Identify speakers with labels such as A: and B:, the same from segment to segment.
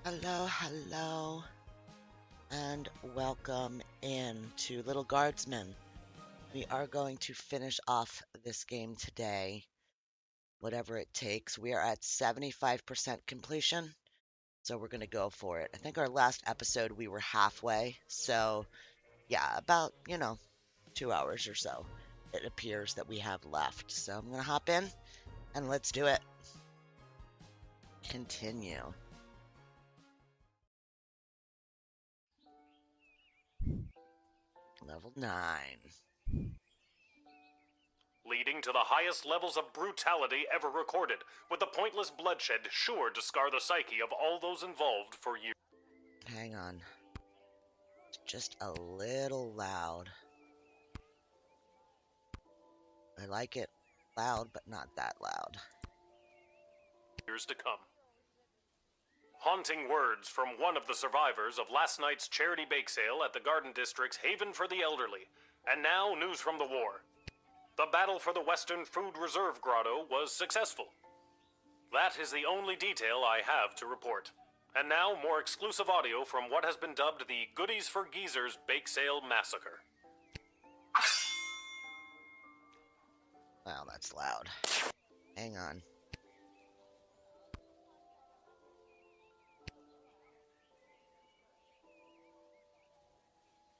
A: Hello, hello, and welcome in to Little Guardsman. We are going to finish off this game today, whatever it takes. We are at 75% completion, so we're going to go for it. I think our last episode we were halfway, so yeah, about, 2 hours or so it appears that we have left. So I'm going to hop in and let's do it. Continue. Level 9.
B: Leading to the highest levels of brutality ever recorded, with the pointless bloodshed sure to scar the psyche of all those involved for years.
A: Hang on. It's just a little loud. I like it loud, but not that loud.
B: Years to come. Haunting words from one of the survivors of last night's charity bake sale at the Garden District's Haven for the Elderly. And now, news from the war. The battle for the Western Food Reserve Grotto was successful. That is the only detail I have to report. And now, more exclusive audio from what has been dubbed the Goodies for Geezers Bake Sale Massacre.
A: Wow, that's loud. Hang on.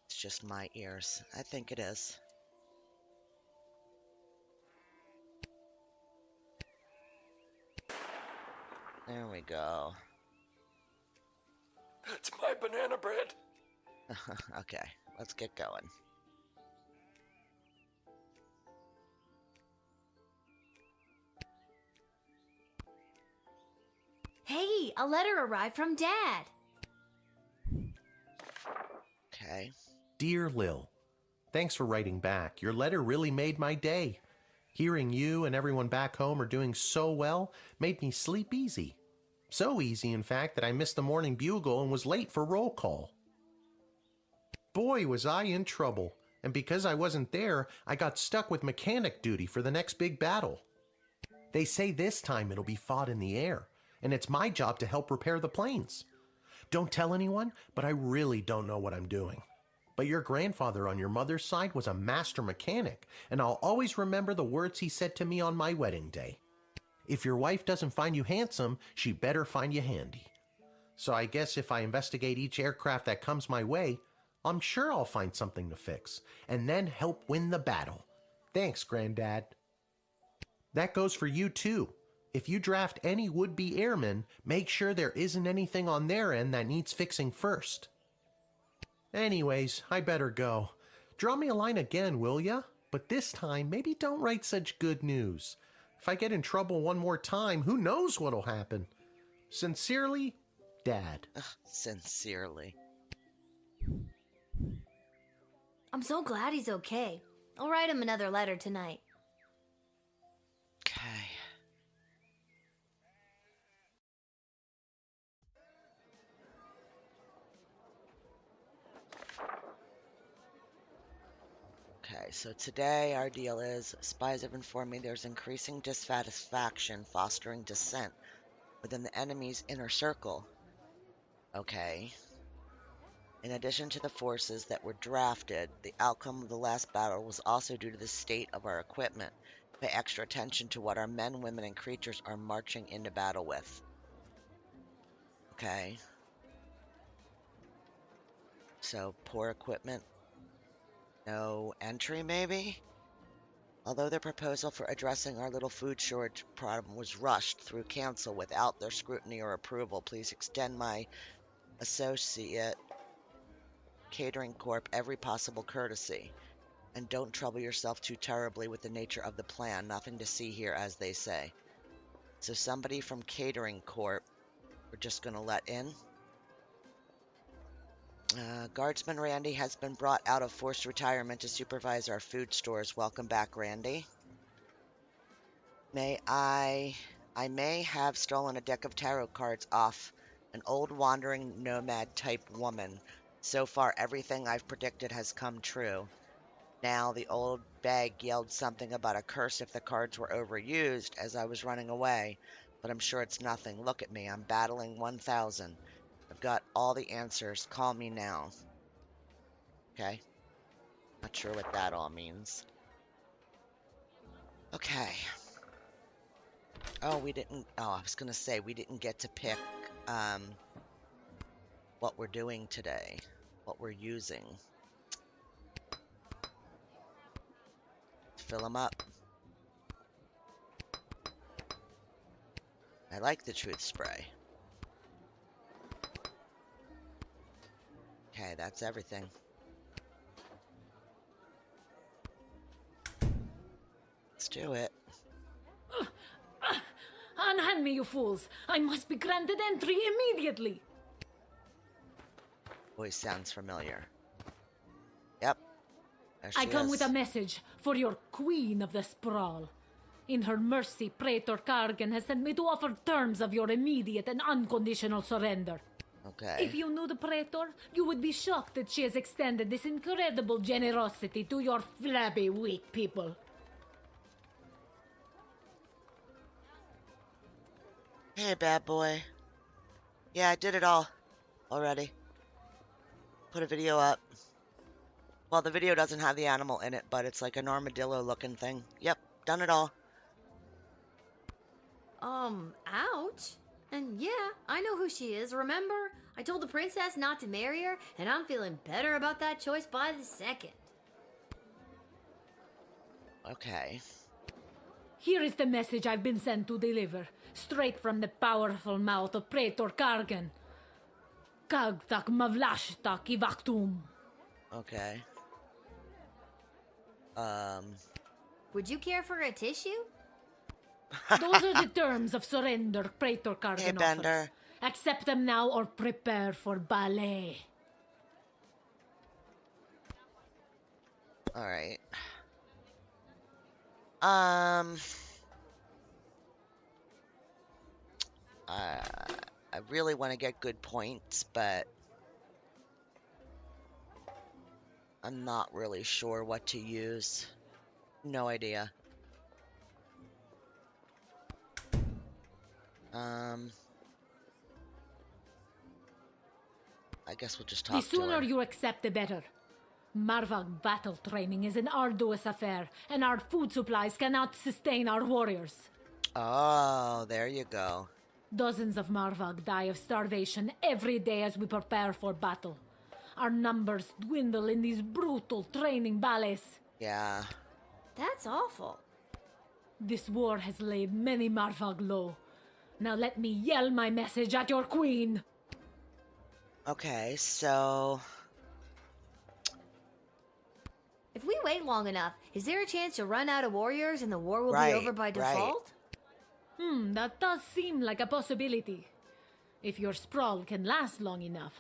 A: It's just my ears. I think it is. There we go.
B: It's my banana bread.
A: Okay, let's get going.
C: Hey, a letter arrived from Dad.
A: Okay.
D: Dear Lil, thanks for writing back. Your letter really made my day. Hearing you and everyone back home are doing so well made me sleep easy. So easy, in fact, that I missed the morning bugle and was late for roll call. Boy, was I in trouble, and because I wasn't there, I got stuck with mechanic duty for the next big battle. They say this time it'll be fought in the air, and it's my job to help repair the planes. Don't tell anyone, but I really don't know what I'm doing. But your grandfather on your mother's side was a master mechanic, and I'll always remember the words he said to me on my wedding day. If your wife doesn't find you handsome, she better find you handy. So I guess if I investigate each aircraft that comes my way, I'm sure I'll find something to fix, and then help win the battle. Thanks, Granddad. That goes for you too. If you draft any would-be airmen, make sure there isn't anything on their end that needs fixing first. Anyways, I better go. Draw me a line again, will ya? But this time, maybe don't write such good news. If I get in trouble one more time, who knows what'll happen? Sincerely, Dad.
A: Sincerely.
C: I'm so glad he's okay. I'll write him another letter tonight.
A: Okay. Okay, so today our deal is spies have informed me there's increasing dissatisfaction fostering dissent within the enemy's inner circle. Okay. In addition to the forces that were drafted, the outcome of the last battle was also due to the state of our equipment. Pay extra attention to what our men, women, and creatures are marching into battle with. Okay. So, poor equipment. No entry, maybe? Although their proposal for addressing our little food shortage problem was rushed through council without their scrutiny or approval, please extend my associate Catering Corp every possible courtesy. And don't trouble yourself too terribly with the nature of the plan. Nothing to see here, as they say. So somebody from Catering Corp we're just going to let in. Guardsman Randy has been brought out of forced retirement to supervise our food stores. Welcome back, Randy. I may have stolen a deck of tarot cards off an old wandering nomad type woman. So far, everything I've predicted has come true. Now, the old bag yelled something about a curse if the cards were overused as I was running away, but I'm sure it's nothing. Look at me, I'm battling 1,000. I've got all the answers. Call me now. Okay. Not sure what that all means. Okay. Oh, we didn't... Oh, I was gonna say, we didn't get to pick, what we're doing today. What we're using. Fill them up. I like the truth spray. Okay, that's everything. Let's do it.
E: Unhand me, you fools! I must be granted entry immediately!
A: Voice sounds familiar. Yep. There she
E: I come
A: is.
E: with a message for your Queen of the Sprawl. In her mercy, Praetor Kargan has sent me to offer terms of your immediate and unconditional surrender.
A: Okay.
E: If you knew the Praetor, you would be shocked that she has extended this incredible generosity to your flabby, weak people.
A: Hey, bad boy. Yeah, I did it all already. Put a video up. Well, the video doesn't have the animal in it, but it's like an armadillo-looking thing. Yep, done it all.
C: Ouch. And yeah, I know who she is, remember? I told the princess not to marry her, and I'm feeling better about that choice by the second.
A: Okay.
E: Here is the message I've been sent to deliver, straight from the powerful mouth of Praetor Kargan. Kagtak mavlashtak ivaktum.
A: Okay.
C: Would you care for a tissue?
E: Those are the terms of surrender Praetor Kargan
A: Hey,
E: offers.
A: Bender.
E: Accept them now or prepare for ballet.
A: Alright. I really want to get good points, but I'm not really sure what to use. No idea. I guess we'll just talk
E: The
A: to
E: sooner
A: her.
E: you accept, the better. Marvag battle training is an arduous affair, and our food supplies cannot sustain our warriors.
A: Oh, there you go.
E: Dozens of Marvag die of starvation every day as we prepare for battle. Our numbers dwindle in these brutal training ballets.
A: Yeah.
C: That's awful.
E: This war has laid many Marvag low. Now let me yell my message at your queen.
A: Okay, so...
C: If we wait long enough, is there a chance to run out of warriors and the war will
A: Right,
C: be over by
A: right.
C: default?
E: That does seem like a possibility. If your sprawl can last long enough.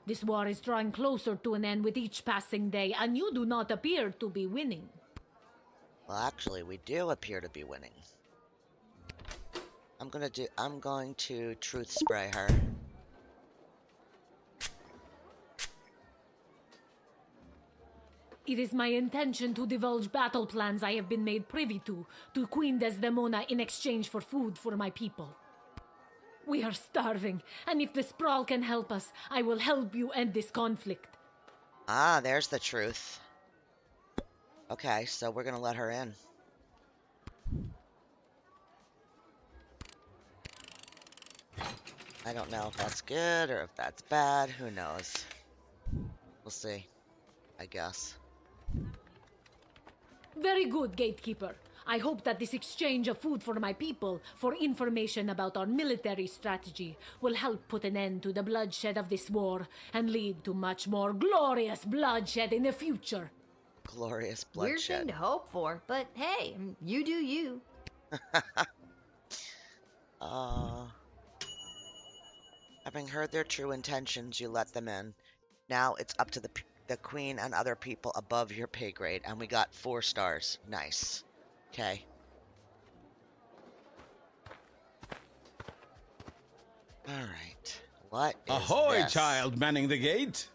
E: This war is drawing closer to an end with each passing day, and you do not appear to be winning.
A: Well, actually, we do appear to be winning. I'm going to truth spray her.
E: It is my intention to divulge battle plans I have been made privy to Queen Desdemona in exchange for food for my people. We are starving, and if the sprawl can help us, I will help you end this conflict.
A: Ah, there's the truth. Okay, so we're gonna let her in. I don't know if that's good or if that's bad. Who knows? We'll see, I guess.
E: Very good, gatekeeper. I hope that this exchange of food for my people, for information about our military strategy, will help put an end to the bloodshed of this war and lead to much more glorious bloodshed in the future.
A: Glorious
C: Weird thing
A: bloodshed.
C: to hope for, but hey, you do you.
A: Having heard their true intentions, you let them in. Now it's up to the queen and other people above your pay grade, and we got 4 stars. Nice. Okay. Alright. What is
F: Ahoy,
A: this?
F: child manning the gate!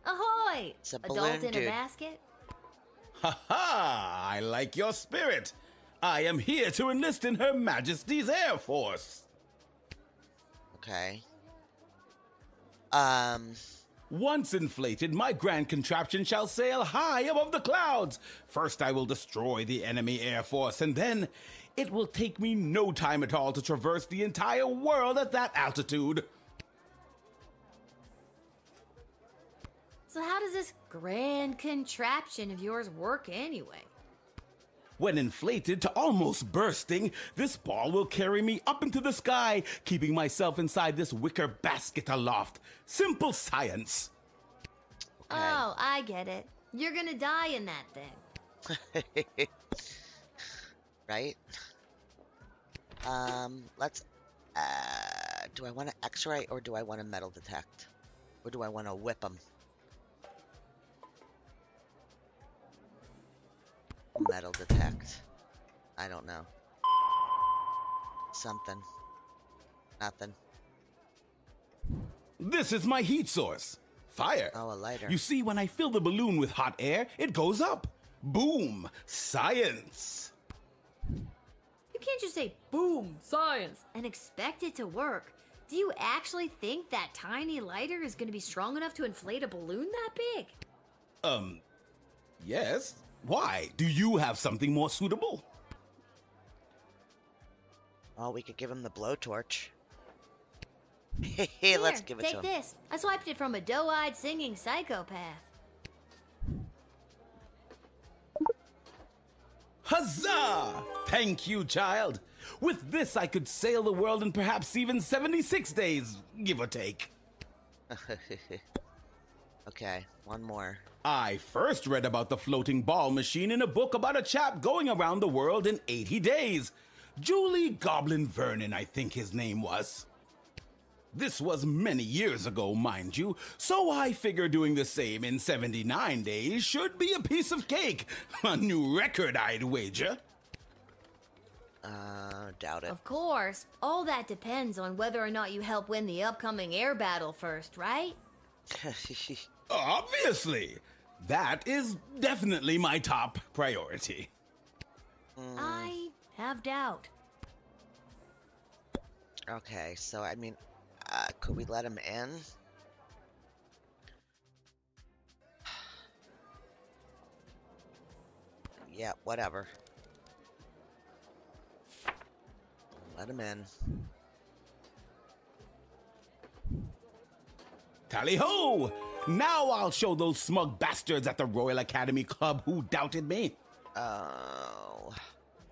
C: Ahoy!
A: It's a
C: Adult
A: balloon
C: in
A: dude.
C: a basket?
F: Ha ha! I like your spirit. I am here to enlist in Her Majesty's Air Force.
A: Okay. Um,
F: Once inflated, my grand contraption shall sail high above the clouds. First, I will destroy the enemy air force, and then it will take me no time at all to traverse the entire world at that altitude.
C: So how does this grand contraption of yours work anyway?
F: When inflated to almost bursting, this ball will carry me up into the sky, keeping myself inside this wicker basket aloft. Simple science.
A: Okay.
C: Oh, I get it. You're gonna die in that thing.
A: Right? Let's, do I want to X-ray or do I want to metal detect? Or do I want to whip them? Metal detect. I don't know. Something. Nothing.
F: This is my heat source. Fire.
A: Oh, a lighter.
F: You see, when I fill the balloon with hot air, it goes up. Boom. Science.
C: You can't just say, boom, science, and expect it to work. Do you actually think that tiny lighter is gonna be strong enough to inflate a balloon that big?
F: Yes. Why? Do you have something more suitable?
A: Oh, we could give him the blowtorch. Hey, let's give it to
C: Take
A: him.
C: this. I swiped it from a doe-eyed singing psychopath.
F: Huzzah! Thank you, child. With this, I could sail the world in perhaps even 76 days, give or take.
A: Okay, one more.
F: I first read about the floating ball machine in a book about a chap going around the world in 80 days. Julie Goblin Vernon, I think his name was. This was many years ago, mind you, so I figure doing the same in 79 days should be a piece of cake. A new record, I'd wager.
A: Doubt it.
C: Of course. All that depends on whether or not you help win the upcoming air battle first, right?
F: Obviously. That is definitely my top priority.
C: I have doubt.
A: Okay, so I mean, could we let him in? Yeah, whatever. Let him in.
F: Tally-ho! Now I'll show those smug bastards at the Royal Academy Club who doubted me.
A: Oh.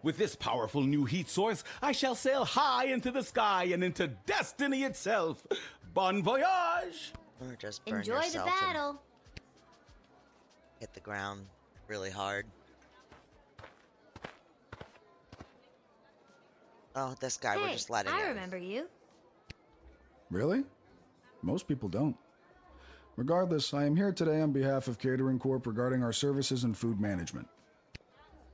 F: With this powerful new heat source, I shall sail high into the sky and into destiny itself. Bon voyage!
A: Or just burn
C: Enjoy the
A: yourself and
C: battle.
A: hit the ground really hard. Oh, this guy, we're
C: Hey,
A: just letting
C: I
A: in.
C: remember you.
G: Really? Most people don't. Regardless, I am here today on behalf of Catering Corp regarding our services and food management.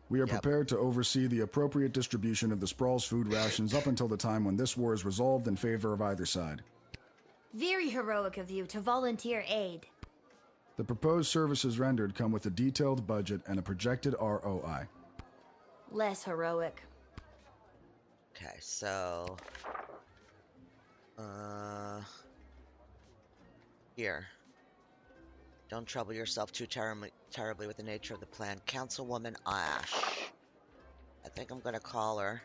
G: We are prepared to oversee the appropriate distribution of the Sprawl's food rations up until the time when this war is resolved in favor of either side.
C: Very heroic of you to volunteer aid.
G: The proposed services rendered come with a detailed budget and a projected ROI.
C: Less heroic.
A: Okay, so... Here. Don't trouble yourself too terribly with the nature of the plan. Councilwoman Ash. I think I'm gonna call her.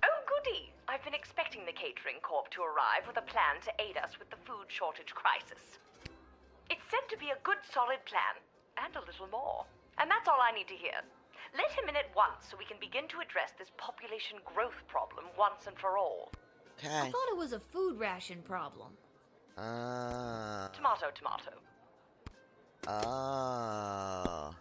H: Oh, goody! I've been expecting the Catering Corp to arrive with a plan to aid us with the food shortage crisis. It's said to be a good, solid plan, and a little more. And that's all I need to hear. Let him in at once so we can begin to address this population growth problem once and for all.
C: I
A: Okay.
C: thought it was a food ration problem.
H: Tomato, tomato.
A: Oh.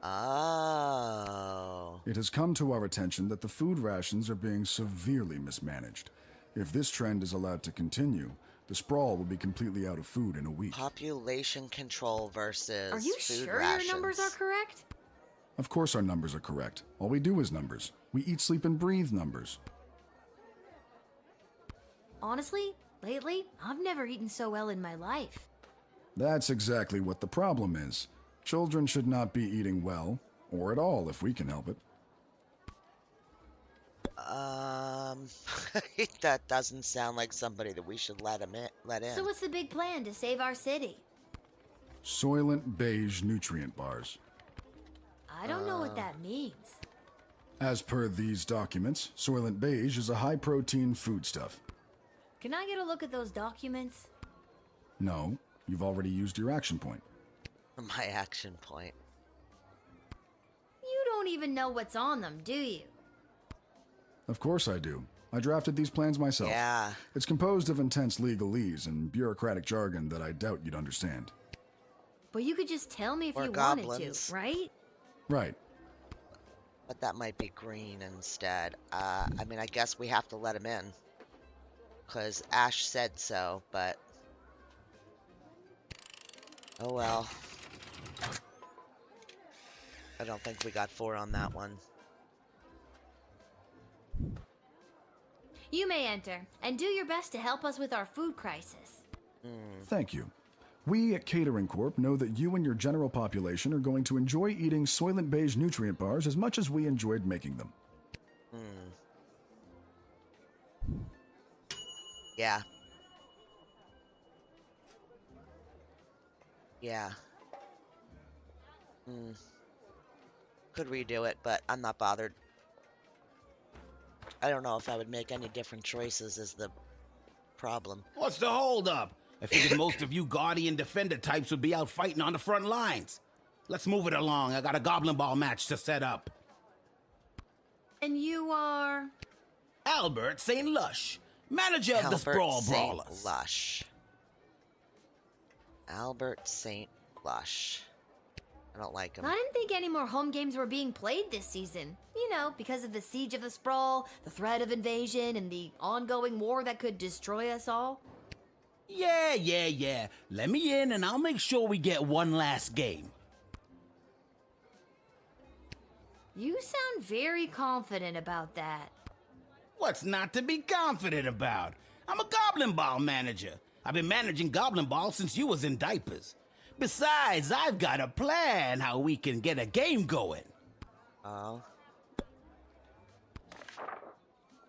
A: Oh.
G: It has come to our attention that the food rations are being severely mismanaged. If this trend is allowed to continue, the Sprawl will be completely out of food in a week.
A: Population control versus
C: Are you
A: food
C: sure
A: rations.
C: your numbers are correct?
G: Of course our numbers are correct. All we do is numbers. We eat, sleep, and breathe numbers.
C: Honestly, lately, I've never eaten so well in my life.
G: That's exactly what the problem is. Children should not be eating well, or at all if we can help it.
A: Um, that doesn't sound like somebody that we should let in.
C: So what's the big plan to save our city?
G: Soylent Beige nutrient bars.
C: I don't know what that means.
G: As per these documents, Soylent Beige is a high-protein foodstuff.
C: Can I get a look at those documents?
G: No, you've already used your action point.
A: My action point.
C: You don't even know what's on them, do you?
G: Of course I do. I drafted these plans myself.
A: Yeah.
G: It's composed of intense legalese and bureaucratic jargon that I doubt you'd understand.
C: But you could just tell me if
A: Or
C: you
A: goblins.
C: wanted to, right?
G: Right.
A: But that might be green instead. I mean, I guess we have to let him in. Because Ash said so, but... Oh well. I don't think we got 4 on that one.
C: You may enter, and do your best to help us with our food crisis.
G: Thank you. We at Catering Corp know that you and your general population are going to enjoy eating Soylent Beige nutrient bars as much as we enjoyed making them.
A: Yeah. Yeah. Could redo it, but I'm not bothered. I don't know if I would make any different choices is the problem.
F: What's the holdup? I figured most of you Guardian Defender types would be out fighting on the front lines. Let's move it along. I got a Goblin Ball match to set up.
C: And you are...
F: Albert St. Lush, manager of the
A: Albert
F: Sprawl
A: St.
F: Brawlers.
A: Lush. Albert St. Lush. I don't like him.
C: I didn't think any more home games were being played this season. You know, because of the Siege of the Sprawl, the threat of invasion, and the ongoing war that could destroy us all.
F: Yeah. Let me in and I'll make sure we get one last game.
C: You sound very confident about that.
F: What's not to be confident about? I'm a Goblin Ball manager. I've been managing Goblin Ball since you was in diapers. Besides, I've got a plan how we can get a game going.
A: Oh.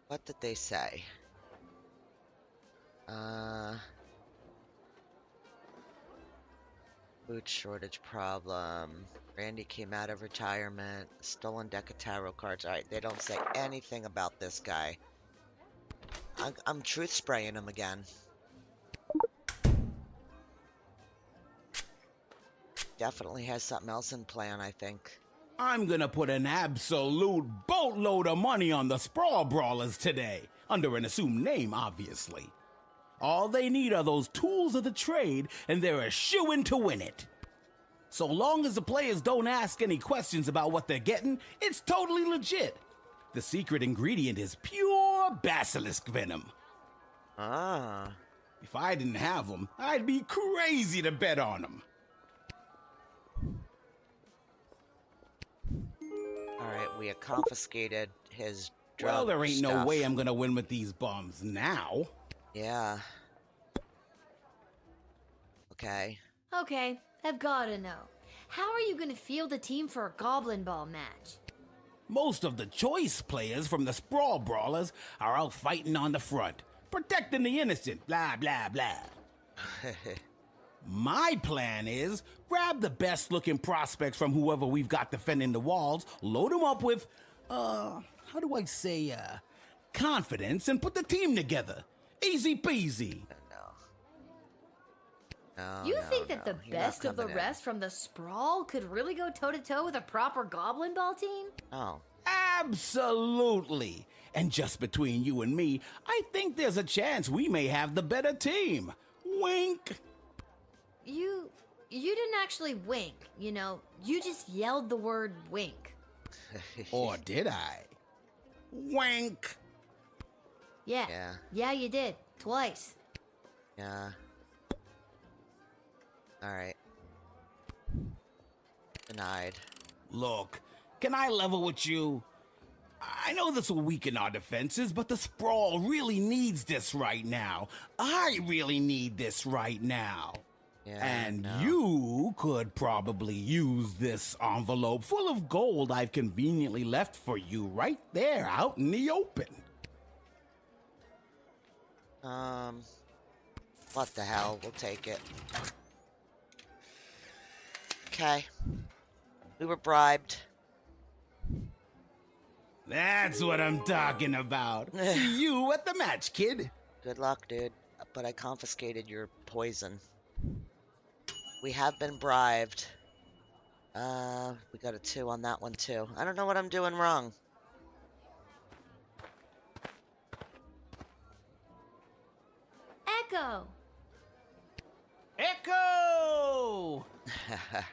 A: What did they say? Food shortage problem. Randy came out of retirement. Stolen deck of tarot cards. Alright, they don't say anything about this guy. I'm truth spraying him again. Definitely has something else in plan, I think.
F: I'm gonna put an absolute boatload of money on the Sprawl Brawlers today. Under an assumed name, obviously. All they need are those tools of the trade, and they're a shoo-in to win it. So long as the players don't ask any questions about what they're getting, it's totally legit. The secret ingredient is pure basilisk venom.
A: Ah.
F: If I didn't have them, I'd be crazy to bet on them.
A: Alright, we have confiscated his drug
F: Well, there ain't no
A: stuff.
F: way I'm gonna win with these bums now.
A: Yeah. Okay.
C: Okay, I've gotta know. How are you gonna field a team for a Goblin Ball match?
F: Most of the choice players from the Sprawl Brawlers are out fighting on the front, protecting the innocent, blah, blah, blah. My plan is grab the best looking prospects from whoever we've got defending the walls, load them up with, how do I say, confidence, and put the team together. Easy peasy.
A: No,
C: You
A: no,
C: think that
A: no.
C: the
A: You're not
C: best of the
A: coming in.
C: rest from the Sprawl could really go toe-to-toe with a proper Goblin Ball team?
A: Oh.
F: Absolutely. And just between you and me, I think there's a chance we may have the better team. Wink.
C: You didn't actually wink, you know. You just yelled the word wink.
F: Or did I? Wink.
C: Yeah.
A: Yeah.
C: Yeah, you did. Twice.
A: Yeah. Alright. Denied.
F: Look, can I level with you? I know this will weaken our defenses, but the Sprawl really needs this right now. I really need this right now.
A: Yeah,
F: And
A: no.
F: you could probably use this envelope full of gold I've conveniently left for you right there out in the open.
A: What the hell? We'll take it. Okay. We were bribed.
F: That's what I'm talking about. See you at the match, kid.
A: Good luck, dude. But I confiscated your poison. We have been bribed. We got a 2 on that one, too. I don't know what I'm doing wrong.
C: Echo!
I: Echo!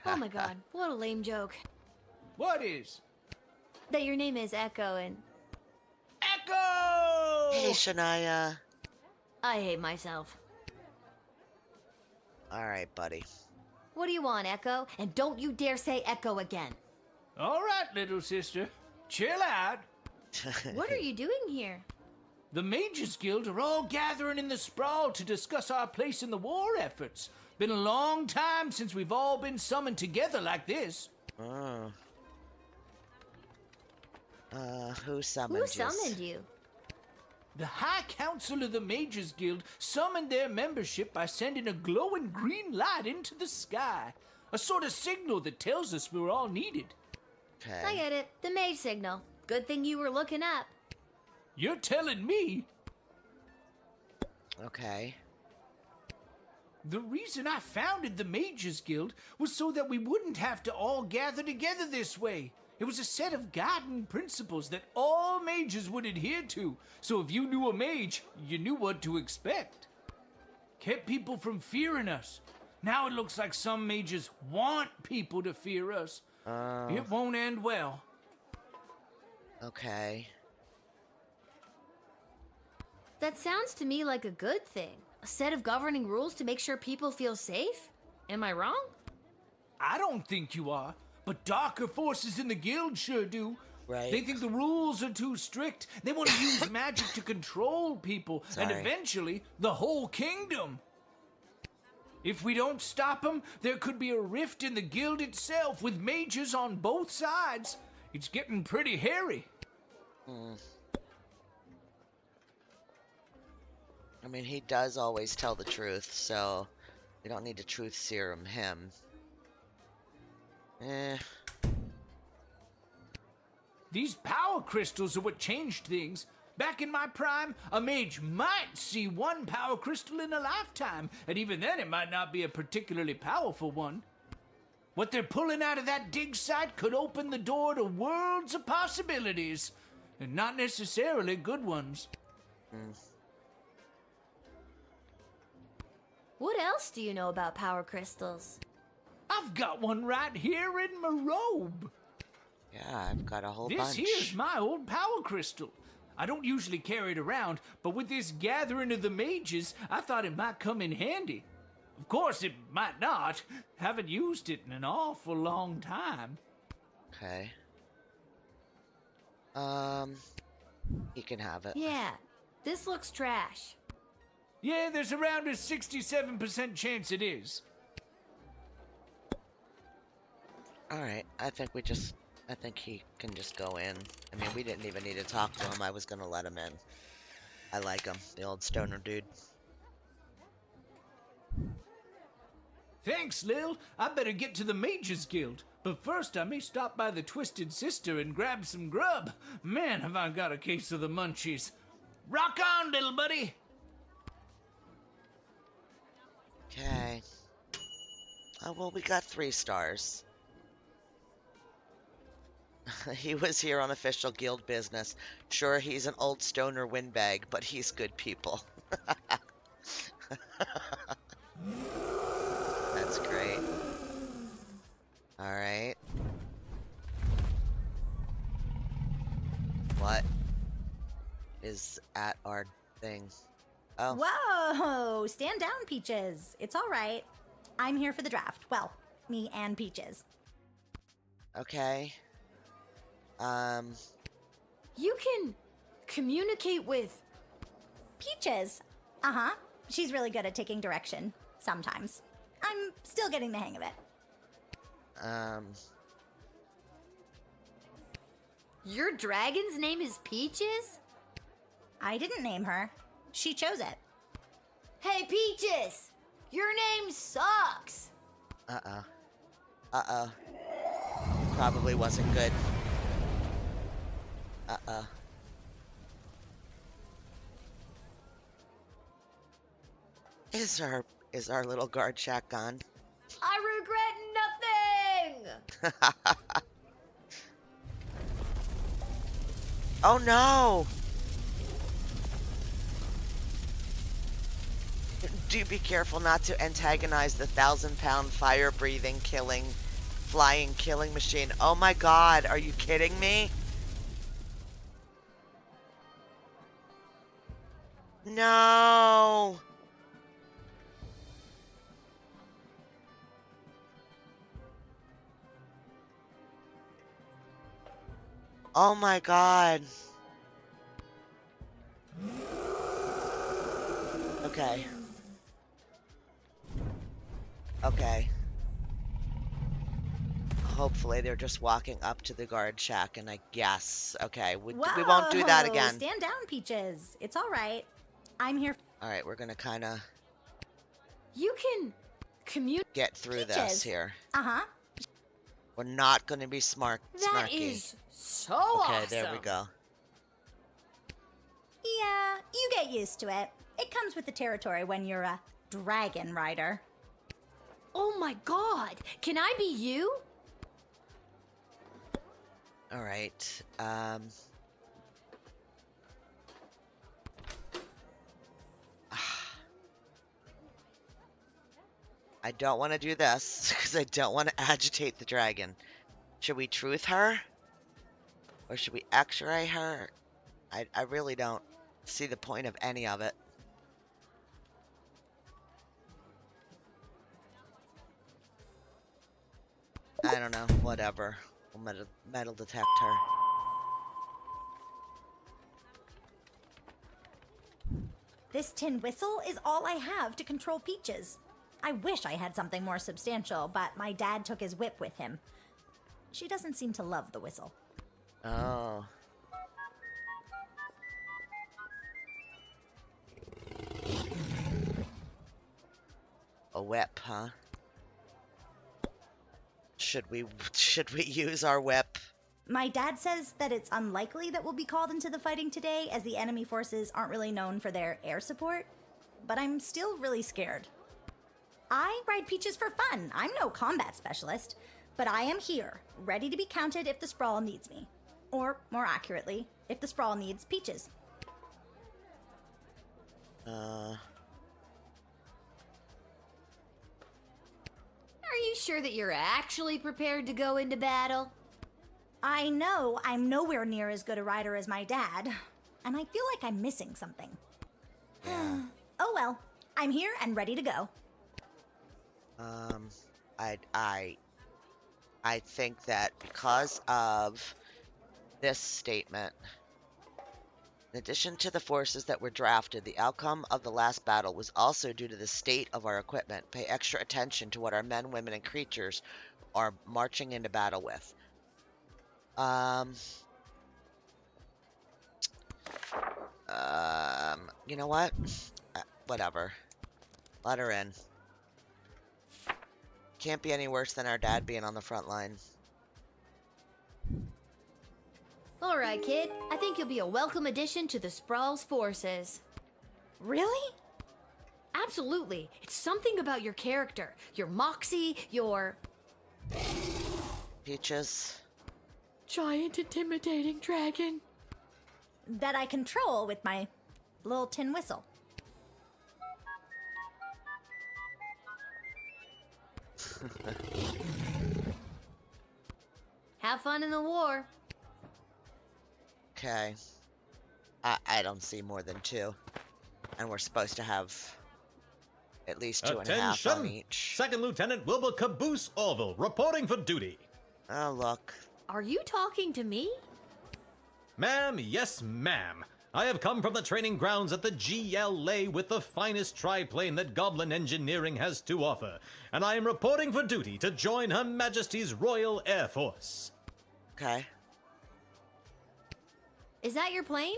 C: Oh my god, what a lame joke.
I: What is?
C: That your name is Echo and
I: Echo!
A: Hey, Shania.
C: I hate myself.
A: Alright, buddy.
C: What do you want, Echo? And don't you dare say Echo again.
I: All right, little sister. Chill out.
C: What are you doing here?
I: The Mages Guild are all gathering in the sprawl to discuss our place in the war efforts. Been a long time since we've all been summoned together like this.
A: Oh. Who summoned
C: Who
A: you?
C: summoned you?
I: The High Council of the Mages Guild summoned their membership by sending a glowing green light into the sky. A sort of signal that tells us we're all needed.
A: Okay.
C: I get it. The mage signal. Good thing you were looking up.
I: You're telling me?
A: Okay.
I: The reason I founded the Mages Guild was so that we wouldn't have to all gather together this way. It was a set of guiding principles that all mages would adhere to, so if you knew a mage, you knew what to expect. Kept people from fearing us. Now it looks like some mages want people to fear us. It won't end well.
A: Okay.
C: That sounds to me like a good thing. A set of governing rules to make sure people feel safe? Am I wrong?
I: I don't think you are, but darker forces in the guild sure do.
A: Right.
I: They think the rules are too strict. They want to use magic to control people, and
A: Sorry.
I: eventually, the whole kingdom. If we don't stop them, there could be a rift in the guild itself with mages on both sides. It's getting pretty hairy.
A: I mean, he does always tell the truth, so we don't need to truth serum him.
I: These power crystals are what changed things. Back in my prime, a mage might see one power crystal in a lifetime, and even then it might not be a particularly powerful one. What they're pulling out of that dig site could open the door to worlds of possibilities, and not necessarily good ones.
C: What else do you know about power crystals?
I: I've got one right here in my robe.
A: Yeah, I've got a whole
I: This
A: bunch.
I: here's my old power crystal. I don't usually carry it around, but with this gathering of the mages, I thought it might come in handy. Of course, it might not. Haven't used it in an awful long time.
A: Okay. He can have it.
C: Yeah, this looks trash.
I: Yeah, there's around a 67% chance it is.
A: Alright, I think he can just go in. I mean, we didn't even need to talk to him. I was gonna let him in. I like him, the old stoner dude.
I: Thanks, Lil. I better get to the Mages Guild. But first, I may stop by the Twisted Sister and grab some grub. Man, have I got a case of the munchies. Rock on, little buddy.
A: Okay. Oh, well, we got 3 stars. He was here on official guild business. Sure, he's an old stoner windbag, but he's good people. That's great. Alright. What is at our thing? Oh,
J: Whoa! Stand down, Peaches. It's all right. I'm here for the draft. Well, me and Peaches.
A: okay.
C: You can communicate with.
J: Peaches. Uh huh. She's really good at taking direction. Sometimes. I'm still getting the hang of it.
C: Your dragon's name is Peaches?
J: I didn't name her. She chose it.
C: Hey, Peaches! Your name sucks!
A: Probably wasn't good. Is our little guard shack gone?
C: I regret nothing!
A: Oh no! Do be careful not to antagonize the 1,000-pound fire-breathing, flying killing machine. Oh my god, are you kidding me? No! Oh my god. Okay. Okay. Hopefully they're just walking up to the guard shack and I guess. Okay, we won't do that
J: Whoa,
A: again.
J: Stand down, Peaches. It's all right. I'm here.
A: Alright, we're gonna kind of
C: You can
A: get through this
J: Peaches.
A: here.
J: Uh-huh.
A: We're not gonna be
C: That
A: snarky.
C: is so
A: Okay,
C: awesome.
A: there we go.
J: Yeah, you get used to it. It comes with the territory when you're a dragon rider.
C: Oh my god, can I be you?
A: Alright, I don't want to do this because I don't want to agitate the dragon. Should we truth her? Or should we x-ray her? I really don't see the point of any of it. I don't know, whatever. We'll metal detect her.
J: This tin whistle is all I have to control Peaches. I wish I had something more substantial, but my dad took his whip with him. She doesn't seem to love the whistle.
A: Oh. A whip, huh? Should we use our whip?
J: My dad says that it's unlikely that we'll be called into the fighting today, as the enemy forces aren't really known for their air support. But I'm still really scared. I ride Peaches for fun. I'm no combat specialist. But I am here, ready to be counted if the Sprawl needs me. Or, more accurately, if the Sprawl needs Peaches.
C: Are you sure that you're actually prepared to go into battle?
J: I know I'm nowhere near as good a rider as my dad, and I feel like I'm missing something. Oh well, I'm here and ready to go.
A: I think that because of this statement, in addition to the forces that were drafted, the outcome of the last battle was also due to the state of our equipment. Pay extra attention to what our men, women, and creatures are marching into battle with. You know what? Whatever. Let her in. Can't be any worse than our dad being on the front line.
C: Alright, kid. I think you'll be a welcome addition to the Sprawl's forces.
J: Really?
C: Absolutely. It's something about your character, your moxie, your...
A: Peaches.
C: giant intimidating dragon.
J: That I control with my little tin whistle.
C: Have fun in the war.
A: Okay. I don't see more than 2. And we're supposed to have at least 2.5 on each.
K: Second Lieutenant Wilbur Caboose Orville, reporting for duty.
A: Oh, look.
C: Are you talking to me?
K: Ma'am, yes, ma'am. I have come from the training grounds at the GLA with the finest triplane that Goblin Engineering has to offer, and I am reporting for duty to join Her Majesty's Royal Air Force.
A: Okay.
C: Is that your plane?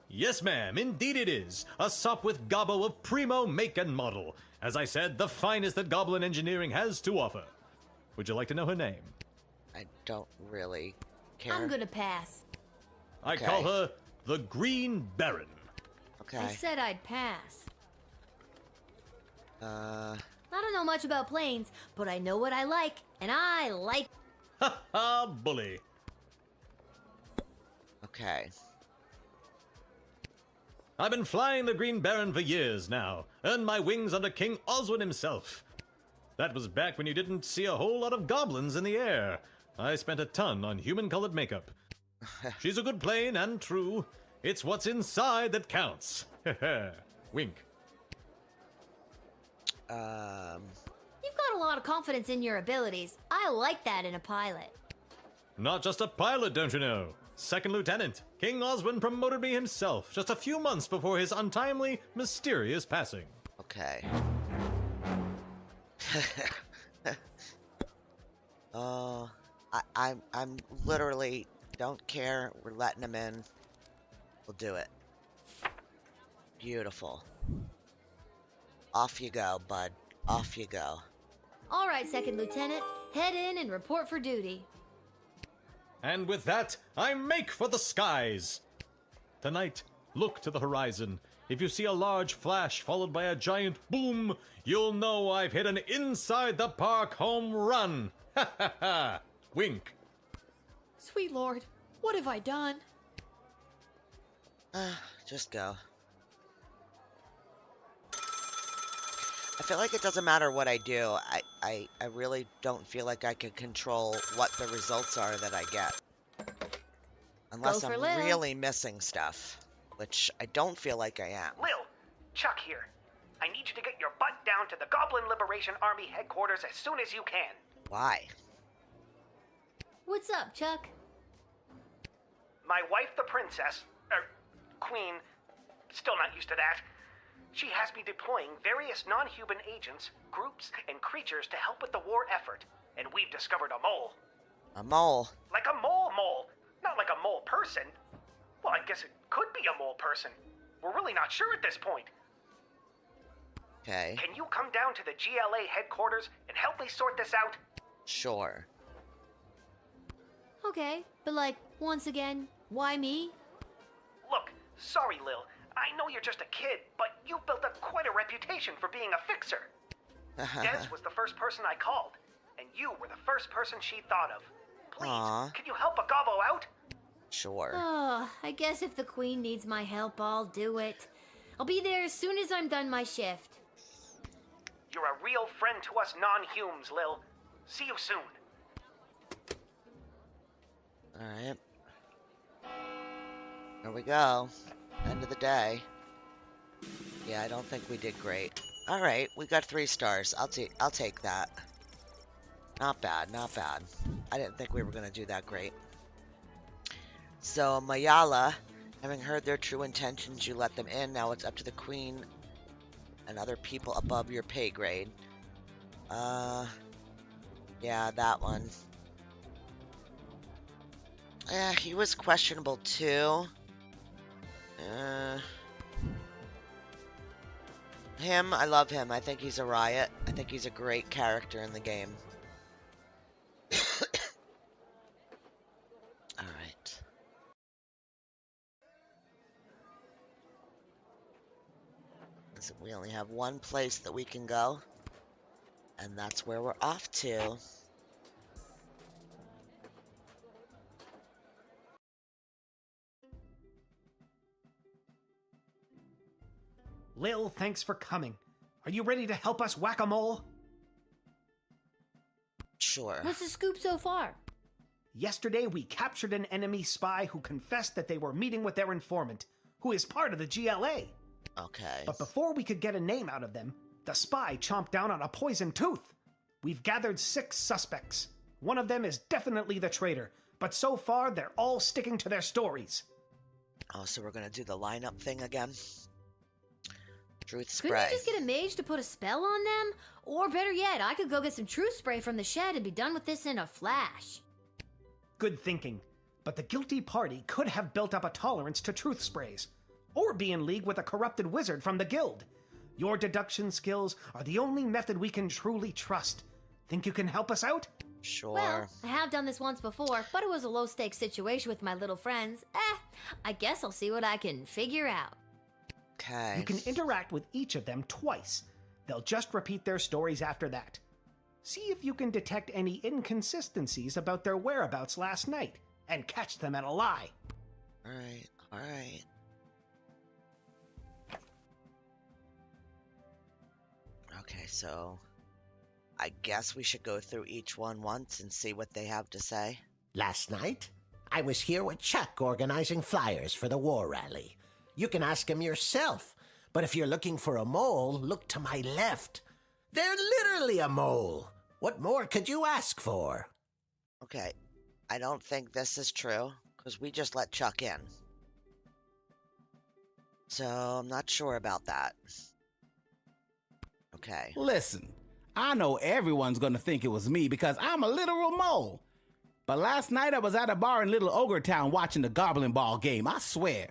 K: Yes, ma'am, indeed it is. A sup with gobbo of primo make and model. As I said, the finest that Goblin Engineering has to offer. Would you like to know her name?
A: I don't really care.
C: I'm gonna pass.
K: I
A: Okay.
K: call her the Green Baron.
A: Okay.
C: I said I'd pass.
A: Uh,
C: I don't know much about planes, but I know what I like, and I like.
K: Ha ha, bully.
A: okay.
K: I've been flying the Green Baron for years now. Earned my wings under King Oswin himself. That was back when you didn't see a whole lot of goblins in the air. I spent a ton on human-colored makeup. She's a good plane and true. It's what's inside that counts. Wink.
C: You've got a lot of confidence in your abilities. I like that in a pilot.
K: Not just a pilot, don't you know? Second lieutenant. King Oswin promoted me himself just a few months before his untimely, mysterious passing.
A: Okay. I'm literally don't care. We're letting him in. We'll do it. Beautiful. Off you go, bud. Off you go.
C: All right, Second Lieutenant, head in and report for duty.
K: And with that, I make for the skies. Tonight, look to the horizon. If you see a large flash followed by a giant boom, you'll know I've hit an inside the park home run. Ha ha ha. Wink.
C: Sweet Lord, what have I done?
A: Just go. I feel like it doesn't matter what I do. I really don't feel like I can control what the results are that I get. Unless
C: Go for
A: I'm
C: Lil.
A: really missing stuff. Which I don't feel like I am.
L: Lil, Chuck here. I need you to get your butt down to the Goblin Liberation Army headquarters as soon as you can.
A: Why?
C: What's up, Chuck?
L: My wife, the princess, queen, still not used to that. She has me deploying various non-human agents, groups, and creatures to help with the war effort. And we've discovered a mole.
A: A mole.
L: Like a mole. Not like a mole person. Well, I guess it could be a mole person. We're really not sure at this point.
A: Okay.
L: Can you come down to the GLA headquarters and help me sort this out?
A: Sure.
C: Okay, but like, once again, why me?
L: Look, sorry, Lil. I know you're just a kid, but you've built up quite a reputation for being a fixer. Des was the first person I called, and you were the first person she thought of. Please,
A: Aw.
L: can you help a gobbo out?
A: Sure.
C: Oh, I guess if the Queen needs my help, I'll do it. I'll be there as soon as I'm done my shift.
L: You're a real friend to us non-humes, Lil. See you soon.
A: Alright. There we go. End of the day. Yeah, I don't think we did great. Alright, we got 3 stars. I'll take that. Not bad, not bad. I didn't think we were gonna do that great. So, Mayala, having heard their true intentions, you let them in. Now it's up to the Queen and other people above your pay grade. Yeah, that one. Yeah, he was questionable too. Him, I love him. I think he's a riot. I think he's a great character in the game. Alright. So we only have one place that we can go. And that's where we're off to.
I: Lil, thanks for coming. Are you ready to help us whack-a-mole?
A: Sure.
C: What's the scoop so far?
I: Yesterday, we captured an enemy spy who confessed that they were meeting with their informant, who is part of the GLA.
A: Okay.
I: But before we could get a name out of them, the spy chomped down on a poison tooth. We've gathered 6 suspects. One of them is definitely the traitor, but so far they're all sticking to their stories.
A: Oh, so we're gonna do the lineup thing again? Truth
C: Couldn't
A: spray.
C: you just get a mage to put a spell on them? Or better yet, I could go get some truth spray from the shed and be done with this in a flash.
L: Good thinking. But the guilty party could have built up a tolerance to truth sprays, or be in league with a corrupted wizard from the guild. Your deduction skills are the only method we can truly trust. Think you can help us out?
A: Sure.
C: Well, I have done this once before, but it was a low-stakes situation with my little friends. I guess I'll see what I can figure out.
A: Okay.
L: You can interact with each of them twice. They'll just repeat their stories after that. See if you can detect any inconsistencies about their whereabouts last night, and catch them at a lie.
A: Alright, alright. Okay, so I guess we should go through each one once and see what they have to say.
M: Last night, I was here with Chuck organizing flyers for the war rally. You can ask him yourself, but if you're looking for a mole, look to my left. They're literally a mole. What more could you ask for?
A: Okay, I don't think this is true, because we just let Chuck in. So I'm not sure about that. Okay.
F: Listen, I know everyone's gonna think it was me because I'm a literal mole. But last night I was at a bar in Little Ogre Town watching the Goblin Ball game, I swear.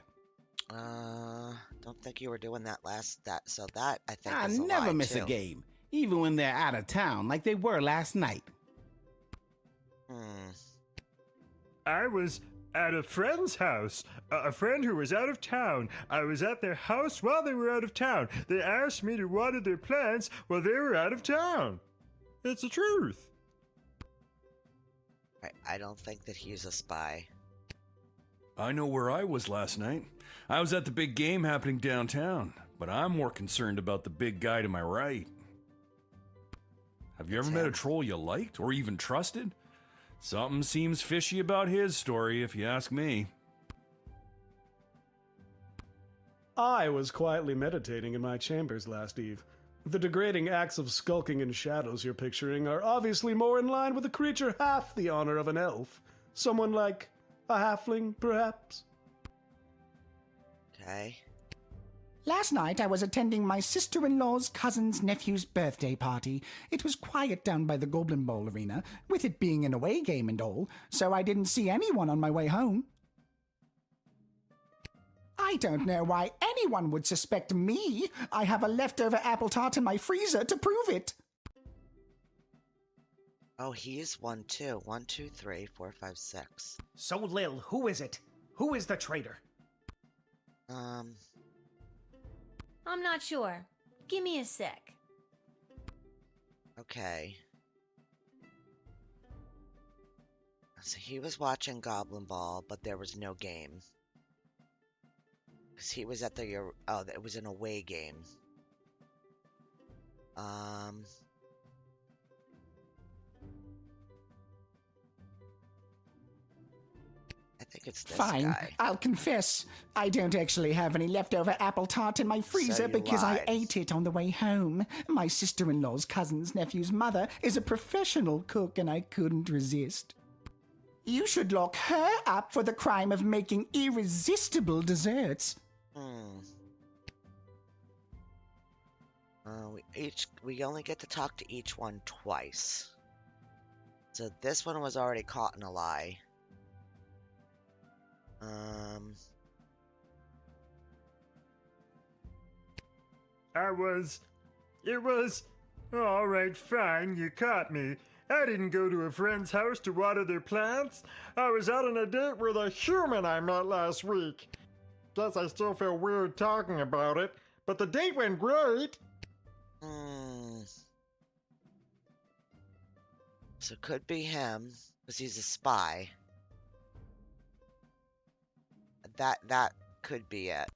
A: Don't think you were doing that so that I think
F: I
A: is a
F: never
A: lie,
F: miss
A: too.
F: a game, even when they're out of town, like they were last night.
N: I was at a friend's house. A friend who was out of town. I was at their house while they were out of town. They asked me to water their plants while they were out of town. It's the truth.
A: I don't think that he's a spy.
O: I know where I was last night. I was at the big game happening downtown, but I'm more concerned about the big guy to my right. Have you ever met a troll you liked or even trusted? Something seems fishy about his story, if you ask me.
P: I was quietly meditating in my chambers last eve. The degrading acts of skulking in shadows you're picturing are obviously more in line with a creature half the honor of an elf. Someone like a halfling, perhaps?
A: Okay.
Q: Last night I was attending my sister-in-law's cousin's nephew's birthday party. It was quiet down by the Goblin Bowl arena, with it being an away game and all, so I didn't see anyone on my way home. I don't know why anyone would suspect me. I have a leftover apple tart in my freezer to prove it.
A: Oh, he's 1, 2. 1, 2, 3, 4, 5, 6.
L: So, Lil, who is it? Who is the traitor?
C: I'm not sure. Give me a sec.
A: Okay. So he was watching Goblin Ball, but there was no game. Because he was at the... Oh, it was an away game. I think it's this
Q: Fine,
A: guy.
Q: I'll confess. I don't actually have any leftover apple tart in my freezer
A: you
Q: because
A: lied.
Q: I ate it on the way home. My sister-in-law's cousin's nephew's mother is a professional cook and I couldn't resist. You should lock her up for the crime of making irresistible desserts.
A: We only get to talk to each one twice. So this one was already caught in a lie.
N: It was... All right, fine, you caught me. I didn't go to a friend's house to water their plants. I was out on a date with a human I met last week. Guess I still feel weird talking about it, but the date went great.
A: So it could be him, because he's a spy. That could be it.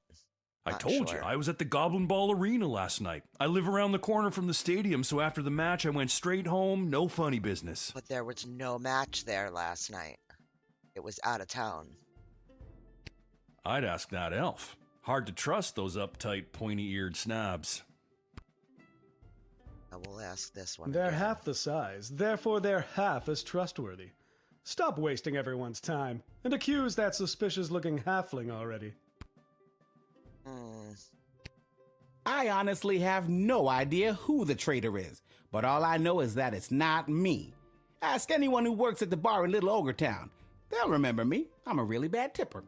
O: I
A: Not
O: told you,
A: sure.
O: I was at the Goblin Ball Arena last night. I live around the corner from the stadium, so after the match I went straight home, no funny business.
A: But there was no match there last night. It was out of town.
O: I'd ask that elf. Hard to trust those uptight, pointy-eared snobs.
A: I will ask this one.
P: They're
A: again.
P: half the size, therefore they're half as trustworthy. Stop wasting everyone's time, and accuse that suspicious-looking halfling already.
F: I honestly have no idea who the traitor is, but all I know is that it's not me. Ask anyone who works at the bar in Little Ogre Town. They'll remember me. I'm a really bad tipper.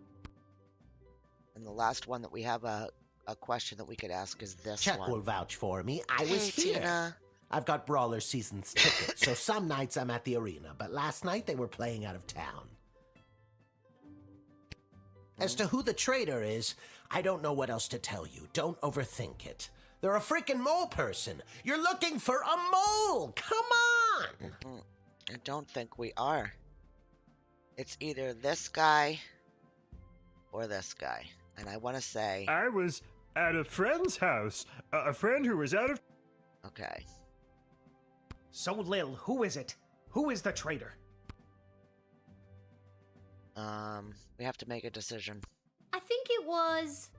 A: And the last one that we have a question that we could ask is this
M: Chuck
A: one.
M: will vouch for me. I
A: Hey,
M: was here.
A: Tina.
M: I've got Brawler Season's tickets, so some nights I'm at the arena, but last night they were playing out of town. As to who the traitor is, I don't know what else to tell you. Don't overthink it. They're a freaking mole person. You're looking for a mole! Come on!
A: I don't think we are. It's either this guy or this guy. And I want to say...
N: I was at a friend's house. A friend who was out of...
A: Okay.
L: So, Lil, who is it? Who is the traitor?
A: We have to make a decision.
C: I think it was.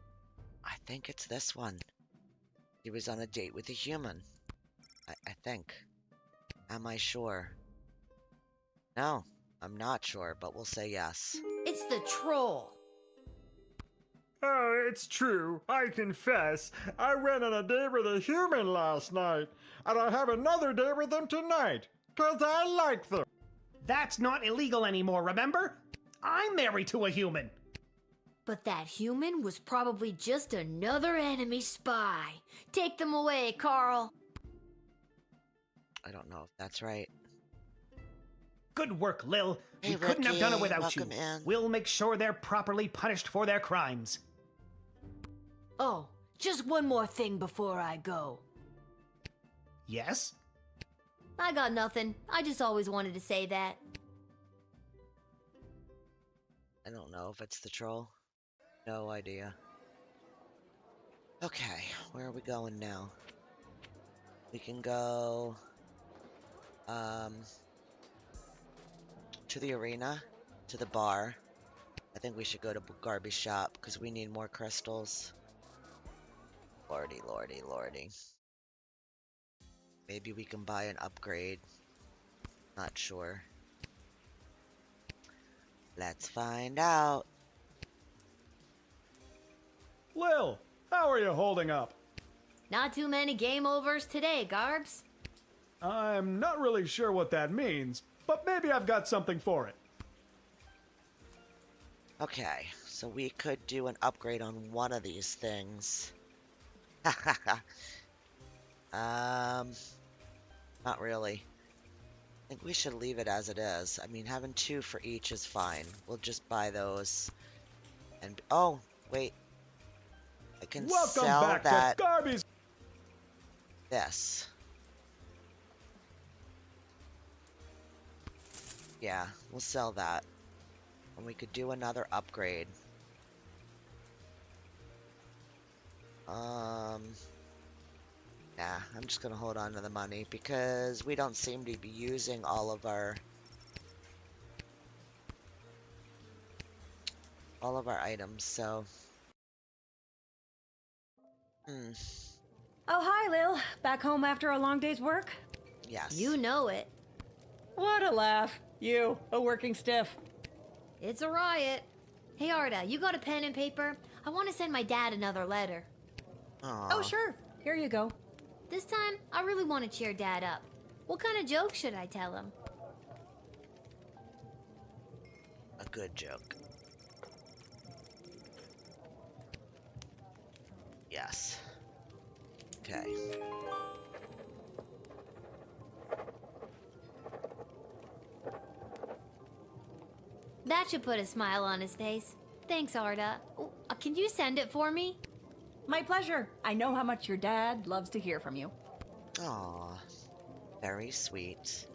A: I think it's this one. He was on a date with a human. I think. Am I sure? No, I'm not sure, but we'll say yes.
C: It's the troll.
N: Oh, it's true. I confess. I went on a date with a human last night, and I have another date with them tonight, 'cause I like them.
L: That's not illegal anymore, remember? I'm married to a human.
C: But that human was probably just another enemy spy. Take them away, Carl.
A: I don't know if that's right.
L: Good work, Lil.
A: Hey,
L: we couldn't have done it
A: Ricky,
L: without you.
A: welcome in.
L: We'll make sure they're properly punished for their crimes.
C: Oh, just one more thing before I go.
L: Yes?
C: I got nothing. I just always wanted to say that.
A: I don't know if it's the troll. No idea. Okay, where are we going now? We can go to the arena, to the bar. I think we should go to Garby's shop because we need more crystals. Lordy, lordy, lordy. Maybe we can buy an upgrade. Not sure. Let's find out.
P: Lil, how are you holding up?
C: Not too many game overs today, Garbs.
P: I'm not really sure what that means, but maybe I've got something for it.
A: Okay, so we could do an upgrade on one of these things. Not really. I think we should leave it as it is. I mean, having two for each is fine. We'll just buy those. And oh, wait. I can
P: Welcome
A: sell
P: back
A: that.
P: to Garby's.
A: This. Yeah, we'll sell that. And we could do another upgrade. Nah, I'm just gonna hold on to the money because we don't seem to be using all of our items, so
R: Oh, hi, Lil. Back home after a long day's work?
A: yes.
C: You know it.
R: What a laugh. You, a working stiff.
C: It's a riot. Hey, Arda, you got a pen and paper? I want to send my dad another letter.
A: Aw.
R: Oh, sure. Here you go.
C: This time, I really want to cheer Dad up. What kind of joke should I tell him?
A: A good joke. Yes. Okay.
C: That should put a smile on his face. Thanks, Arda. Oh, can you send it for me?
R: My pleasure. I know how much your dad loves to hear from you.
A: Aw. Very sweet.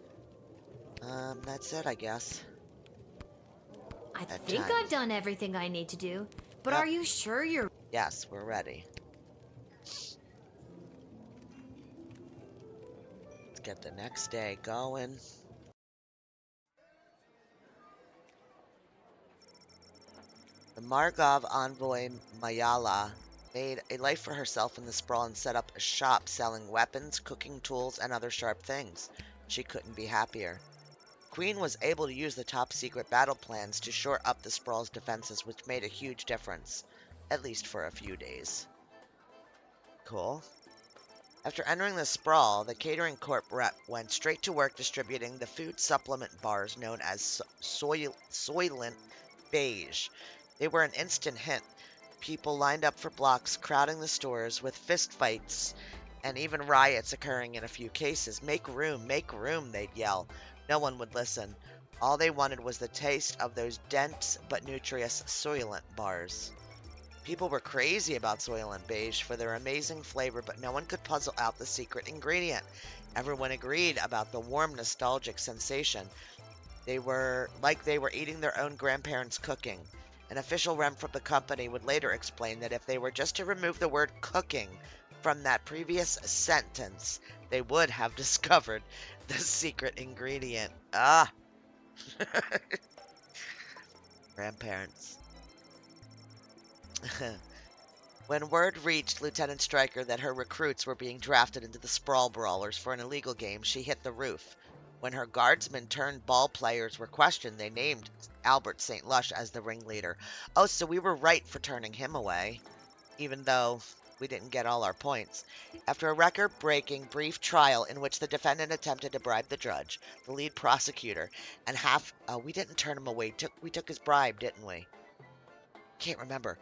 A: That's it, I guess.
C: I
A: At
C: think
A: times.
C: I've done everything I need to do. But
A: Yep.
C: are you sure you're...
A: Yes, we're ready. Let's get the next day going. The Margov envoy Mayala made a life for herself in the sprawl and set up a shop selling weapons, cooking tools, and other sharp things. She couldn't be happier. Queen was able to use the top secret battle plans to shore up the sprawl's defenses, which made a huge difference, at least for a few days. Cool. After entering the sprawl, the Catering Corp rep went straight to work distributing the food supplement bars known as Soylent Beige. They were an instant hit. People lined up for blocks, crowding the stores with fistfights and even riots occurring in a few cases. Make room, they'd yell. No one would listen. All they wanted was the taste of those dense but nutritious Soylent bars. People were crazy about Soylent Beige for their amazing flavor, but no one could puzzle out the secret ingredient. Everyone agreed about the warm, nostalgic sensation. They were eating their own grandparents' cooking. An official rep from the company would later explain that if they were just to remove the word cooking from that previous sentence, they would have discovered the secret ingredient. Ah! Grandparents. When word reached Lieutenant Stryker that her recruits were being drafted into the Sprawl Brawlers for an illegal game, she hit the roof. When her guardsmen turned ball players were questioned, they named Albert St. Lush as the ringleader. Oh, so we were right for turning him away, even though we didn't get all our points. After a record-breaking brief trial in which the defendant attempted to bribe the judge, the lead prosecutor, and we didn't turn him away. We took his bribe, didn't we? Can't remember.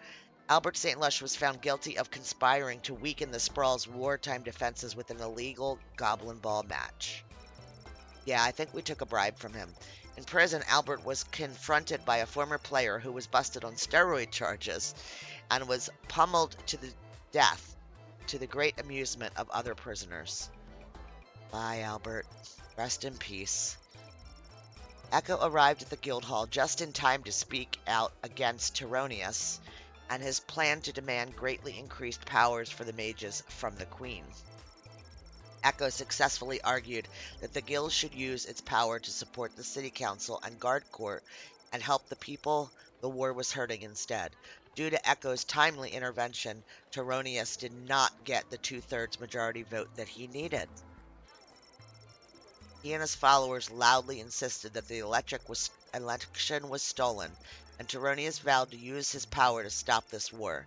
A: Albert St. Lush was found guilty of conspiring to weaken the Sprawl's wartime defenses with an illegal goblin ball match. Yeah, I think we took a bribe from him. In prison, Albert was confronted by a former player who was busted on steroid charges and was pummeled to the death, to the great amusement of other prisoners. Bye, Albert. Rest in peace. Echo arrived at the guild hall just in time to speak out against Tyronius and his plan to demand greatly increased powers for the mages from the queen. Echo successfully argued that the guild should use its power to support the city council and guard court and help the people the war was hurting instead. Due to Echo's timely intervention, Tyronius did not get the 2/3 majority vote that he needed. He and his followers loudly insisted that the election was stolen, and Tyronius vowed to use his power to stop this war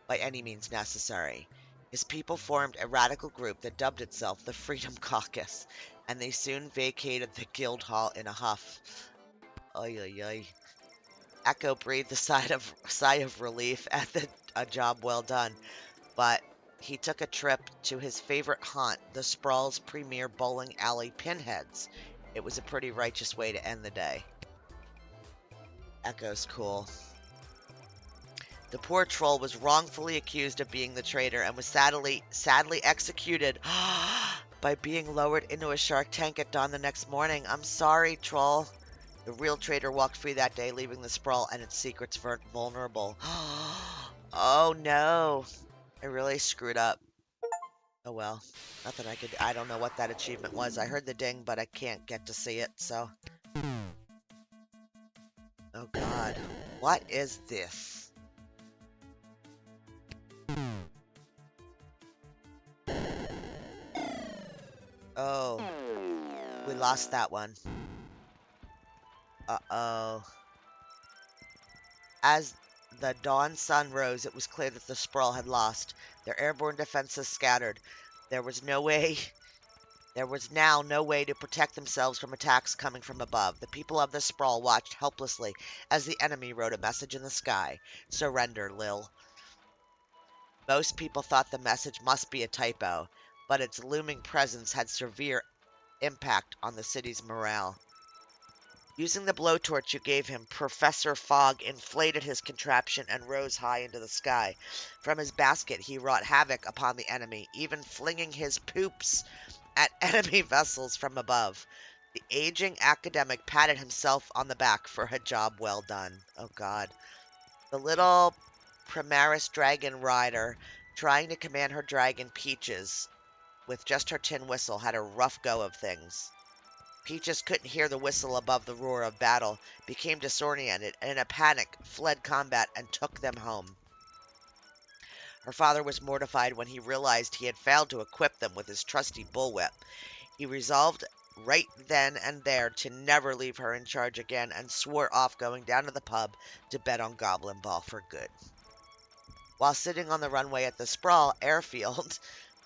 A: by any means necessary. His people formed a radical group that dubbed itself the Freedom Caucus, and they soon vacated the guild hall in a huff. Oy, oy, oy. Echo breathed a sigh of relief at a job well done, but he took a trip to his favorite haunt, the Sprawl's premier bowling alley, Pinheads. It was a pretty righteous way to end the day. Echo's cool. The poor troll was wrongfully accused of being the traitor and was sadly executed by being lowered into a shark tank at dawn the next morning. I'm sorry, troll. The real traitor walked free that day, leaving the Sprawl and its secrets vulnerable. Oh no. I really screwed up. Oh well. Nothing I could... I don't know what that achievement was. I heard the ding, but I can't get to see it, so... Oh god. What is this? Oh. We lost that one. Uh-oh. As the dawn sun rose, it was clear that the Sprawl had lost. Their airborne defenses scattered. There was now no way to protect themselves from attacks coming from above. The people of the Sprawl watched helplessly as the enemy wrote a message in the sky. Surrender, Lil. Most people thought the message must be a typo, but its looming presence had severe impact on the city's morale. Using the blowtorch you gave him, Professor Fogg inflated his contraption and rose high into the sky. From his basket, he wrought havoc upon the enemy, even flinging his poops at enemy vessels from above. The aging academic patted himself on the back for a job well done. Oh god. The little Primaris dragon rider, trying to command her dragon Peaches with just her tin whistle, had a rough go of things. Peaches couldn't hear the whistle above the roar of battle, became disoriented, and in a panic fled combat and took them home. Her father was mortified when he realized he had failed to equip them with his trusty bullwhip. He resolved right then and there to never leave her in charge again and swore off going down to the pub to bet on Goblin Ball for good. While sitting on the runway at the Sprawl airfield,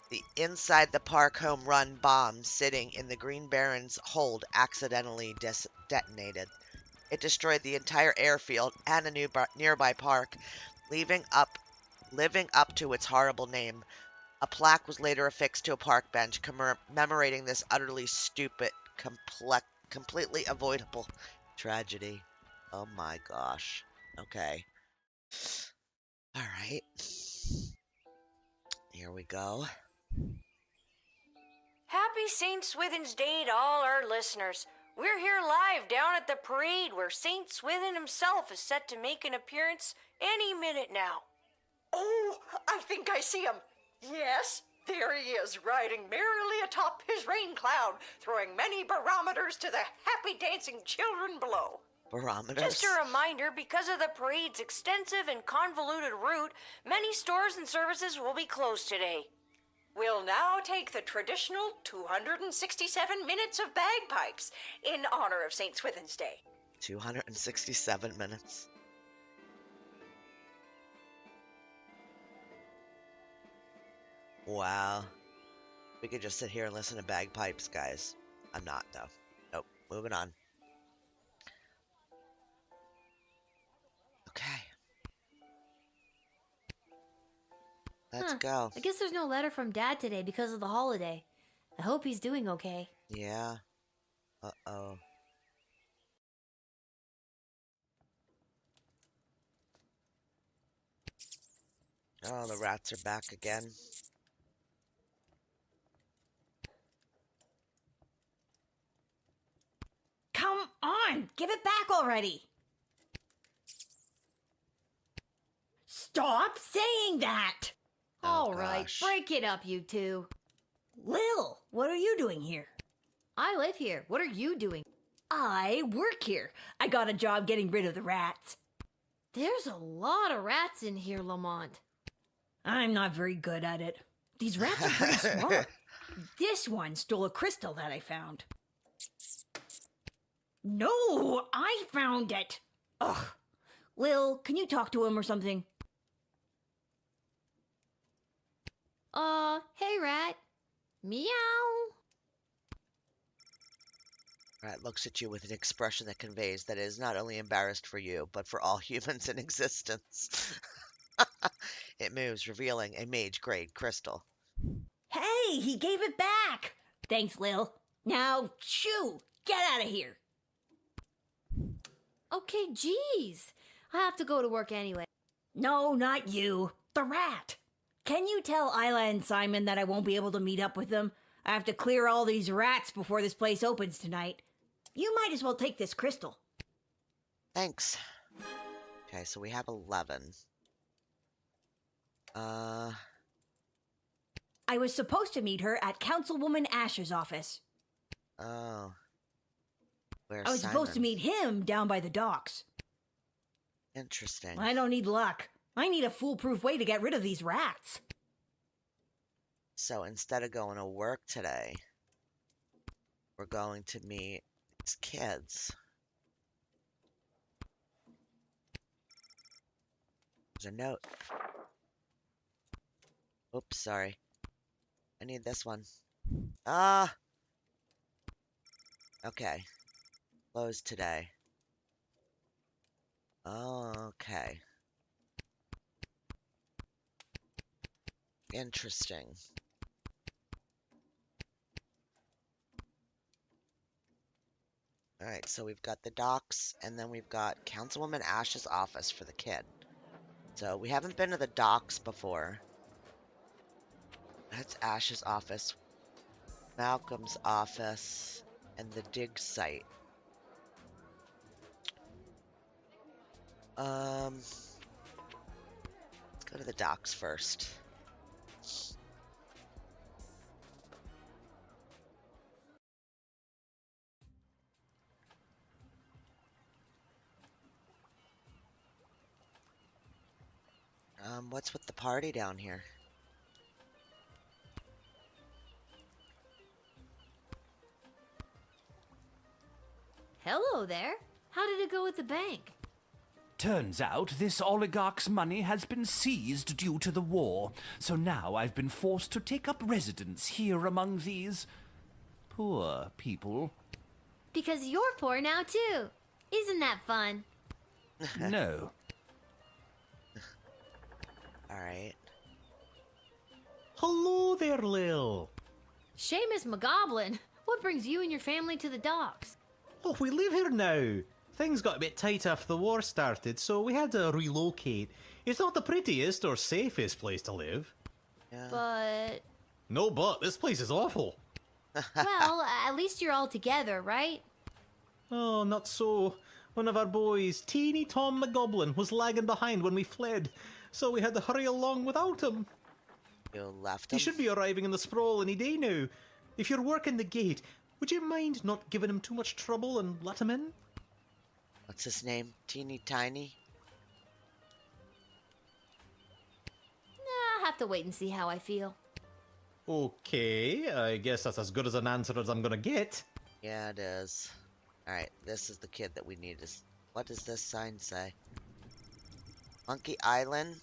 A: the inside the park home run bomb sitting in the Green Baron's hold accidentally detonated. It destroyed the entire airfield and a nearby park, living up to its horrible name. A plaque was later affixed to a park bench commemorating this utterly stupid, completely avoidable tragedy. Oh my gosh. Okay. All right. Here we go.
S: Happy St. Swithin's Day to all our listeners. We're here live down at the parade where St. Swithin himself is set to make an appearance any minute now.
H: Oh, I think I see him. Yes, there he is, riding merrily atop his rain cloud, throwing many barometers to the happy dancing children below.
A: Barometers?
S: Just a reminder, because of the parade's extensive and convoluted route, many stores and services will be closed today.
H: We'll now take the traditional 267 minutes of bagpipes in honor of St. Swithin's Day.
A: 267 minutes. Wow. We could just sit here and listen to bagpipes, guys. I'm not, though. Nope. Moving on. Okay. Let's go.
C: I guess there's no letter from Dad today because of the holiday. I hope he's doing okay.
A: Yeah. Uh-oh. Oh, the rats are back again.
R: Come on, give it back already. Stop saying that.
C: All right, break it up, you two.
R: Lil, what are you doing here?
C: I live here. What are you doing?
R: I work here. I got a job getting rid of the rats.
C: There's a lot of rats in here, Lamont.
R: I'm not very good at it. These rats are pretty smart. This one stole a crystal that I found. No, I found it. Ugh. Lil, can you talk to him or something?
C: Hey, rat. Meow.
A: Rat looks at you with an expression that conveys that it is not only embarrassed for you, but for all humans in existence. It moves, revealing a mage-grade crystal.
R: Hey, he gave it back. Thanks, Lil. Now, shoo, get out of here.
C: Okay, geez. I have to go to work anyway.
R: No, not you. The rat. Can you tell Isla and Simon that I won't be able to meet up with them? I have to clear all these rats before this place opens tonight. You might as well take this crystal.
A: Thanks. Okay, so we have 11.
R: I was supposed to meet her at Councilwoman Asher's office.
A: Oh. Where's
R: I was supposed to meet him down by the docks.
A: Interesting.
R: I don't need luck. I need a foolproof way to get rid of these rats.
A: So instead of going to work today, we're going to meet these kids. There's a note. Oops, sorry. I need this one. Ah! Okay. Closed today. Okay. Interesting. Alright, so we've got the docks, and then we've got Councilwoman Ash's office for the kid. So we haven't been to the docks before. That's Ash's office, Malcolm's office, and the dig site. Let's go to the docks first. What's with the party down here?
C: Hello there. How did it go at the bank?
T: Turns out this oligarch's money has been seized due to the war, so now I've been forced to take up residence here among these poor people.
C: Because you're poor now, too. Isn't that fun?
T: No.
A: Alright.
D: Hello there, Lil.
C: Seamus McGoblin, what brings you and your family to the docks?
D: Oh, we live here now. Things got a bit tight after the war started, so we had to relocate. It's not the prettiest or safest place to live.
A: Yeah.
C: But...
D: No, but this place is awful.
C: well, at least you're all together, right?
D: Oh, not so. One of our boys, teeny Tom McGoblin, was lagging behind when we fled, so we had to hurry along without him.
A: You left him?
D: He should be arriving in the sprawl any day now. If you're working the gate, would you mind not giving him too much trouble and let him in?
A: What's his name? Teeny Tiny?
C: I'll have to wait and see how I feel.
D: Okay, I guess that's as good as an answer as I'm gonna get.
A: Yeah, it is. Alright, this is the kid that we need. What does this sign say? Monkey Island,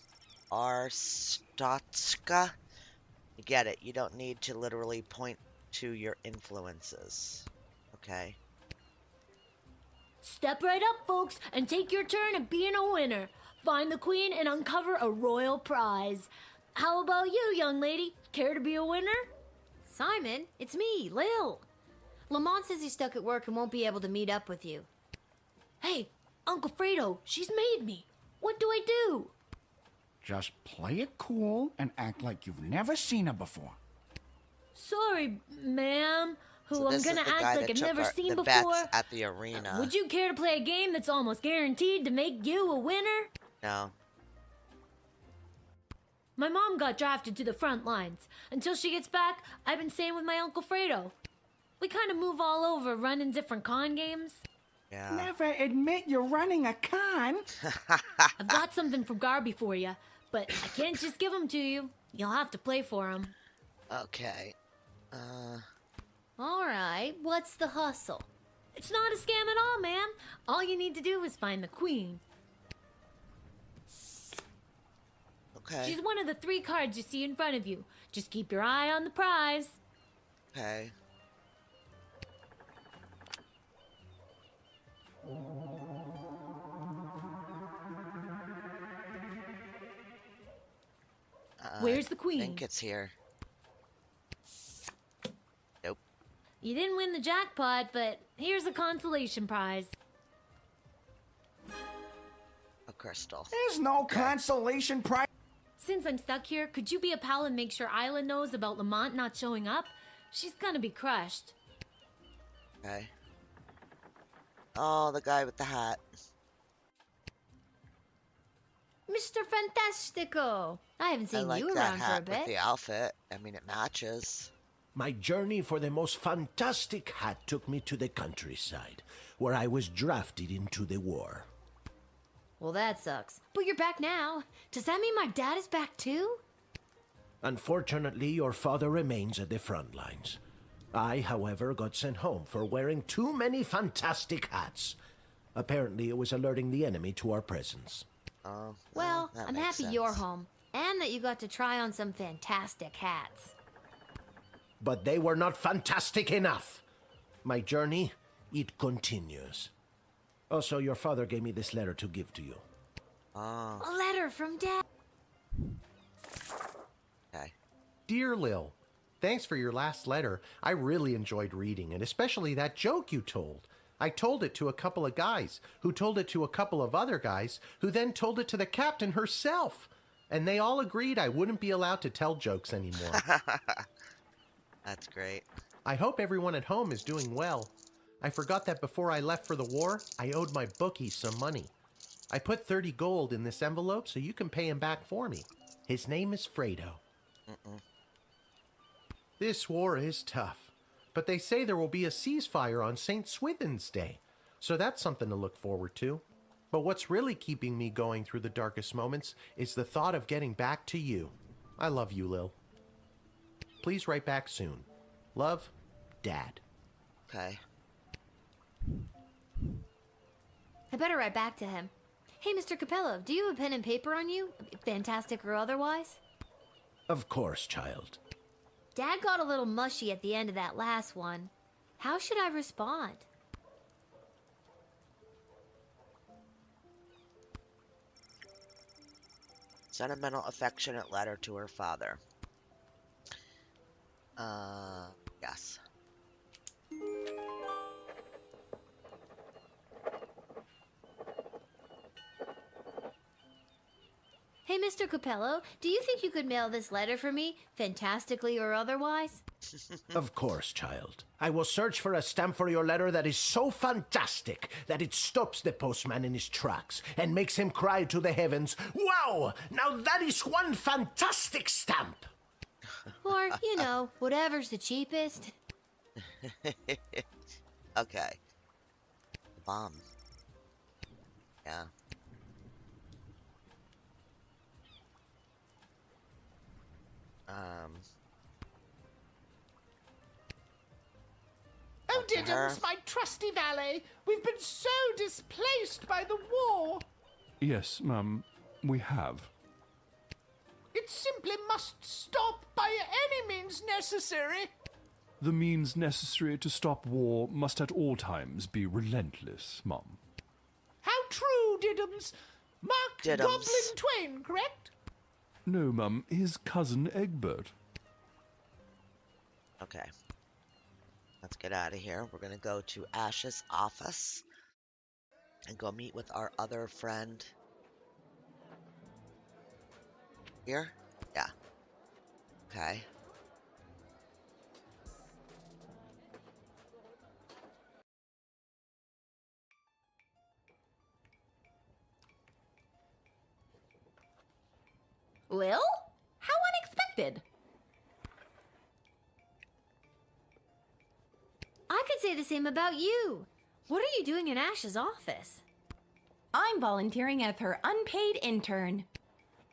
A: Arstotska. You get it. You don't need to literally point to your influences. Okay.
E: Step right up, folks, and take your turn at being a winner. Find the queen and uncover a royal prize. How about you, young lady? Care to be a winner?
C: Simon, it's me, Lil. Lamont says he's stuck at work and won't be able to meet up with you.
E: Hey, Uncle Fredo, she's made me. What do I do?
Q: Just play it cool and act like you've never seen her before.
E: Sorry, ma'am. Who
A: So
E: I'm
A: this
E: gonna
A: is the
E: act
A: guy
E: like
A: that
E: I've
A: took
E: never seen
A: the
E: before.
A: bets at the arena.
E: Would you care to play a game that's almost guaranteed to make you a winner?
A: No.
E: My mom got drafted to the front lines. Until she gets back, I've been staying with my Uncle Fredo. We kind of move all over, running different con games.
A: Yeah.
Q: Never admit you're running a con.
E: I've got something from Garby for you, but I can't just give them to you. You'll have to play for them.
A: Okay.
C: All right, what's the hustle?
E: It's not a scam at all, ma'am. All you need to do is find the queen.
A: Okay.
E: She's one of the 3 cards you see in front of you. Just keep your eye on the prize.
A: Okay.
E: Where's the queen?
A: I think it's here. Nope.
E: You didn't win the jackpot, but here's a consolation prize.
A: A crystal.
Q: There's no consolation prize.
E: Since I'm stuck here, could you be a pal and make sure Isla knows about Lamont not showing up? She's gonna be crushed.
A: Okay. Oh, the guy with the hat.
C: Mr. Fantastico! I haven't
A: I
C: seen
A: like
C: you
A: that
C: around for a
A: hat with
C: bit.
A: the outfit. I mean, it matches.
M: My journey for the most fantastic hat took me to the countryside, where I was drafted into the war.
C: Well, that sucks. But you're back now. Does that mean my dad is back too?
M: Unfortunately, your father remains at the front lines. I, however, got sent home for wearing too many fantastic hats. Apparently, it was alerting the enemy to our presence.
C: Well,
A: that
C: I'm
A: makes
C: happy
A: sense.
C: you're home. And that you got to try on some fantastic hats.
M: But they were not fantastic enough. My journey, it continues. Also, your father gave me this letter to give to you.
A: Oh.
C: A letter from Dad.
A: Okay.
D: Dear Lil, thanks for your last letter. I really enjoyed reading it, especially that joke you told. I told it to a couple of guys, who told it to a couple of other guys, who then told it to the captain herself. And they all agreed I wouldn't be allowed to tell jokes anymore.
A: That's great.
D: I hope everyone at home is doing well. I forgot that before I left for the war, I owed my bookie some money. I put 30 gold in this envelope so you can pay him back for me. His name is Fredo. This war is tough, but they say there will be a ceasefire on St. Swithin's Day, so that's something to look forward to. But what's really keeping me going through the darkest moments is the thought of getting back to you. I love you, Lil. Please write back soon. Love, Dad.
A: Okay.
C: I better write back to him. Hey, Mr. Capello, do you have a pen and paper on you? Fantastic or otherwise?
M: Of course, child.
C: Dad got a little mushy at the end of that last one. How should I respond?
A: Sentimental, affectionate letter to her father. Yes.
C: Hey, Mr. Capello, do you think you could mail this letter for me, fantastically or otherwise?
M: Of course, child. I will search for a stamp for your letter that is so fantastic that it stops the postman in his tracks and makes him cry to the heavens, "Wow! Now that is one fantastic stamp!"
C: Or, you know, whatever's the cheapest.
A: Okay. Bomb. Yeah.
Q: Oh,
A: Up to her.
Q: Diddums, my trusty valet, we've been so displaced by the war.
O: Yes, Mum, we have.
Q: It simply must stop by any means necessary.
O: The means necessary to stop war must at all times be relentless, Mum.
Q: How true, Diddums. Mark
A: Diddums.
Q: Goblin Twain, correct?
O: No, Mum, his cousin Egbert.
A: Okay. Let's get out of here. We're going to go to Ash's office and go meet with our other friend. Here? Yeah. Okay.
U: Lil? How unexpected.
C: I could say the same about you. What are you doing in Ash's office?
U: I'm volunteering as her unpaid intern.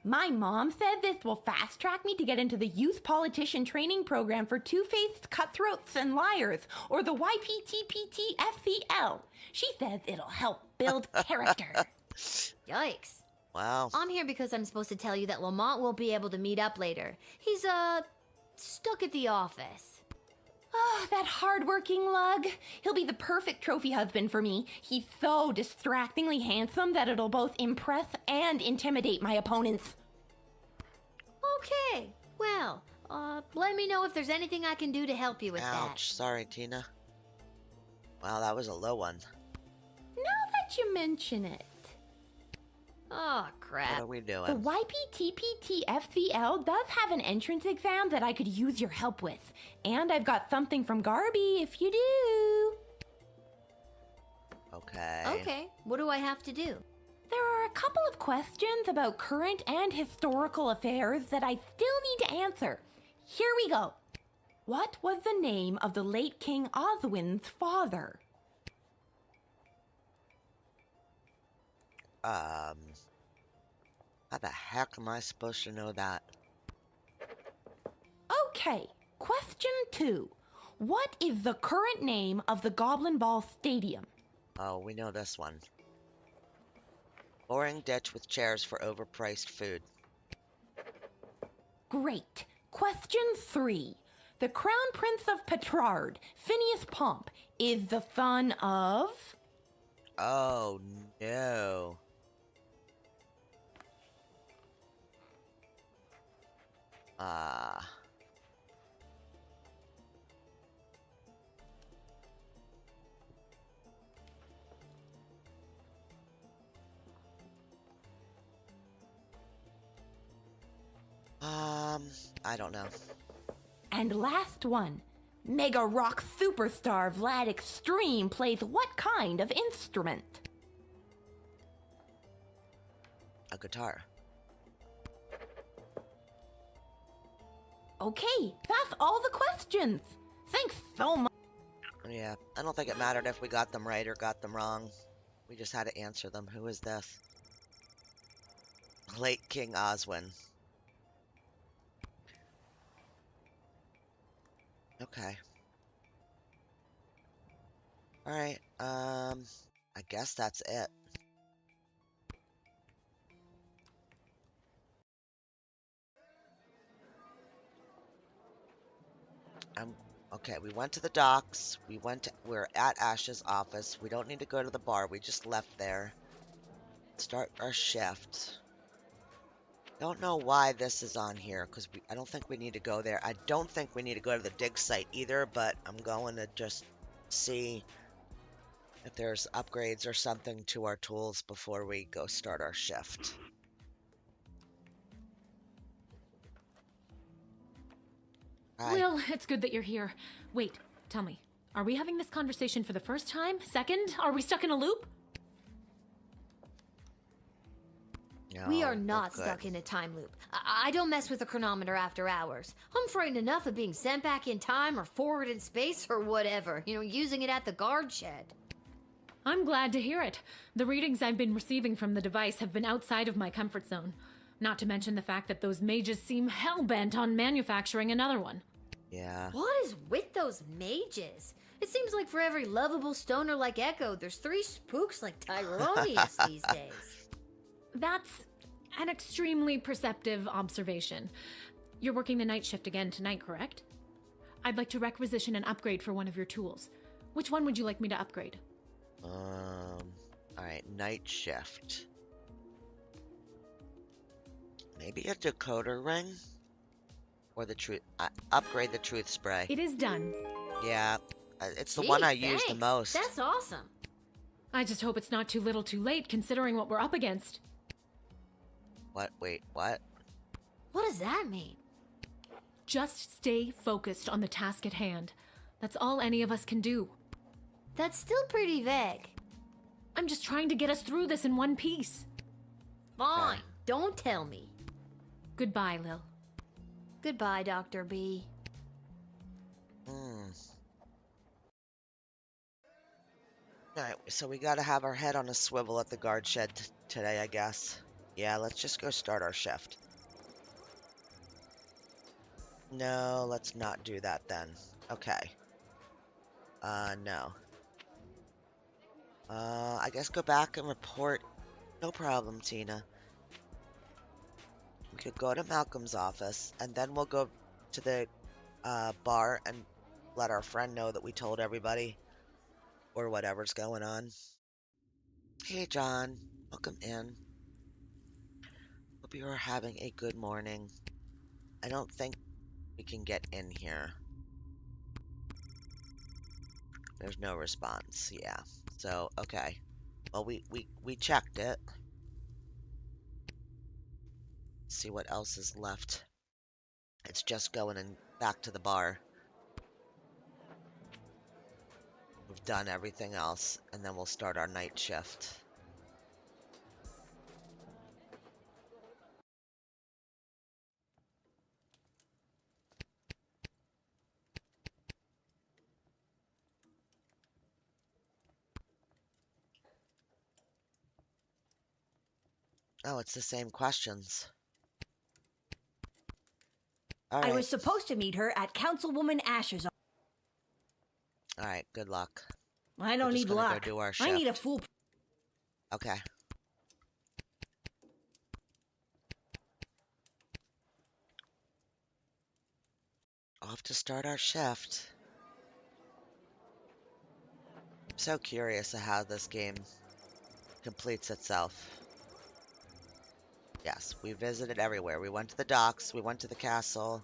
U: My mom said this will fast track me to get into the youth politician training program for two-faced cutthroats and liars, or the YPTPTFCL. She says it'll help build character.
C: Yikes.
A: Wow.
C: I'm here because I'm supposed to tell you that Lamont won't be able to meet up later. He's, stuck at the office.
U: Oh, that hard-working lug. He'll be the perfect trophy husband for me. He's so distractingly handsome that it'll both impress and intimidate my opponents.
C: Okay. Well, let me know if there's anything I can do to help you with that.
A: Ouch. Sorry, Tina. Wow, that was a low one.
U: Now that you mention it.
C: Oh, crap.
A: What are we doing?
U: The YPTPTFCL does have an entrance exam that I could use your help with. And I've got something from Garby if you do.
A: Okay.
C: Okay. What do I have to do?
U: There are a couple of questions about current and historical affairs that I still need to answer. Here we go. What was the name of the late King Oswin's father?
A: How the heck am I supposed to know that?
U: Okay, question 2. What is the current name of the Goblin Ball Stadium?
A: Oh, we know this one. Boring ditch with chairs for overpriced food.
U: Great. Question 3. The Crown Prince of Petrard, Phineas Pomp, is the son of...
A: Oh, no. I don't know.
U: And last one. Mega rock superstar Vlad Extreme plays what kind of instrument?
A: A guitar.
U: Okay, that's all the questions. Thanks so much.
A: Yeah, I don't think it mattered if we got them right or got them wrong. We just had to answer them. Who is this? Late King Oswin. Okay. Alright, I guess that's it. Okay, we went to the docks. We're at Ash's office. We don't need to go to the bar. We just left there. Start our shift. Don't know why this is on here, because I don't think we need to go there. I don't think we need to go to the dig site either, but I'm going to just see if there's upgrades or something to our tools before we go start our shift. Hi.
E: Will, it's good that you're here. Wait, tell me, are we having this conversation for the first time? Second? Are we stuck in a loop?
A: No,
C: We are
A: we're
C: not
A: good.
C: stuck in a time loop. I don't mess with the chronometer after hours. I'm frightened enough of being sent back in time or forward in space or whatever. Using it at the guard shed.
E: I'm glad to hear it. The readings I've been receiving from the device have been outside of my comfort zone. Not to mention the fact that those mages seem hell-bent on manufacturing another one.
A: Yeah.
C: What is with those mages? It seems like for every lovable stoner like Echo, there's 3 spooks like Tyronius these days.
E: That's an extremely perceptive observation. You're working the night shift again tonight, correct? I'd like to requisition an upgrade for one of your tools. Which one would you like me to upgrade?
A: Alright, night shift. Maybe a decoder ring? Or the truth, upgrade the truth spray.
E: It is done.
A: Yeah, it's the
C: Gee,
A: one I use the
C: thanks.
A: most.
C: That's awesome.
E: I just hope it's not too little too late, considering what we're up against.
A: What? Wait, what?
C: What does that mean?
E: Just stay focused on the task at hand. That's all any of us can do.
C: That's still pretty vague.
E: I'm just trying to get us through this in one piece.
C: Fine, don't tell me.
E: Goodbye, Lil.
C: Goodbye, Dr. B.
A: Alright, so we gotta have our head on a swivel at the guard shed today, I guess. Yeah, let's just go start our shift. No, let's not do that then. Okay. No. I guess go back and report. No problem, Tina. We could go to Malcolm's office, and then we'll go to the bar and let our friend know that we told everybody, or whatever's going on. Hey, John. Welcome in. Hope you are having a good morning. I don't think we can get in here. There's no response. Yeah. So, okay. Well, we checked it. See what else is left. It's just going and back to the bar. We've done everything else, and then we'll start our night shift. Oh, it's the same questions. All right.
R: I was supposed to meet her at Councilwoman Ash's.
A: All right, good luck.
R: I don't
A: We're just
R: need
A: gonna go
R: luck.
A: do our
R: I need a
A: shift.
R: fool.
A: Okay. Off to start our shift. I'm so curious of how this game completes itself. Yes, we visited everywhere. We went to the docks. We went to the castle.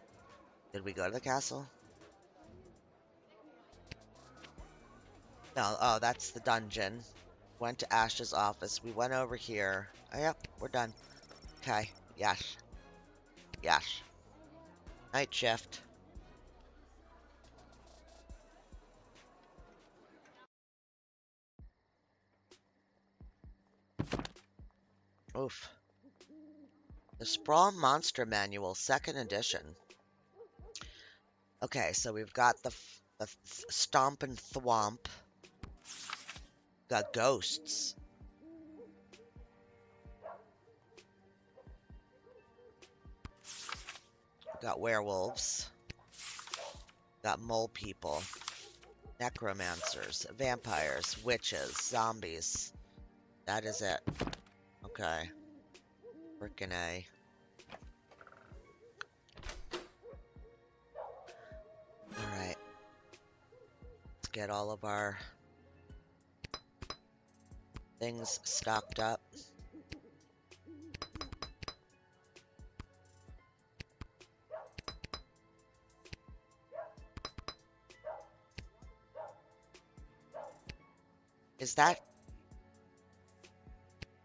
A: Did we go to the castle? No, oh, that's the dungeon. Went to Ash's office. We went over here. Oh, yep, we're done. Okay, yes. Yes. Night shift. Oof. The Sprawl Monster Manual, 2nd edition. Okay, so we've got the Stomp and Thwomp. Got ghosts. Got werewolves. Got mole people. Necromancers. Vampires. Witches. Zombies. That is it. Okay. Frickin' A. Alright. Let's get all of our things stocked up. Is that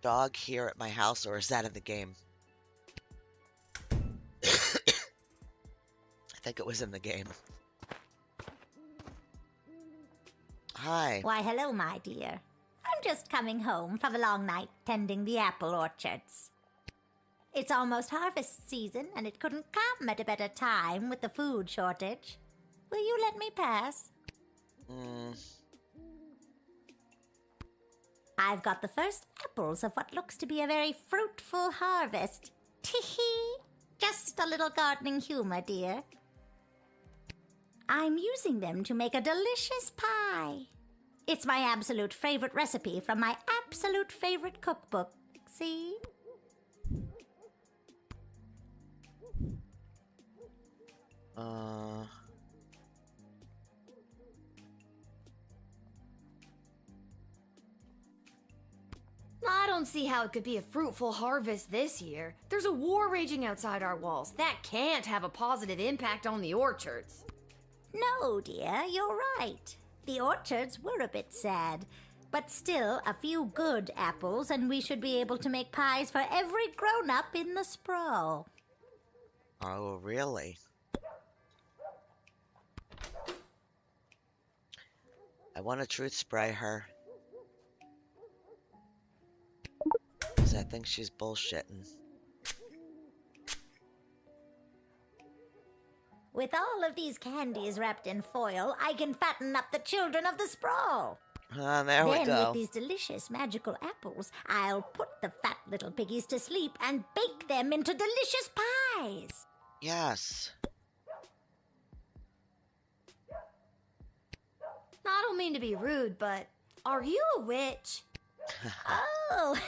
A: dog here at my house, or is that in the game? I think it was in the game. Hi.
J: Why, hello, my dear. I'm just coming home from a long night tending the apple orchards. It's almost harvest season, and it couldn't come at a better time with the food shortage. Will you let me pass? I've got the first apples of what looks to be a very fruitful harvest. Tee-hee! Just a little gardening humor, dear. I'm using them to make a delicious pie. It's my absolute favorite recipe from my absolute favorite cookbook. See?
C: I don't see how it could be a fruitful harvest this year. There's a war raging outside our walls. That can't have a positive impact on the orchards.
J: No, dear, you're right. The orchards were a bit sad. But still, a few good apples, and we should be able to make pies for every grown-up in the sprawl.
A: Oh, really? I want to truth spray her. 'Cause I think she's bullshitting.
J: With all of these candies wrapped in foil, I can fatten up the children of the sprawl.
A: There we
J: Then,
A: go.
J: with these delicious magical apples, I'll put the fat little piggies to sleep and bake them into delicious pies.
A: Yes.
C: I don't mean to be rude, but are you a witch?
J: Oh,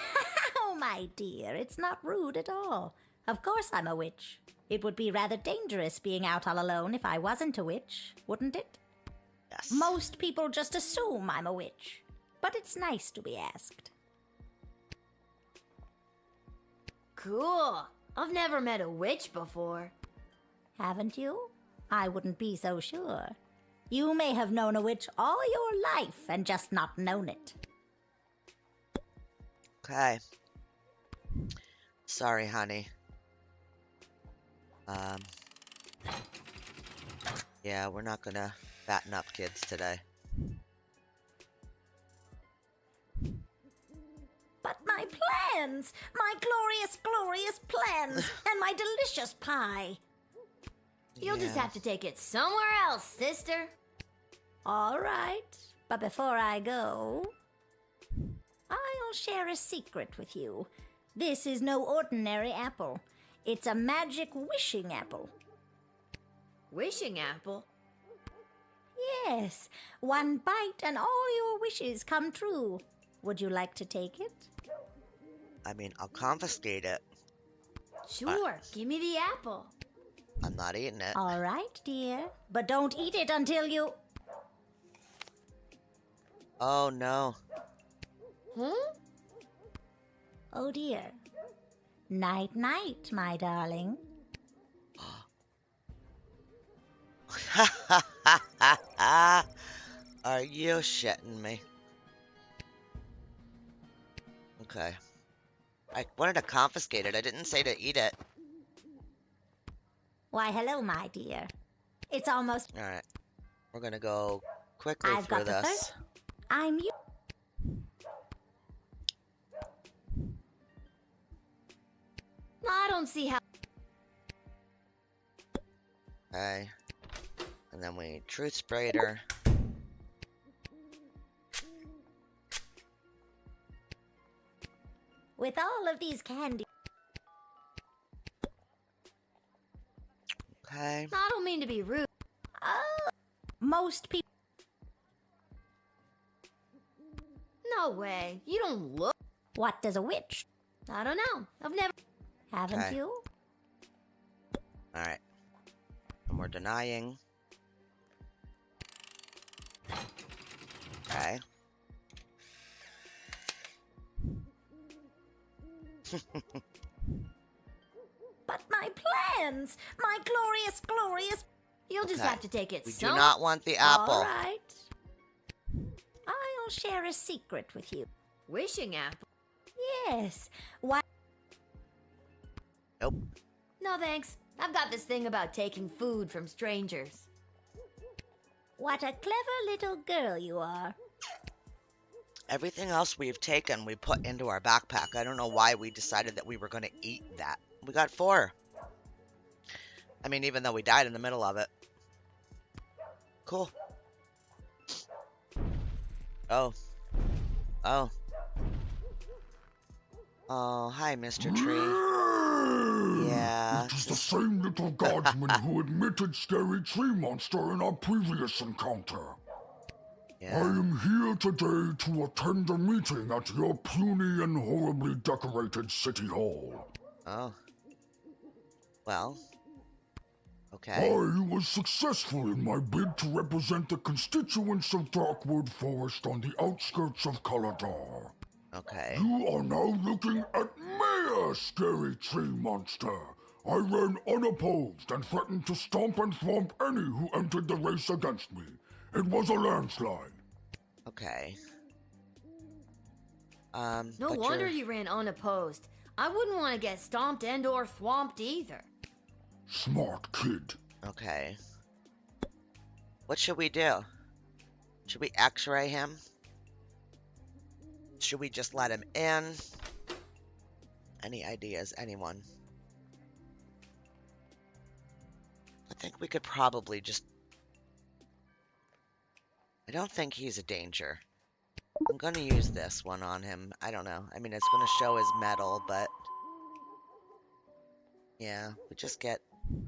J: oh, my dear, it's not rude at all. Of course I'm a witch. It would be rather dangerous being out all alone if I wasn't a witch, wouldn't it?
A: Yes.
J: Most people just assume I'm a witch, but it's nice to be asked.
C: Cool. I've never met a witch before.
J: Haven't you? I wouldn't be so sure. You may have known a witch all your life and just not known it.
A: Okay. Sorry, honey. Yeah, we're not gonna fatten up kids today.
J: But my plans! My glorious, glorious plans! And my delicious pie!
C: You'll just have to take it somewhere else, sister.
J: All right, but before I go, I'll share a secret with you. This is no ordinary apple. It's a magic wishing apple.
C: Wishing apple?
J: Yes, one bite and all your wishes come true. Would you like to take it?
A: I mean, I'll confiscate it.
C: Sure, give me the apple.
A: I'm not eating it.
J: All right, dear, but don't eat it until you...
A: Oh, no.
J: Oh, dear. Night-night, my darling.
A: Are you shitting me? Okay. I wanted to confiscate it. I didn't say to eat it.
J: Why, hello, my dear. It's almost...
A: All right. We're gonna go quickly
J: I've
A: through
J: got the
A: this.
J: first... I'm you.
C: I don't see how...
A: Okay. And then we truth sprayed her.
J: With all of these candy...
A: Okay.
C: I don't mean to be rude.
J: Oh, most people...
C: No way. You don't look...
J: What does a witch?
C: I don't know. I've never...
J: Haven't
A: Okay.
J: you?
A: Alright. And we're denying. Okay.
J: But my plans! My glorious, glorious...
C: You'll just
A: Okay.
C: have to take it
A: We
C: so...
A: do not want the apple.
J: All right. I'll share a secret with you.
C: Wishing apple?
J: Yes. Why...
A: Nope.
C: No thanks. I've got this thing about taking food from strangers.
J: What a clever little girl you are.
A: Everything else we've taken, we put into our backpack. I don't know why we decided that we were going to eat that. We got 4. I mean, even though we died in the middle of it. Cool. Oh. Oh. Oh, hi, Mr. Tree. Yeah.
B: It is the same Little Guardsman who admitted Scary Tree Monster in our previous encounter.
A: Yeah.
B: I am here today to attend a meeting at your puny and horribly decorated city hall.
A: Oh. Well. Okay.
B: I was successful in my bid to represent the constituents of Darkwood Forest on the outskirts of Caladar.
A: Okay.
B: You are now looking at me, Scary Tree Monster. I ran unopposed and threatened to stomp and thwomp any who entered the race against me. It was a landslide.
A: Okay.
C: No
A: but
C: wonder
A: you're-
C: you ran unopposed. I wouldn't want to get stomped and or thwomped either.
B: Smart kid.
A: Okay. What should we do? Should we x-ray him? Should we just let him in? Any ideas, anyone? I think we could probably just... I don't think he's a danger. I'm gonna use this one on him. I don't know. I mean, it's gonna show his metal, but... Yeah, we just get...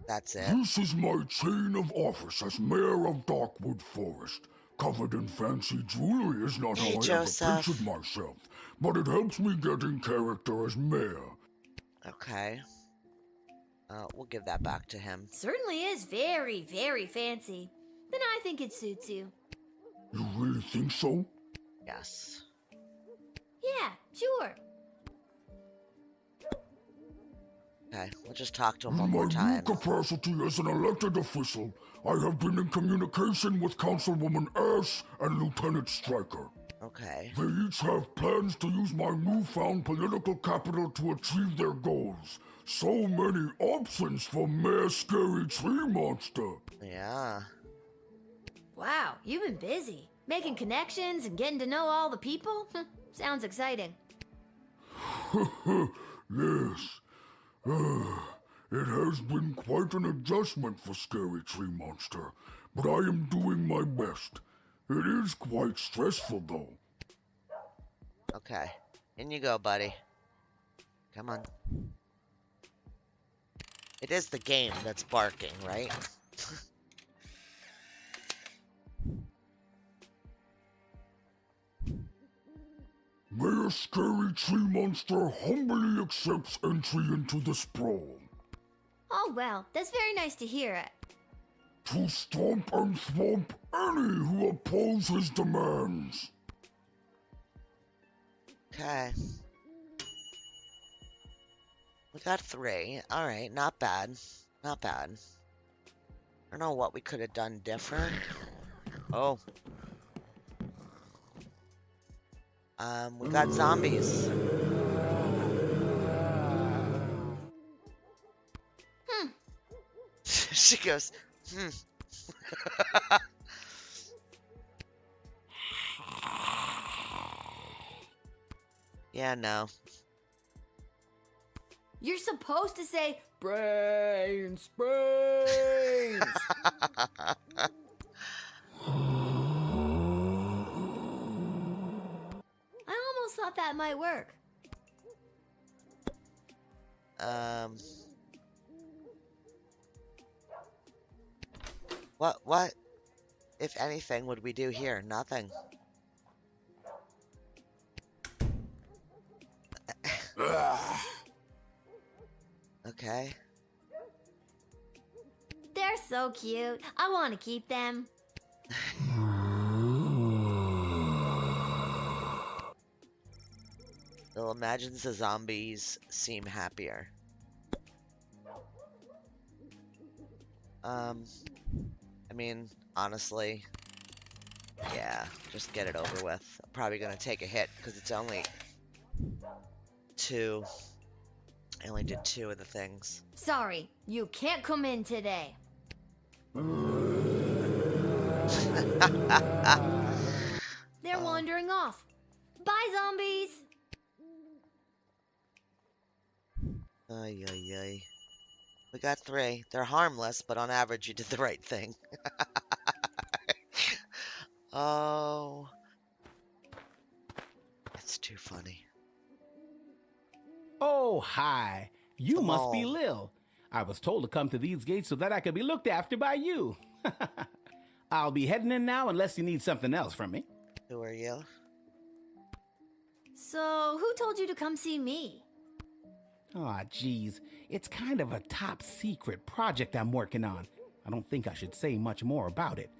A: That's it.
B: This is my chain of office as mayor of Darkwood Forest. Covered in fancy jewelry is not
A: Hey,
B: how I
A: Joseph.
B: ever pictured myself, but it helps me get in character as mayor.
A: Okay. We'll give that back to him.
C: Certainly is very, very fancy. Then I think it suits you.
B: You really think so?
A: Yes.
C: Yeah, sure.
A: Okay, we'll just talk to him
B: In
A: one
B: my
A: more time.
B: new capacity as an elected official, I have been in communication with Councilwoman Ash and Lieutenant Stryker.
A: Okay.
B: They each have plans to use my newfound political capital to achieve their goals. So many options for Mayor Scary Tree Monster.
A: Yeah.
C: Wow, you've been busy. Making connections and getting to know all the people? Sounds exciting.
B: Yes. It has been quite an adjustment for Scary Tree Monster, but I am doing my best. It is quite stressful, though.
A: Okay. In you go, buddy. Come on. It is the game that's barking, right?
B: Mayor Scary Tree Monster humbly accepts entry into the sprawl.
C: Oh, well, that's very nice to hear it.
B: To stomp and thwomp any who oppose his demands.
A: Okay. We got 3. Alright, not bad. Not bad. I don't know what we could have done different. Oh. We got zombies. She goes, Yeah, no.
C: You're supposed to say, brains, brains. I almost thought that might work.
A: What, if anything, would we do here? Nothing. Okay.
C: They're so cute. I want to keep them.
A: They'll imagine the zombies seem happier. I mean, honestly, yeah, just get it over with. I'm probably gonna take a hit because it's only 2. I only did 2 of the things.
C: Sorry, you can't come in today. They're wandering off. Bye, zombies!
A: Ay, ay, ay. We got 3. They're harmless, but on average, you did the right thing. Oh. It's too funny.
F: Oh, hi. You
A: Come
F: must be
A: on.
F: Lil. I was told to come to these gates so that I could be looked after by you. I'll be heading in now unless you need something else from me.
A: Who are you?
C: So, who told you to come see me?
F: Aw, geez. It's kind of a top secret project I'm working on. I don't think I should say much more about it.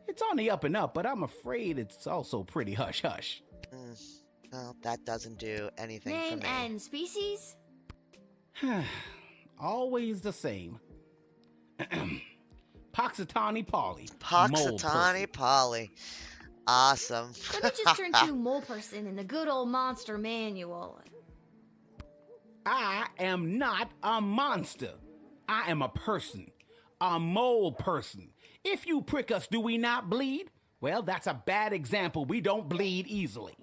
F: It's on the up and up, but I'm afraid it's also pretty hush-hush.
A: Well, that doesn't do anything
C: Name
A: for me.
C: and species?
F: Always the same. Poxitani Polly.
A: Poxitani Polly. Awesome.
C: Let me just turn to mole person in the good old monster manual.
F: I am not a monster. I am a person. A mole person. If you prick us, do we not bleed? Well, that's a bad example. We don't bleed easily.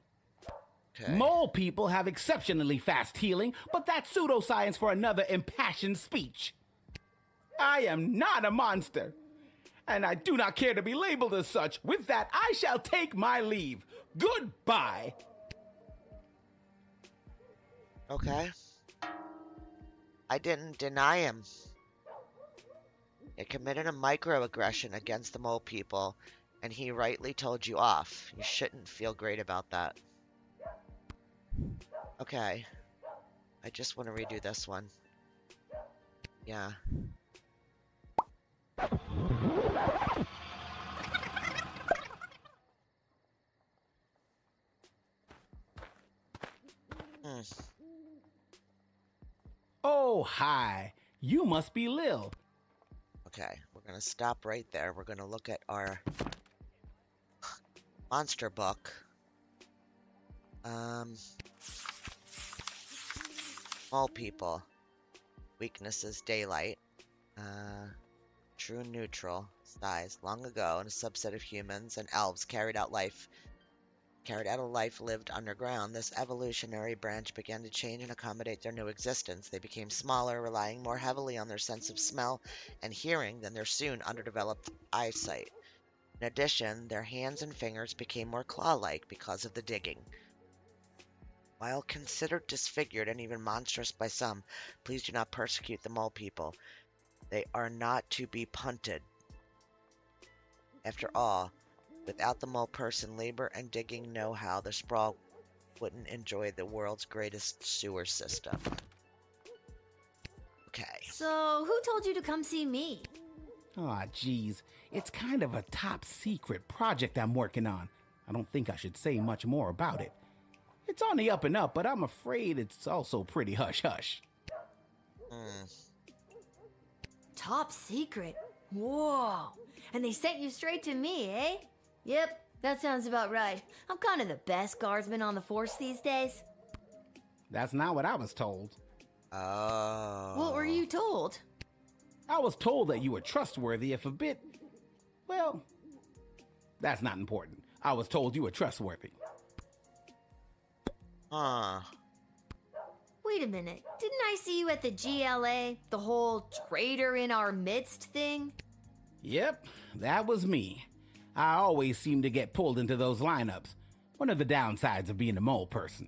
A: Okay.
F: Mole people have exceptionally fast healing, but that's pseudoscience for another impassioned speech. I am not a monster, and I do not care to be labeled as such. With that, I shall take my leave. Goodbye.
A: Okay. I didn't deny him. You committed a microaggression against the mole people, and he rightly told you off. You shouldn't feel great about that. Okay. I just want to redo this one. Yeah.
F: Oh, hi. You must be Lil.
A: Okay, we're going to stop right there. We're going to look at our monster book. Mole people. Weaknesses, daylight. True and neutral. Size. Long ago, in a subset of humans and elves carried out a life lived underground. This evolutionary branch began to change and accommodate their new existence. They became smaller, relying more heavily on their sense of smell and hearing than their soon underdeveloped eyesight. In addition, their hands and fingers became more claw-like because of the digging. While considered disfigured and even monstrous by some, please do not persecute the mole people. They are not to be punted. After all, without the mole person labor and digging know-how, the sprawl wouldn't enjoy the world's greatest sewer system. Okay.
C: So, who told you to come see me?
F: Aw, geez. It's kind of a top secret project I'm working on. I don't think I should say much more about it. It's on the up and up, but I'm afraid it's also pretty hush-hush.
C: Top secret? Whoa. And they sent you straight to me, eh? Yep, that sounds about right. I'm kind of the best guardsman on the force these days.
F: That's not what I was told.
A: Oh.
C: What were you told?
F: I was told that you were trustworthy if a bit... Well, that's not important. I was told you were trustworthy.
A: Huh.
C: Wait a minute. Didn't I see you at the GLA? The whole traitor in our midst thing?
F: Yep, that was me. I always seem to get pulled into those lineups. One of the downsides of being a mole person.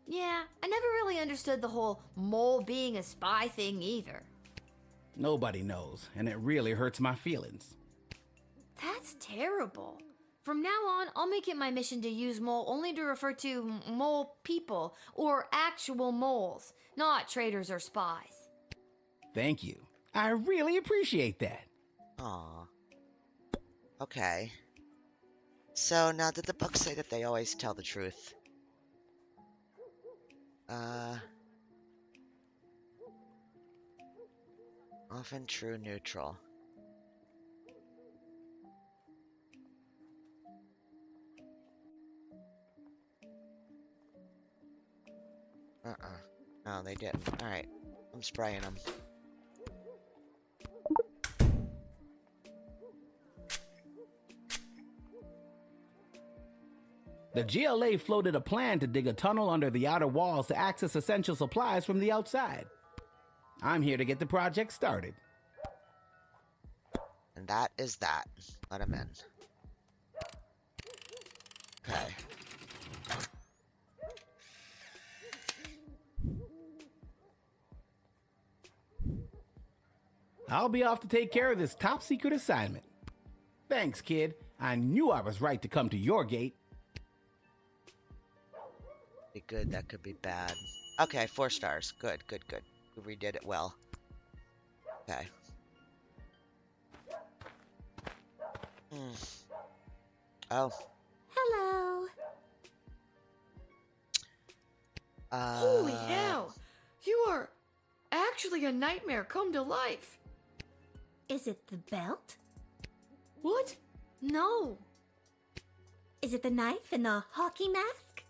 C: Yeah, I never really understood the whole mole being a spy thing either.
F: Nobody knows, and it really hurts my feelings.
C: That's terrible. From now on, I'll make it my mission to use mole only to refer to mole people, or actual moles, not traitors or spies.
F: Thank you. I really appreciate that.
A: Aw. Okay. So now, did the book say that they always tell the truth? Often true, neutral. No, they didn't. Alright. I'm spraying them.
G: The GLA floated a plan to dig a tunnel under the outer walls to access essential supplies from the outside. I'm here to get the project started.
A: And that is that. Let him in. Okay.
G: I'll be off to take care of this top secret assignment. Thanks, kid. I knew I was right to come to your gate.
A: Be good, that could be bad. Okay, 4 stars. Good, good, good. We redid it well. Okay. Oh.
C: Hello. Holy hell! You are actually a nightmare come to life.
J: Is it the belt?
C: What? No.
J: Is it the knife and the hockey mask?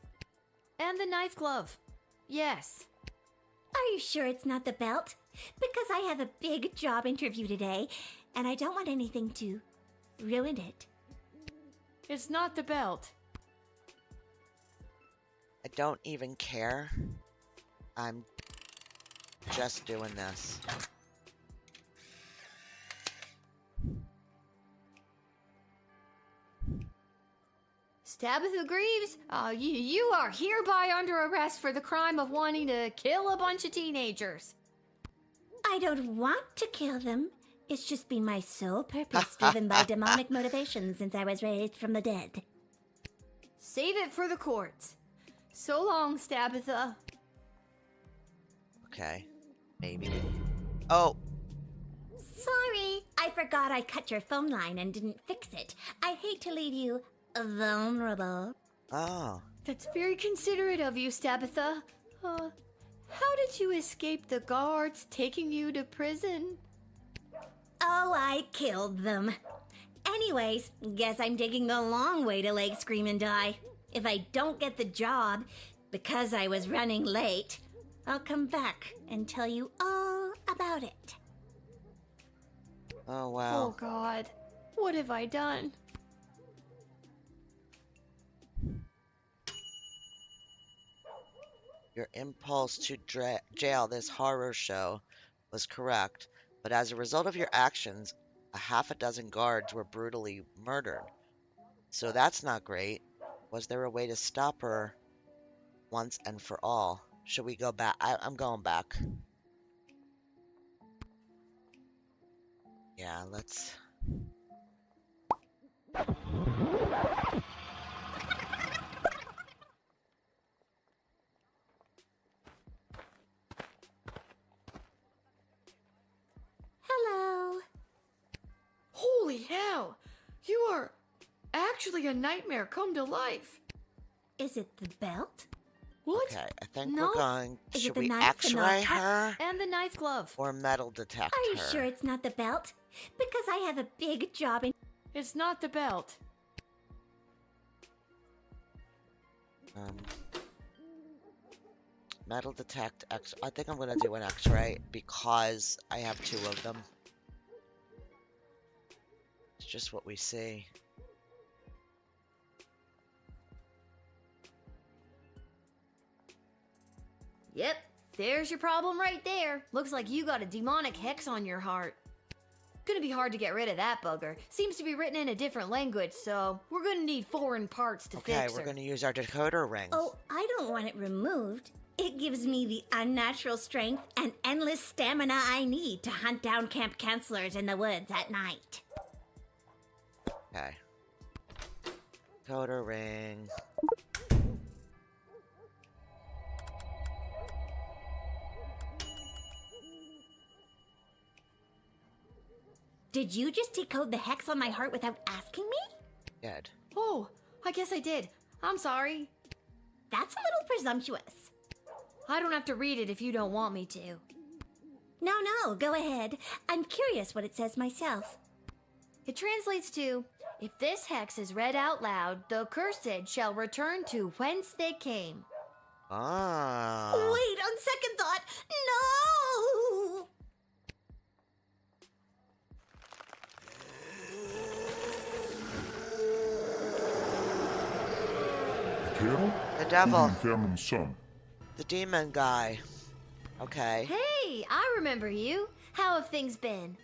C: And the knife glove. Yes.
J: Are you sure it's not the belt? Because I have a big job interview today, and I don't want anything to ruin it.
C: It's not the belt.
A: I don't even care. I'm just doing this.
C: Tabitha Greaves, you are hereby under arrest for the crime of wanting to kill a bunch of teenagers.
J: I don't want to kill them. It's just been my sole purpose, driven by demonic motivation since I was raised from the dead.
C: Save it for the courts. So long, Tabitha.
A: Okay. Maybe. Oh!
J: Sorry, I forgot I cut your phone line and didn't fix it. I hate to leave you vulnerable.
A: Oh.
C: That's very considerate of you, Tabitha. How did you escape the guards taking you to prison?
J: Oh, I killed them. Anyways, guess I'm taking the long way to Lake Scream and Die. If I don't get the job, because I was running late, I'll come back and tell you all about it.
A: Oh, wow.
C: Oh, God. What have I done?
A: Your impulse to jail this horror show was correct, but as a result of your actions, a half a dozen guards were brutally murdered. So that's not great. Was there a way to stop her once and for all? Should we go back? I'm going back. Yeah, let's...
J: Hello.
C: Holy hell! You are actually a nightmare come to life.
J: Is it the belt?
C: What?
A: Okay, I think
C: No.
A: we're going...
J: Is it
A: Should
J: the
A: we
J: knife and the-
A: x-ray her?
C: And the knife glove.
A: Or metal detect
J: Are you
A: her?
J: sure it's not the belt? Because I have a big job in...
C: It's not the belt.
A: Metal detect X. I think I'm gonna do an X-ray because I have 2 of them. It's just what we see.
C: Yep, there's your problem right there. Looks like you got a demonic hex on your heart. Gonna be hard to get rid of that bugger. Seems to be written in a different language, so we're gonna need foreign parts to
A: Okay,
C: fix
A: we're
C: her.
A: gonna use our decoder ring.
J: Oh, I don't want it removed. It gives me the unnatural strength and endless stamina I need to hunt down camp counselors in the woods at night.
A: Okay. Decoder ring.
J: Did you just decode the hex on my heart without asking me?
A: Good.
C: Oh, I guess I did. I'm sorry.
J: That's a little presumptuous.
C: I don't have to read it if you don't want me to.
J: No, go ahead. I'm curious what it says myself.
C: It translates to, if this hex is read out loud, the cursed shall return to whence they came.
A: Ah.
J: Wait, on second thought, no!
B: Carol?
A: The devil.
B: Who found his son?
A: The demon guy. Okay.
C: Hey, I remember you. How have things been?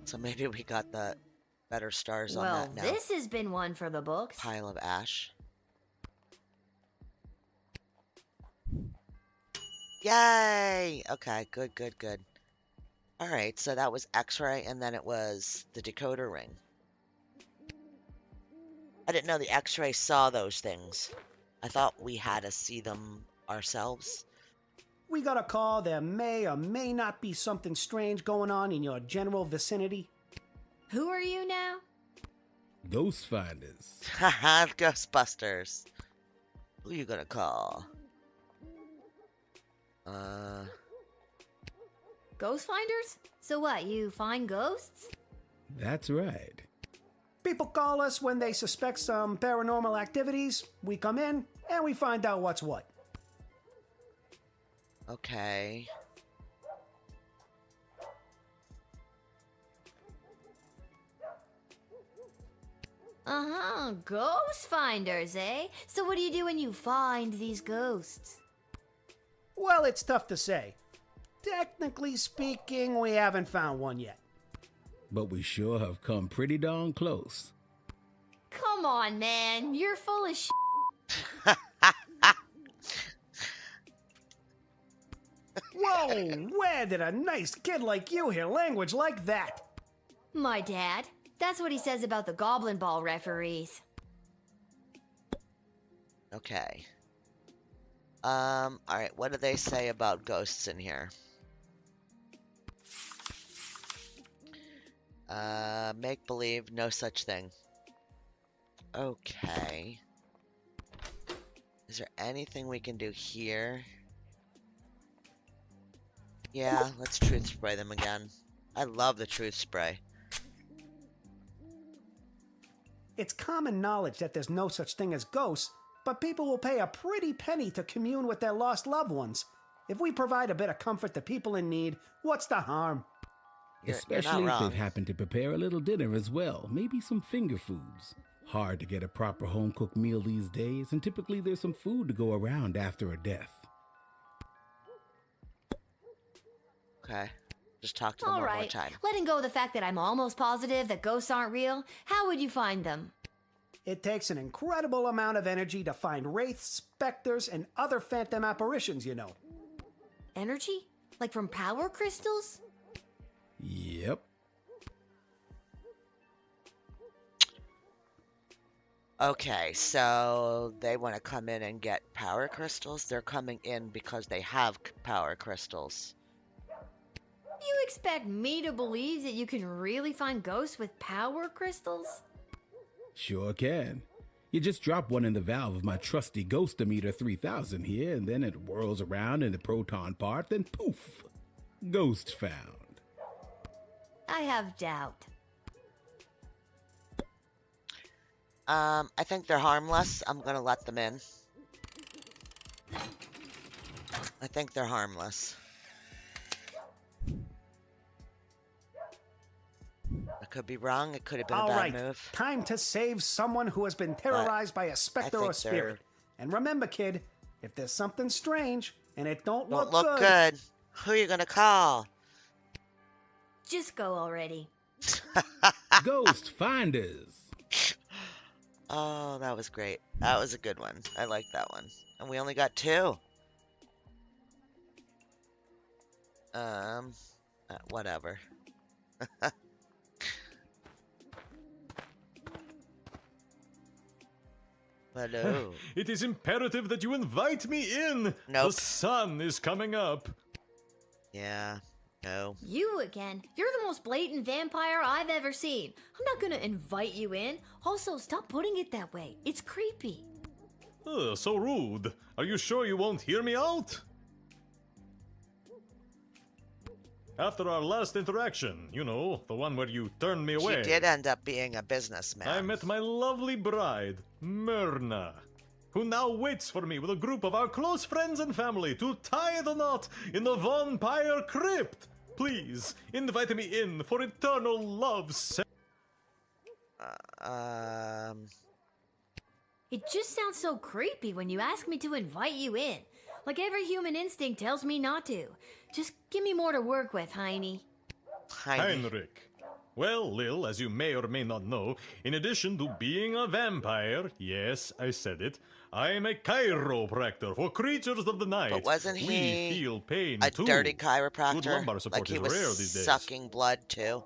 A: So maybe we got the better stars on
C: Well,
A: that now.
C: this has been one for the books.
A: Pile of ash. Yay! Okay, good. Alright, so that was X-ray, and then it was the decoder ring. I didn't know the X-ray saw those things. I thought we had to see them ourselves.
K: We got a call there may or may not be something strange going on in your general vicinity.
C: Who are you now?
G: Ghost finders.
A: Haha, Ghostbusters. Who you gonna call?
C: Ghost finders? So what, you find ghosts?
G: That's right.
K: People call us when they suspect some paranormal activities. We come in and we find out what's what.
A: Okay.
C: Uh-huh, ghost finders, eh? So what do you do when you find these ghosts?
K: Well, it's tough to say. Technically speaking, we haven't found one yet.
G: But we sure have come pretty darn close.
C: Come on, man. You're full of shit.
K: Whoa, where did a nice kid like you hear language like that?
C: My dad. That's what he says about the Goblin Ball referees.
A: Okay. Alright, what do they say about ghosts in here? Make believe, no such thing. Okay. Is there anything we can do here? Yeah, let's truth spray them again. I love the truth spray.
K: It's common knowledge that there's no such thing as ghosts, but people will pay a pretty penny to commune with their lost loved ones. If we provide a bit of comfort to people in need, what's the harm?
G: Especially if they've happened to prepare a little dinner as well. Maybe some finger foods. Hard to get a proper home-cooked meal these days, and typically there's some food to go around after a death.
A: Okay. Just talk to them
C: All
A: one more
C: right.
A: time.
C: Letting go of the fact that I'm almost positive that ghosts aren't real, how would you find them?
K: It takes an incredible amount of energy to find wraiths, specters, and other phantom apparitions, you know.
C: Energy? Like from power crystals?
G: Yep.
A: Okay, so they want to come in and get power crystals? They're coming in because they have power crystals.
C: You expect me to believe that you can really find ghosts with power crystals?
G: Sure can. You just drop one in the valve of my trusty Ghostometer 3000 here, and then it whirls around in the proton part, then poof! Ghost found.
C: I have doubt.
A: I think they're harmless. I'm gonna let them in. I think they're harmless. I could be wrong. It could have been a
K: All
A: bad
K: right,
A: move.
K: time to save someone who has been terrorized by a specter or
A: think
K: spirit. And remember, kid, if there's something strange and it don't
A: Don't
K: look
A: look good. Who are you gonna call?
C: Just go already.
G: Ghost finders.
A: Oh, that was great. That was a good one. I like that one. And we only got 2. Whatever. Hello.
O: It is imperative that you invite me in.
A: Nope.
O: The sun is coming up.
A: Yeah. No.
C: You again. You're the most blatant vampire I've ever seen. I'm not gonna invite you in. Also, stop putting it that way. It's creepy.
O: So rude. Are you sure you won't hear me out? After our last interaction, you know, the one where you turned me away.
A: He did end up being a businessman.
O: I met my lovely bride, Myrna, who now waits for me with a group of our close friends and family to tie the knot in the vampire crypt. Please, invite me in for eternal love's sake.
C: It just sounds so creepy when you ask me to invite you in. Like every human instinct tells me not to. Just give me more to work with, Heine.
O: Heinrich. Well, Lil, as you may or may not know, in addition to being a vampire, yes, I said it, I am a chiropractor for creatures of the night.
A: But wasn't he
O: we feel pain
A: a
O: too.
A: dirty
O: Good
A: chiropractor?
O: lumbar support
A: Like he
O: is
A: was
O: rare these days.
A: sucking blood too?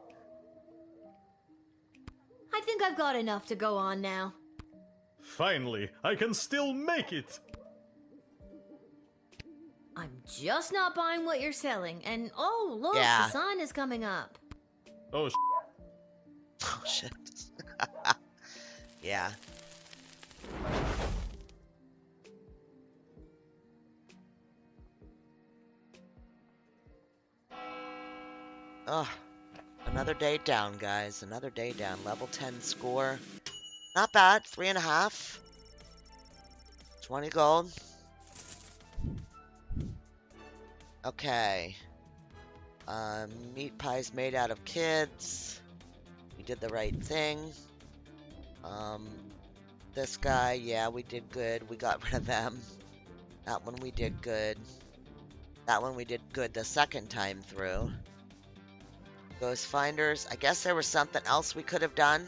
C: I think I've got enough to go on now.
O: Finally, I can still make it.
C: I'm just not buying what you're selling. And oh, look,
A: Yeah.
C: the sun is coming up.
O: Oh,
A: Oh, shit. Yeah. Ugh. Another day down, guys. Another day down. Level 10 score. Not bad. 3.5. 20 gold. Okay. Meat pie's made out of kids. We did the right thing. This guy, yeah, we did good. We got rid of them. That one we did good. That one we did good the second time through. Ghost finders. I guess there was something else we could have done.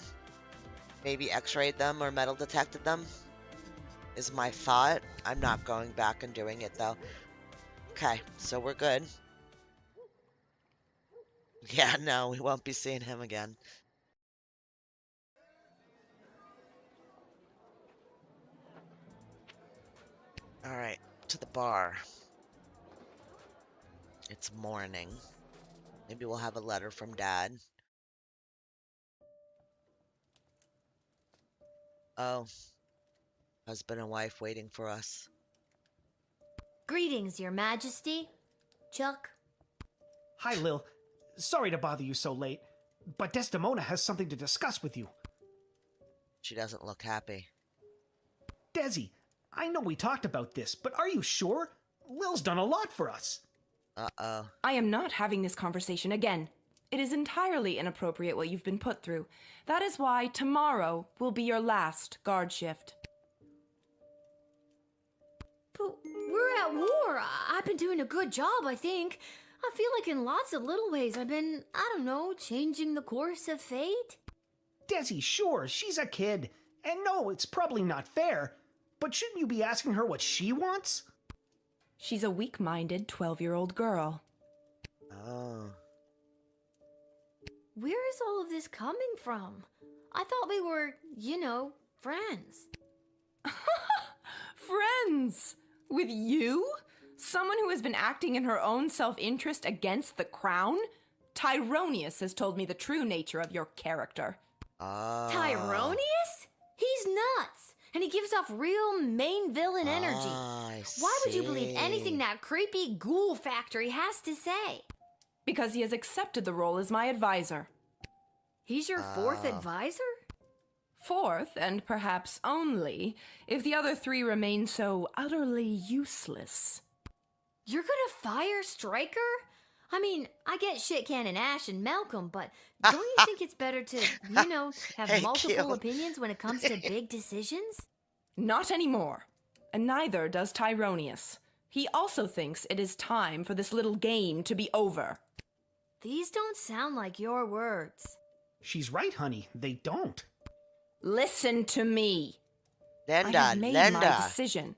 A: Maybe x-rayed them or metal detected them. Is my thought. I'm not going back and doing it though. Okay, so we're good. Yeah, no, we won't be seeing him again. Alright, to the bar. It's morning. Maybe we'll have a letter from Dad. Oh. Husband and wife waiting for us.
C: Greetings, Your Majesty. Chuck.
K: Hi, Lil. Sorry to bother you so late, but Desdemona has something to discuss with you.
A: She doesn't look happy.
K: Desi, I know we talked about this, but are you sure? Lil's done a lot for us.
A: Uh-oh.
I: I am not having this conversation again. It is entirely inappropriate what you've been put through. That is why tomorrow will be your last guard shift.
C: But we're at war. I've been doing a good job, I think. I feel like in lots of little ways I've been, I don't know, changing the course of fate.
K: Desi, sure, she's a kid. And no, it's probably not fair. But shouldn't you be asking her what she wants?
I: She's a weak-minded 12-year-old girl.
A: Oh.
C: Where is all of this coming from? I thought we were, you know, friends.
I: Friends? With you? Someone who has been acting in her own self-interest against the crown? Tyronius has told me the true nature of your character.
C: Tyronius? He's nuts! And he gives off real main villain energy. Why would you believe anything that creepy ghoul factory has to say?
I: Because he has accepted the role as my advisor.
C: He's your fourth advisor?
I: Fourth, and perhaps only, if the other three remain so utterly useless.
C: You're gonna fire Stryker? I mean, I get Shit Cannon Ash and Malcolm, but don't you think it's better to, you know, have multiple opinions when it comes to big decisions?
I: Not anymore. And neither does Tyronius. He also thinks it is time for this little game to be over.
C: These don't sound like your words.
K: She's right, honey. They don't.
I: Listen to me.
A: Linda,
I: I have made my decision.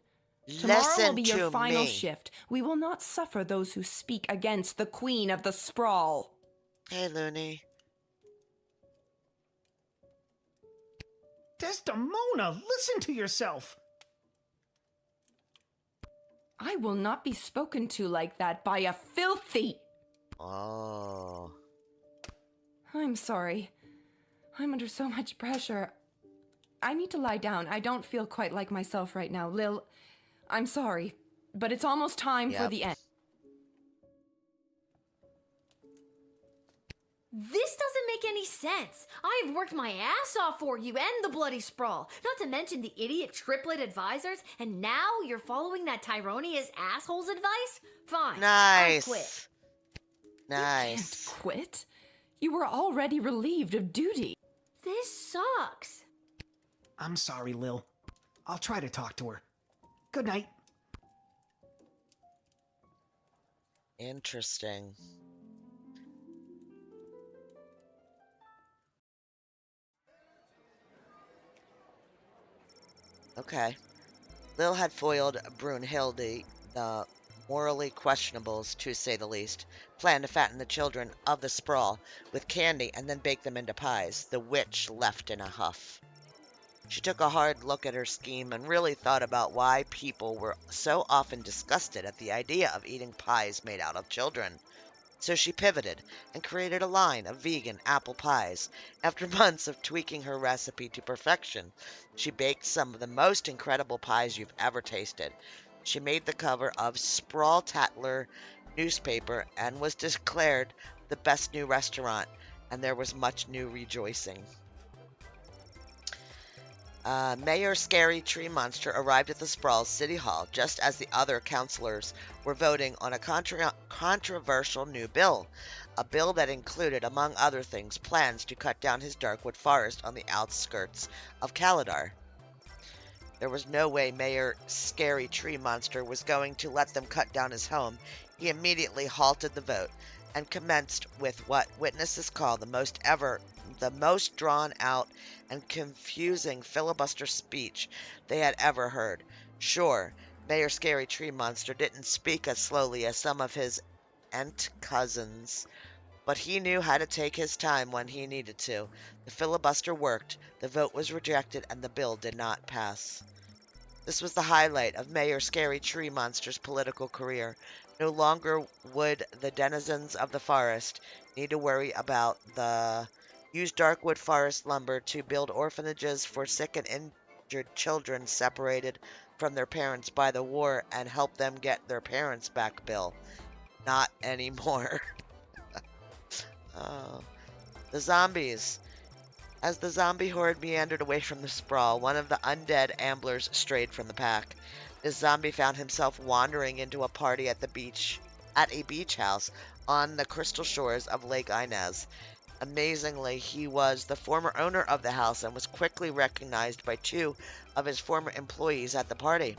I: Tomorrow will be your final shift. We will not suffer those who speak against the Queen of the Sprawl.
A: Hey, Looney.
K: Desdemona, listen to yourself.
I: I will not be spoken to like that by a filthy...
A: Oh.
I: I'm sorry. I'm under so much pressure. I need to lie down. I don't feel quite like myself right now. Lil, I'm sorry, but it's almost time for the end.
C: This doesn't make any sense. I have worked my ass off for you and the bloody sprawl, not to mention the idiot triplet advisors, and now you're following that Tyronia's asshole's advice? Fine.
A: Nice.
C: I quit.
A: Nice.
I: You can't quit. You were already relieved of duty.
C: This sucks.
K: I'm sorry, Lil. I'll try to talk to her. Good night.
A: Interesting. Okay. Lil had foiled Brunhilde, the morally questionables, to say the least, plan to fatten the children of the sprawl with candy and then bake them into pies. The witch left in a huff. She took a hard look at her scheme and really thought about why people were so often disgusted at the idea of eating pies made out of children. So she pivoted and created a line of vegan apple pies. After months of tweaking her recipe to perfection, she baked some of the most incredible pies you've ever tasted. She made the cover of Sprawl Tatler newspaper and was declared the best new restaurant, and there was much new rejoicing. Mayor Scary Tree Monster arrived at the Sprawl's City Hall just as the other councilors were voting on a controversial new bill. A bill that included, among other things, plans to cut down his darkwood forest on the outskirts of Caladar. There was no way Mayor Scary Tree Monster was going to let them cut down his home. He immediately halted the vote and commenced with what witnesses call the most drawn out and confusing filibuster speech they had ever heard. Sure, Mayor Scary Tree Monster didn't speak as slowly as some of his aunt cousins, but he knew how to take his time when he needed to. The filibuster worked, the vote was rejected, and the bill did not pass. This was the highlight of Mayor Scary Tree Monster's political career. No longer would the denizens of the forest need to worry about the use darkwood forest lumber to build orphanages for sick and injured children separated from their parents by the war and help them get their parents back bill. Not anymore. Oh. The zombies. As the zombie horde meandered away from the sprawl, one of the undead amblers strayed from the pack. This zombie found himself wandering into a party at a beach house on the crystal shores of Lake Inez. Amazingly, he was the former owner of the house and was quickly recognized by two of his former employees at the party.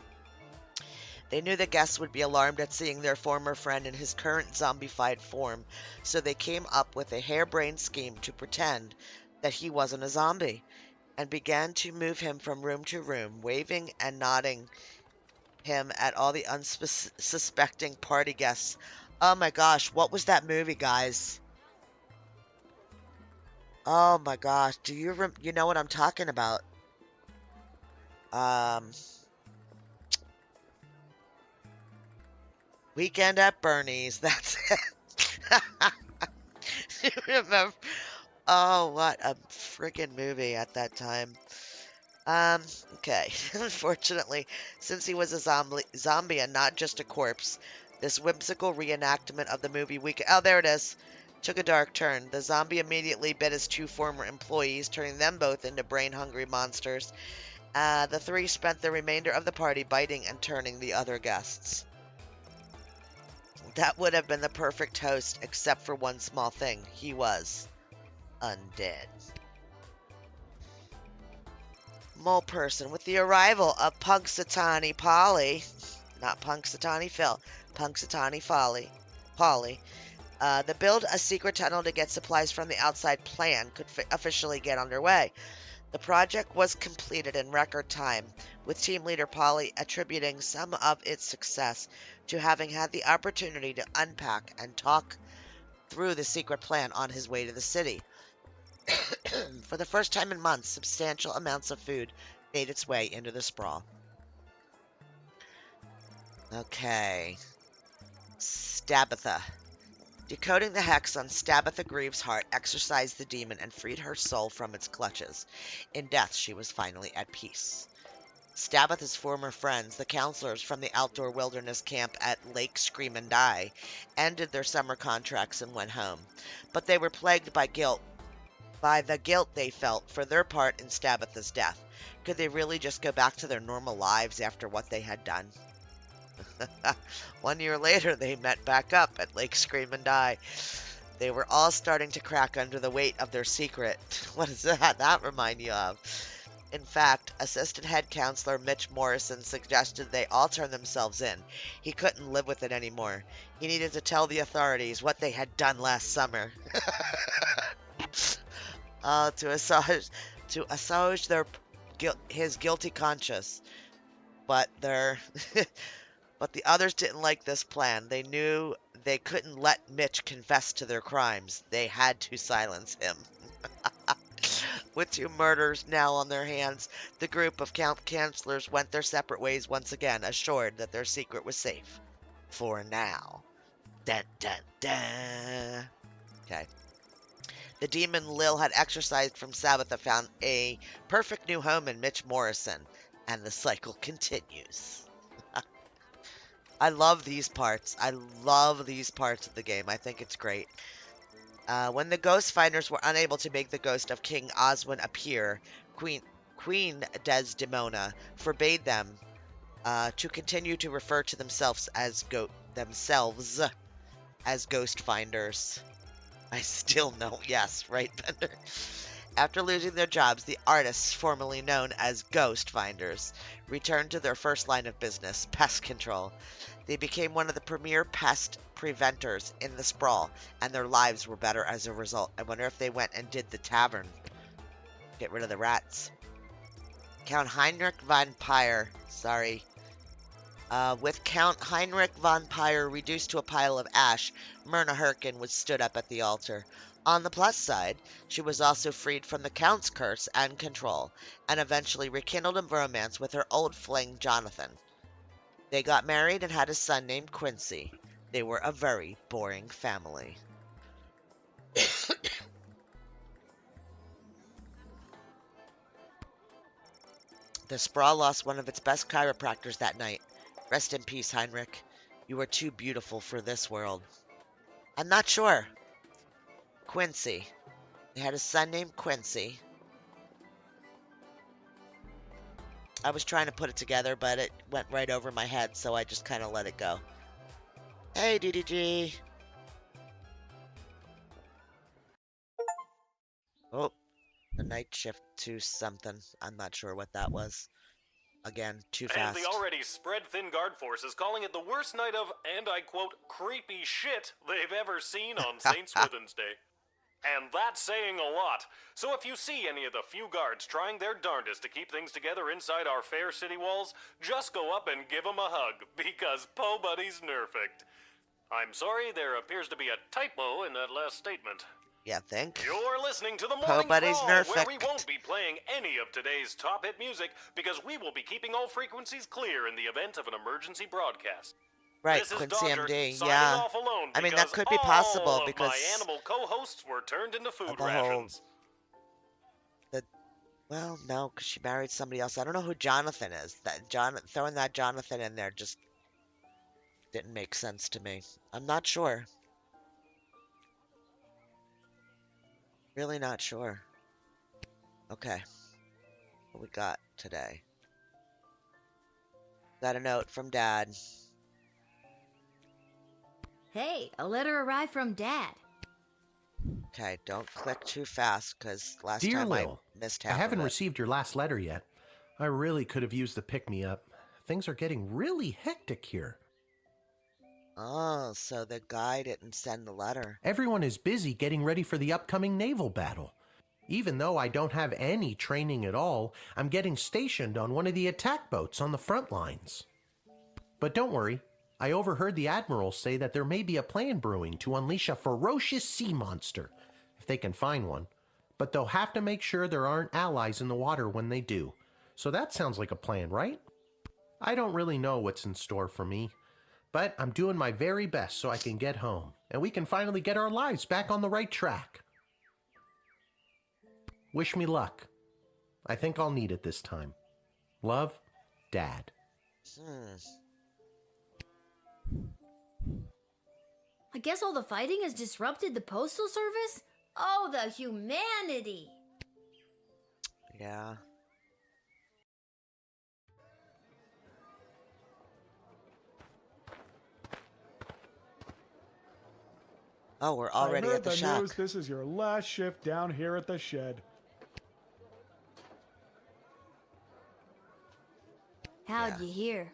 A: They knew the guests would be alarmed at seeing their former friend in his current zombified form, so they came up with a harebrained scheme to pretend that he wasn't a zombie, and began to move him from room to room, waving and nodding him at all the unsuspecting party guests. Oh my gosh, what was that movie, guys? Oh my gosh, do you know what I'm talking about? Weekend at Bernie's, that's it. You remember? Oh, what a friggin' movie at that time. Okay. Unfortunately, since he was a zombie and not just a corpse, this whimsical reenactment of the movie oh, there it is, took a dark turn. The zombie immediately bit his two former employees, turning them both into brain-hungry monsters. The three spent the remainder of the party biting and turning the other guests. That would have been the perfect host, except for one small thing. He was undead. Mole person, with the arrival of Punxsutawney Polly, not Punxsutawney Phil, Punxsutawney Polly, the build a secret tunnel to get supplies from the outside plan could officially get underway. The project was completed in record time, with team leader Polly attributing some of its success to having had the opportunity to unpack and talk through the secret plan on his way to the city. For the first time in months, substantial amounts of food made its way into the sprawl. Okay. Stabitha. Decoding the hex on Stabitha Greaves' heart exorcised the demon and freed her soul from its clutches. In death, she was finally at peace. Stabitha's former friends, the counselors from the outdoor wilderness camp at Lake Scream and Die, ended their summer contracts and went home. But they were plagued by the guilt they felt for their part in Stabitha's death. Could they really just go back to their normal lives after what they had done? 1 year later, they met back up at Lake Scream and Die. They were all starting to crack under the weight of their secret. What does that remind you of? In fact, Assistant Head Counselor Mitch Morrison suggested they all turn themselves in. He couldn't live with it anymore. He needed to tell the authorities what they had done last summer. To assuage his guilty conscience. But but the others didn't like this plan. They knew they couldn't let Mitch confess to their crimes. They had to silence him. With 2 murders now on their hands, the group of counselors went their separate ways once again, assured that their secret was safe. For now. Dun, dun, dun. Okay. The demon Lil had exorcised from Sabbatha found a perfect new home in Mitch Morrison, and the cycle continues. I love these parts. I love these parts of the game. I think it's great. When the ghost finders were unable to make the ghost of King Oswin appear, Queen Desdemona forbade them to continue to refer to themselves as ghost finders. I still know, yes, right, Bender? After losing their jobs, the artists, formerly known as ghost finders, returned to their first line of business, pest control. They became one of the premier pest preventers in the sprawl, and their lives were better as a result. I wonder if they went and did the tavern. Get rid of the rats. Count Heinrich von Pyre, with Count Heinrich von Pyre reduced to a pile of ash, Myrna Herkin was stood up at the altar. On the plus side, she was also freed from the Count's curse and control, and eventually rekindled a romance with her old fling Jonathan. They got married and had a son named Quincy. They were a very boring family. The sprawl lost one of its best chiropractors that night. Rest in peace, Heinrich. You were too beautiful for this world. I'm not sure. Quincy. They had a son named Quincy. I was trying to put it together, but it went right over my head, so I just kind of let it go. Hey, DDG. Oh, the night shift to something. I'm not sure what that was. Again, too fast.
N: And the already spread-thin guard force is calling it the worst night of, and I quote, creepy shit they've ever seen on St. Swithin's Day. And that's saying a lot. So if you see any of the few guards trying their darndest to keep things together inside our fair city walls, just go up and give them a hug, because Po Buddy's nerfect. I'm sorry, there appears to be a typo in that last statement.
A: Yeah, think.
N: You're listening to the
A: Po
N: Morning
A: Buddy's
N: Crawl, where
A: nerfect.
N: we won't be playing any of today's top hit music, because we will be keeping all frequencies clear in the event of an emergency broadcast.
A: Right,
N: This is
A: Quincy
N: Dodger,
A: MD,
N: signing
A: yeah.
N: off alone
A: I mean, that
N: because
A: could be possible
N: all of
A: because
N: my animal co-hosts were turned into food
A: the whole-
N: rations.
A: Well, no, because she married somebody else. I don't know who Jonathan is. Throwing that Jonathan in there just didn't make sense to me. I'm not sure. Really not sure. Okay. What we got today? Got a note from Dad.
C: Hey, a letter arrived from Dad.
A: Okay, don't click too fast, because last
D: Dear
A: time
D: Lil,
A: I missed
D: I
A: half
D: haven't
A: of it.
D: received your last letter yet. I really could have used the pick-me-up. Things are getting really hectic here.
A: Oh, so the guy didn't send the letter.
D: Everyone is busy getting ready for the upcoming naval battle. Even though I don't have any training at all, I'm getting stationed on one of the attack boats on the front lines. But don't worry, I overheard the Admiral say that there may be a plan brewing to unleash a ferocious sea monster, if they can find one. but they'll have to make sure there aren't allies in the water when they do. So that sounds like a plan, right? I don't really know what's in store for me, but I'm doing my very best so I can get home, and we can finally get our lives back on the right track. Wish me luck. I think I'll need it this time. Love, Dad.
C: I guess all the fighting has disrupted the postal service? Oh, the humanity!
A: Yeah. Oh, we're already
P: I heard
A: at the
P: the
A: shack.
P: news this is your last shift down here at the shed.
C: How'd you hear?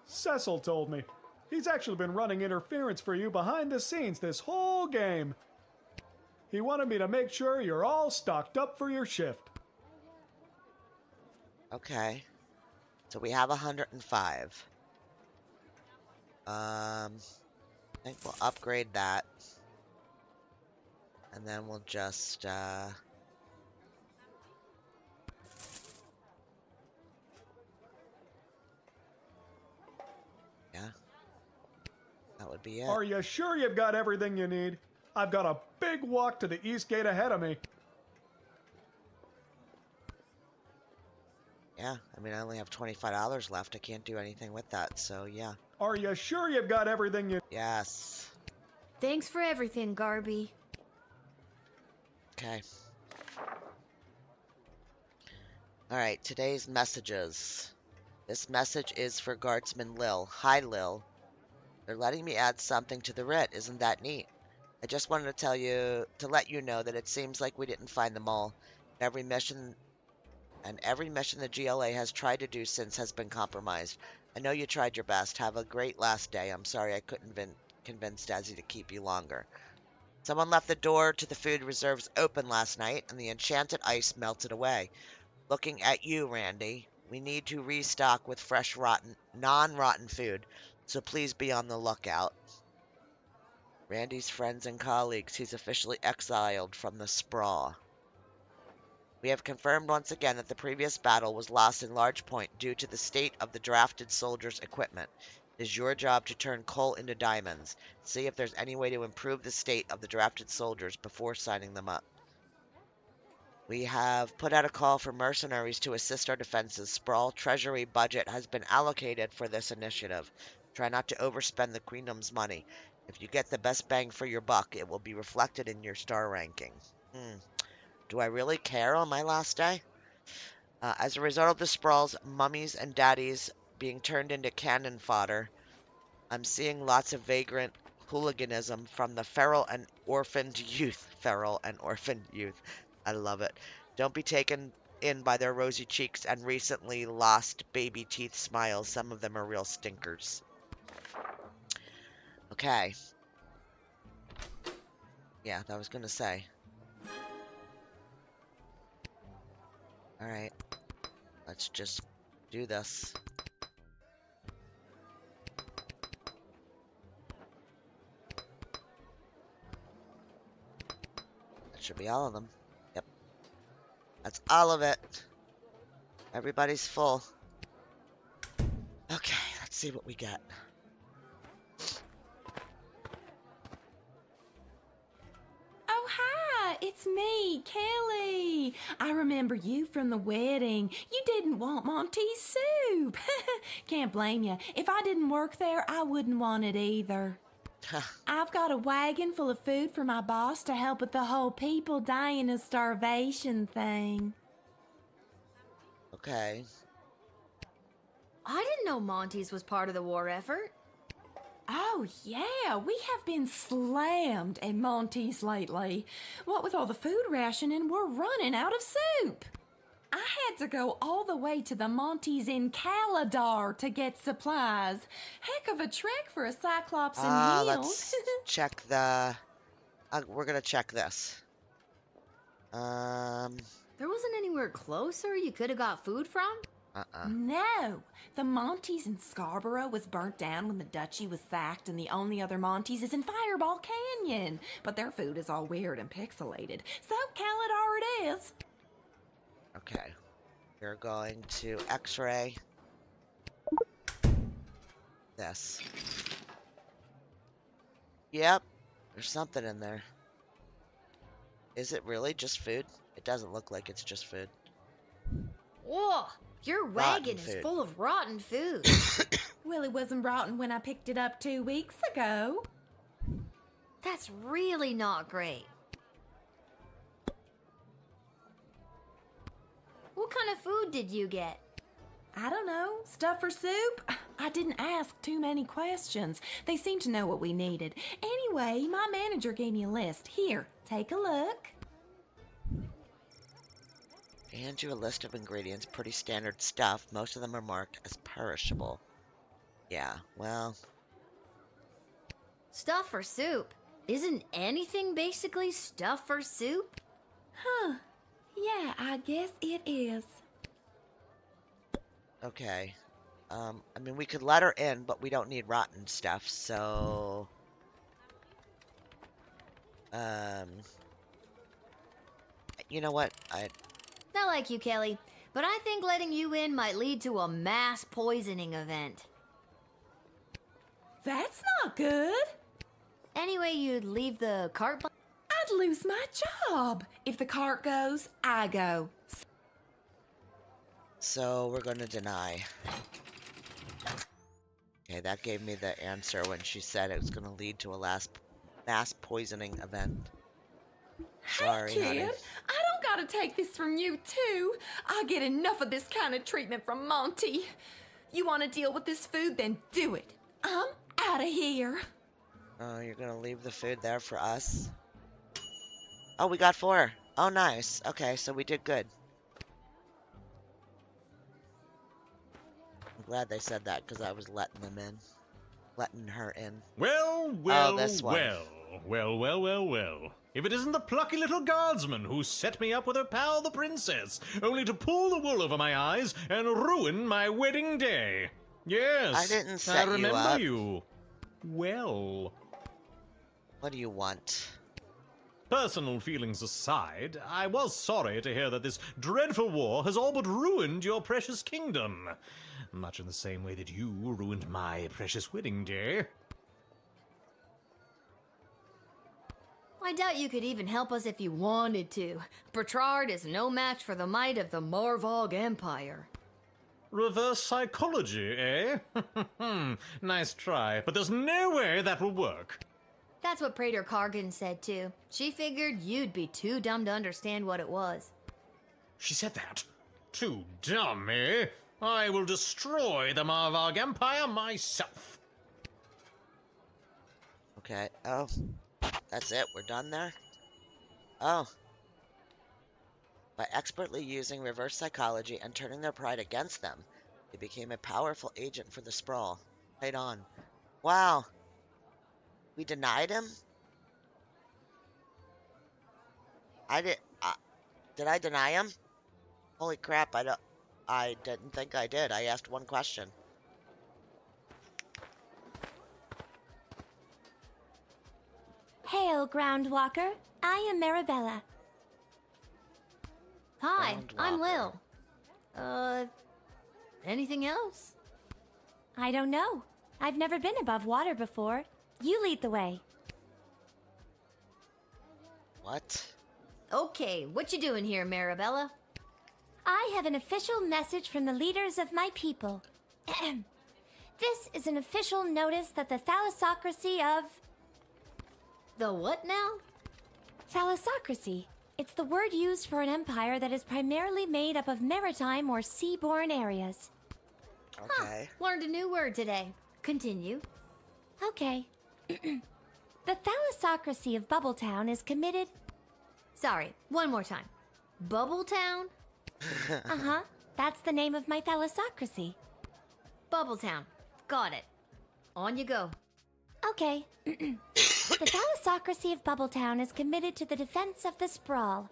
P: Cecil told me. He's actually been running interference for you behind the scenes this whole game. He wanted me to make sure you're all stocked up for your shift.
A: Okay. So we have 105. I think we'll upgrade that. And then we'll just, yeah. That would be it.
P: Are you sure you've got everything you need? I've got a big walk to the east gate ahead of me.
A: Yeah, I mean, I only have $25 left. I can't do anything with that, so yeah.
P: Are you sure you've got everything you...
A: Yes.
C: Thanks for everything, Garby.
A: Okay. Alright, today's messages. This message is for Guardsman Lil. Hi, Lil. They're letting me add something to the writ. Isn't that neat? I just wanted to let you know that it seems like we didn't find them all. Every mission the GLA has tried to do since has been compromised. I know you tried your best. Have a great last day. I'm sorry I couldn't convince Dazzy to keep you longer. Someone left the door to the food reserves open last night, and the enchanted ice melted away. Looking at you, Randy. We need to restock with fresh, non-rotten food, so please be on the lookout. Randy's friends and colleagues. He's officially exiled from the sprawl. We have confirmed once again that the previous battle was lost in large point due to the state of the drafted soldiers' equipment. It is your job to turn coal into diamonds. See if there's any way to improve the state of the drafted soldiers before signing them up. We have put out a call for mercenaries to assist our defenses. Sprawl Treasury budget has been allocated for this initiative. Try not to overspend the Queendom's money. If you get the best bang for your buck, it will be reflected in your star ranking. Do I really care on my last day? As a result of the Sprawl's mummies and daddies being turned into cannon fodder, I'm seeing lots of vagrant hooliganism from the feral and orphaned youth. Feral and orphaned youth. I love it. Don't be taken in by their rosy cheeks and recently lost baby teeth smiles. Some of them are real stinkers. Okay. Yeah, that was gonna say. Alright. Let's just do this. That should be all of them. Yep. That's all of it. Everybody's full. Okay, let's see what we get.
U: Oh, hi, it's me, Kelly. I remember you from the wedding. You didn't want Monty's soup. Can't blame you. If I didn't work there, I wouldn't want it either. I've got a wagon full of food for my boss to help with the whole people dying of starvation thing.
A: Okay.
C: I didn't know Monty's was part of the war effort.
U: Oh, yeah, we have been slammed at Monty's lately. What with all the food rationing, we're running out of soup. I had to go all the way to the Monty's in Caladar to get supplies. Heck of a trek for a Cyclops in heels.
A: Let's check the... we're gonna check this.
C: There wasn't anywhere closer you could have got food from?
I: No, the Monty's in Scarborough was burnt down when the duchy was sacked, and the only other Monty's is in Fireball Canyon. But their food is all weird and pixelated, so Calidar it is.
A: Okay. We're going to X-ray this. Yep, there's something in there. Is it really just food? It doesn't look like it's just food.
C: Whoa, your wagon is full of rotten food.
I: Well, it wasn't rotten when I picked it up 2 weeks ago.
C: That's really not great. What kind of food did you get?
I: I don't know. Stuff for soup? I didn't ask too many questions. They seemed to know what we needed. Anyway, my manager gave me a list. Here, take a look.
A: And you a list of ingredients. Pretty standard stuff. Most of them are marked as perishable. Yeah, well...
C: Stuff for soup? Isn't anything basically stuff for soup?
I: Huh. Yeah, I guess it is.
A: Okay. I mean, we could let her in, but we don't need rotten stuff, so... You know what?
C: Not like you, Kelly, but I think letting you in might lead to a mass poisoning event.
I: That's not good.
C: Anyway, you'd leave the cart...
I: I'd lose my job. If the cart goes, I go.
A: So, we're gonna deny. Okay, that gave me the answer when she said it was gonna lead to a mass poisoning event. Sorry,
I: hey, kid,
A: honey.
I: I don't gotta take this from you, too. I get enough of this kind of treatment from Monty. You want to deal with this food, then do it. I'm out of here.
A: Oh, you're gonna leave the food there for us? Oh, we got 4. Oh, nice. Okay, so we did good. I'm glad they said that, because I was letting them in. Letting her in.
L: Well.
A: This one.
L: Well. If it isn't the plucky little guardsman who set me up with her pal the princess, only to pull the wool over my eyes and ruin my wedding day. Yes,
A: I didn't set
L: I remember
A: you up.
L: you. Well.
A: What do you want?
L: Personal feelings aside, I was sorry to hear that this dreadful war has all but ruined your precious kingdom. Much in the same way that you ruined my precious wedding day.
C: I doubt you could even help us if you wanted to. Bertrand is no match for the might of the Marvog Empire.
L: Reverse psychology, eh? Nice try, but there's no way that will work.
C: That's what Praetor Kargan said too. She figured you'd be too dumb to understand what it was.
L: She said that? Too dumb, eh? I will destroy the Marvog Empire myself.
A: Okay, oh. That's it? We're done there? Oh. By expertly using reverse psychology and turning their pride against them, they became a powerful agent for the Sprawl. Right on. Wow. We denied him? Did I deny him? Holy crap, I didn't think I did. I asked one question.
V: Hail, Groundwalker. I am Marabella.
C: Hi, I'm Lil. Anything else?
V: I don't know. I've never been above water before. You lead the way.
A: What?
C: Okay, what you doing here, Marabella?
V: I have an official message from the leaders of my people. This is an official notice that the thalassocracy of...
C: The what now?
V: Thalassocracy. It's the word used for an empire that is primarily made up of maritime or seaborne areas.
A: Okay.
C: Learned a new word today. Continue.
V: Okay. The thalassocracy of Bubbletown is committed...
C: Sorry, one more time. Bubbletown?
V: Uh-huh. That's the name of my thalassocracy.
C: Bubbletown. Got it. On you go.
V: Okay. The thalassocracy of Bubbletown is committed to the defense of the Sprawl.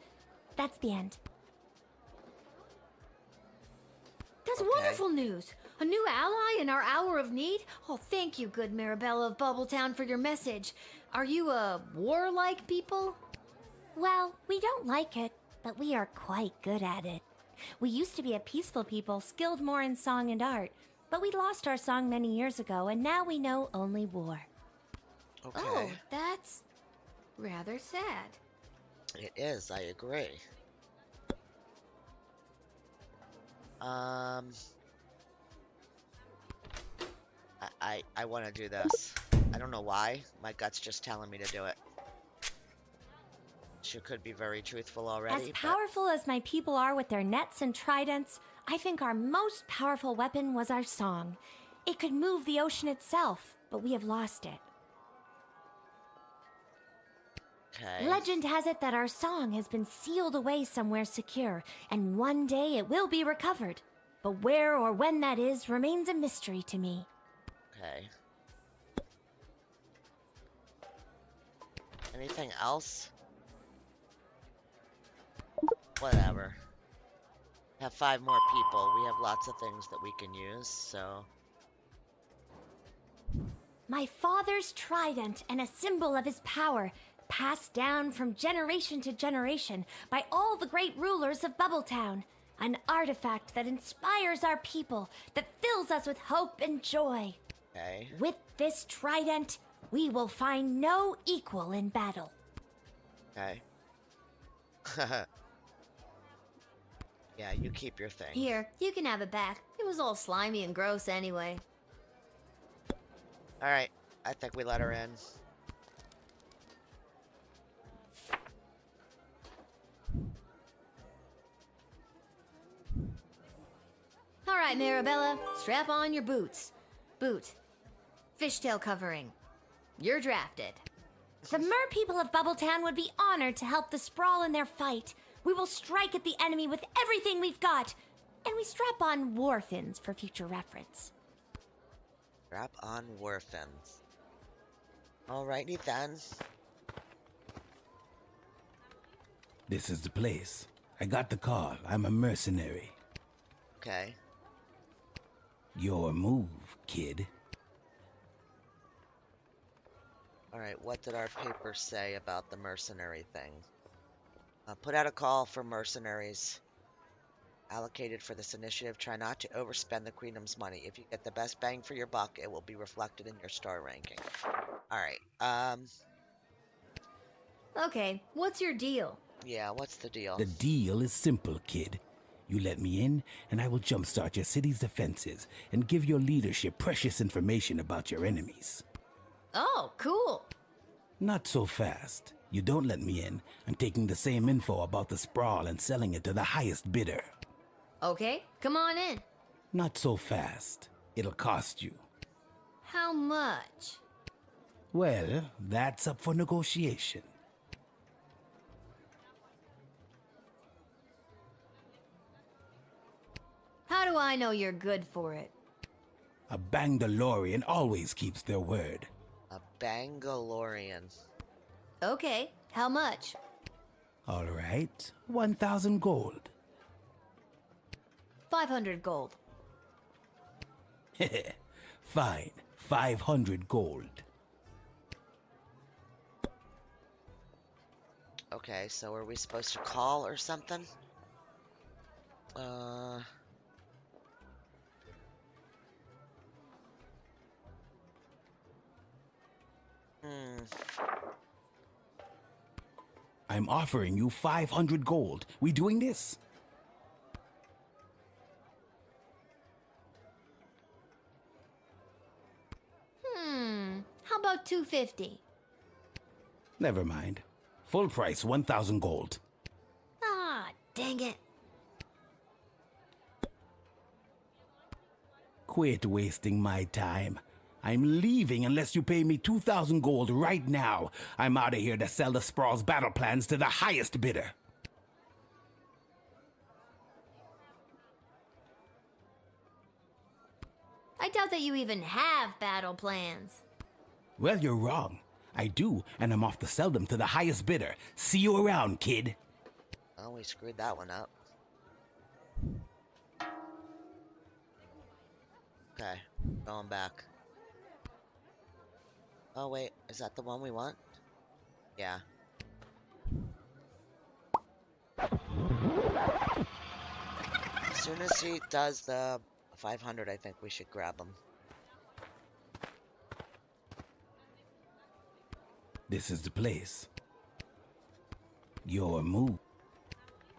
V: That's the end.
C: That's wonderful news. A new ally in our hour of need? Oh, thank you, good Marabella of Bubbletown, for your message. Are you a warlike people?
V: Well, we don't like it, but we are quite good at it. We used to be a peaceful people, skilled more in song and art, but we lost our song many years ago, and now we know only war.
A: Okay.
C: Oh, that's rather sad.
A: It is, I agree. I want to do this. I don't know why. My gut's just telling me to do it. She could be very truthful already.
V: As powerful as my people are with their nets and tridents, I think our most powerful weapon was our song. It could move the ocean itself, but we have lost it.
A: Okay.
V: Legend has it that our song has been sealed away somewhere secure, and one day it will be recovered. But where or when that is remains a mystery to me.
A: Okay. Anything else? Whatever. Have 5 more people. We have lots of things that we can use, so...
V: My father's trident and a symbol of his power, passed down from generation to generation by all the great rulers of Bubbletown. An artifact that inspires our people, that fills us with hope and joy.
A: Okay.
V: With this trident, we will find no equal in battle.
A: Okay. Yeah, you keep your thing.
C: Here, you can have it back. It was all slimy and gross anyway.
A: Alright, I think we let her in.
C: All right, Marabella, strap on your boots. Boot. Fishtail covering. You're drafted.
V: The mer people of Bubbletown would be honored to help the Sprawl in their fight. We will strike at the enemy with everything we've got. And we strap on war fins for future reference.
A: Strap on war fins. Alrighty then.
G: This is the place. I got the call. I'm a mercenary.
A: Okay.
G: Your move, kid.
A: Alright, what did our paper say about the mercenary thing? Put out a call for mercenaries allocated for this initiative. Try not to overspend the Queendom's money. If you get the best bang for your buck, it will be reflected in your star ranking. Alright,
C: Okay, what's your deal?
A: yeah, what's the deal?
G: The deal is simple, kid. You let me in, and I will jumpstart your city's defenses and give your leadership precious information about your enemies.
C: Oh, cool.
G: Not so fast. You don't let me in, I'm taking the same info about the Sprawl and selling it to the highest bidder.
C: Okay, come on in.
G: Not so fast. It'll cost you.
C: How much?
G: Well, that's up for negotiation.
C: How do I know you're good for it?
G: A Bangalorian always keeps their word.
A: A Bangalorian.
C: Okay, how much?
G: All right, 1,000 gold.
C: 500 gold.
G: Fine, 500 gold.
A: Okay, so are we supposed to call or something?
G: I'm offering you 500 gold. We doing this?
C: How about 250?
G: Never mind. Full price, 1,000 gold.
C: Ah, dang it.
G: Quit wasting my time. I'm leaving unless you pay me 2,000 gold right now. I'm out of here to sell the Sprawl's battle plans to the highest bidder.
C: I doubt that you even have battle plans.
G: Well, you're wrong. I do, and I'm off to sell them to the highest bidder. See you around, kid.
A: Oh, we screwed that one up. Okay, going back. Oh wait, is that the one we want? Yeah. As soon as he does the 500, I think we should grab him.
G: This is the place. Your move.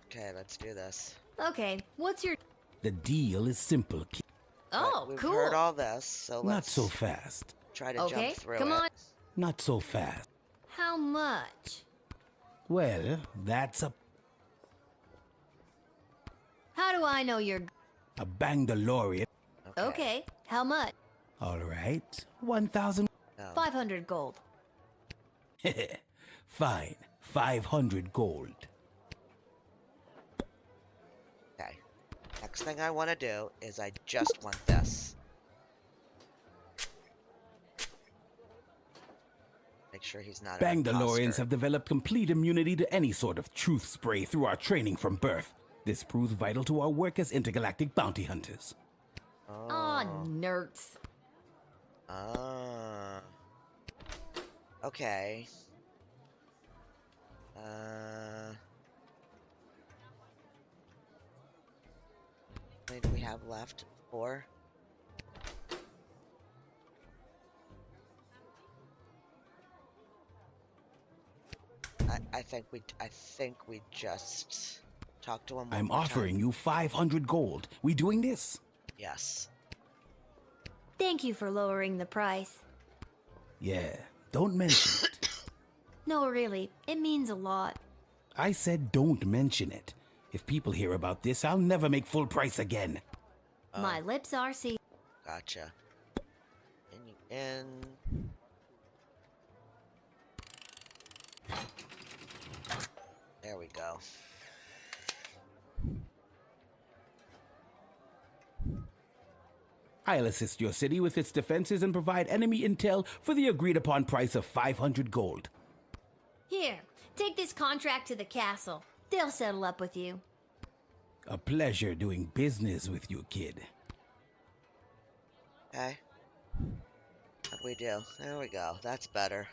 A: Okay, let's do this.
C: Okay, what's your...
G: The deal is simple.
C: Oh,
A: We've
C: cool.
A: heard all this, so let's
G: Not so fast.
A: try to
C: Okay,
A: jump through
C: come
A: it.
C: on.
G: Not so fast.
C: How much?
G: Well, that's
C: How do I know you're...
G: a Bangalorian.
C: Okay, how much?
G: All right, 1,000.
C: 500 gold.
G: Fine, 500 gold.
A: Okay. Next thing I want to do is I just want this. Make sure he's not an
G: Bangalorians
A: imposter.
G: have developed complete immunity to any sort of truth spray through our training from birth. This proves vital to our work as intergalactic bounty hunters.
C: Aw, nerds.
A: Ah. Okay. How many do we have left? 4? I think we just talk to him.
G: I'm offering you 500 gold. We doing this?
A: Yes.
C: Thank you for lowering the price.
G: Yeah, don't mention it.
C: No, really, it means a lot.
G: I said don't mention it. If people hear about this, I'll never make full price again.
C: My lips are sealed.
A: Gotcha. In. There we go.
G: I'll assist your city with its defenses and provide enemy intel for the agreed upon price of 500 gold.
C: Here, take this contract to the castle. They'll settle up with you.
G: A pleasure doing business with you, kid.
A: Okay. How'd we do? There we go. That's better.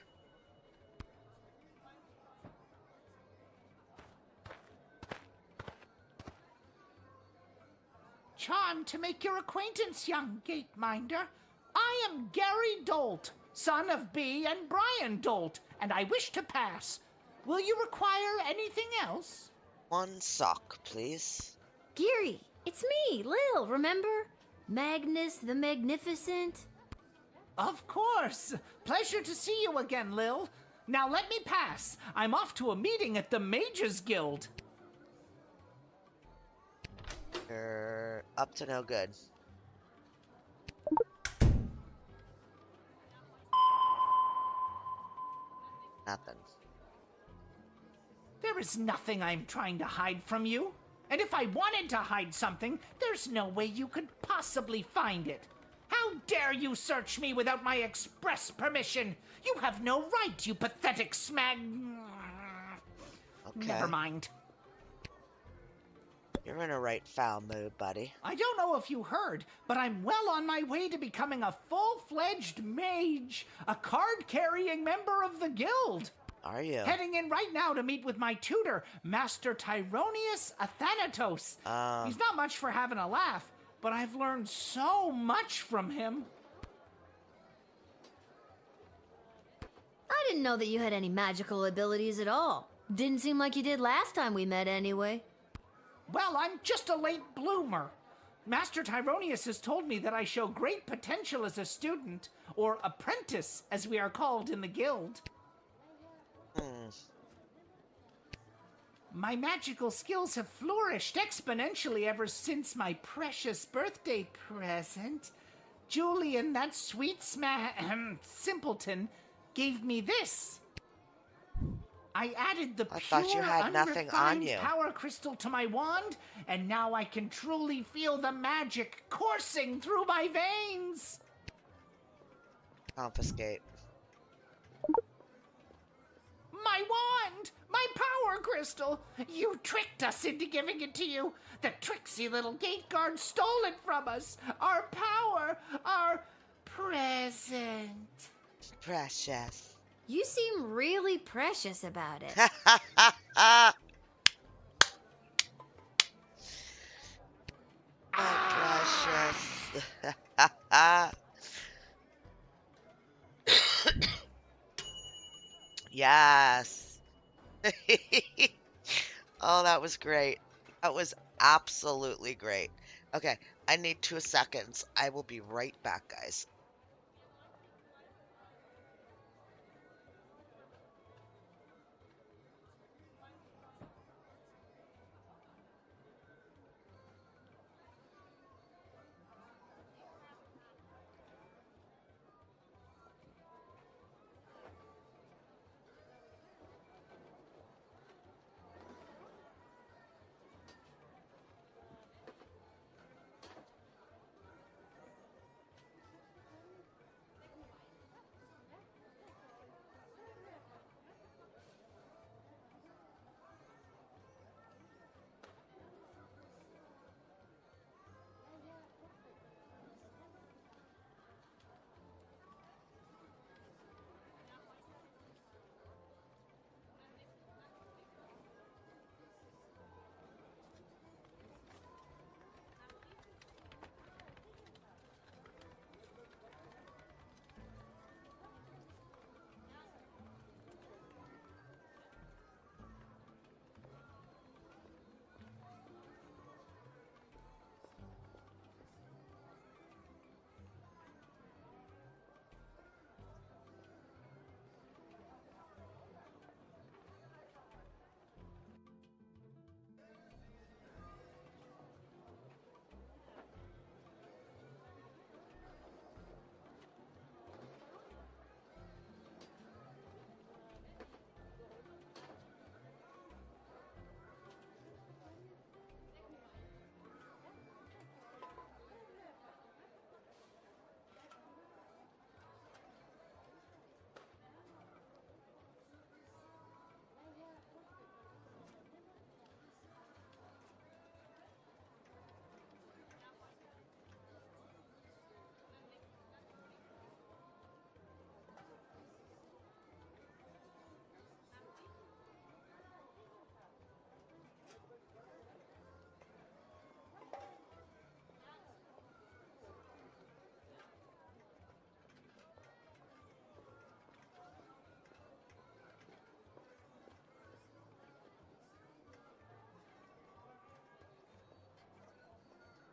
Q: Charmed to make your acquaintance, young gateminder. I am Gary Dolt, son of Bee and Brian Dolt, and I wish to pass. Will you require anything else?
A: One sock, please.
C: Geary, it's me, Lil, remember? Magnus the Magnificent.
Q: Of course. Pleasure to see you again, Lil. Now let me pass. I'm off to a meeting at the Mages Guild.
A: You're up to no good. Nothing.
Q: There is nothing I'm trying to hide from you. And if I wanted to hide something, there's no way you could possibly find it. How dare you search me without my express permission? You have no right, you pathetic smag...
A: Okay.
Q: Never mind.
A: You're in a right foul mood, buddy.
Q: I don't know if you heard, but I'm well on my way to becoming a full-fledged mage, a card-carrying member of the guild.
A: Are you?
Q: Heading in right now to meet with my tutor, Master Tyronius Athanatos. He's not much for having a laugh, but I've learned so much from him.
C: I didn't know that you had any magical abilities at all. Didn't seem like you did last time we met anyway.
Q: Well, I'm just a late bloomer. Master Tyronius has told me that I show great potential as a student, or apprentice, as we are called in the guild. My magical skills have flourished exponentially ever since my precious birthday present. Julian, that sweet simpleton, gave me this. I added the
A: thought you had nothing on
Q: unrefined
A: you.
Q: power crystal to my wand, and now I can truly feel the magic coursing through my veins.
A: Confiscate.
H: My wand! My power crystal! You tricked us into giving it to you! The tricksy little gate guard stole it from us! Our power! Our present!
A: Precious.
C: You seem really precious about it.
A: Precious. Yes. Oh, that was great. That was absolutely great. Okay, I need 2 seconds. I will be right back, guys.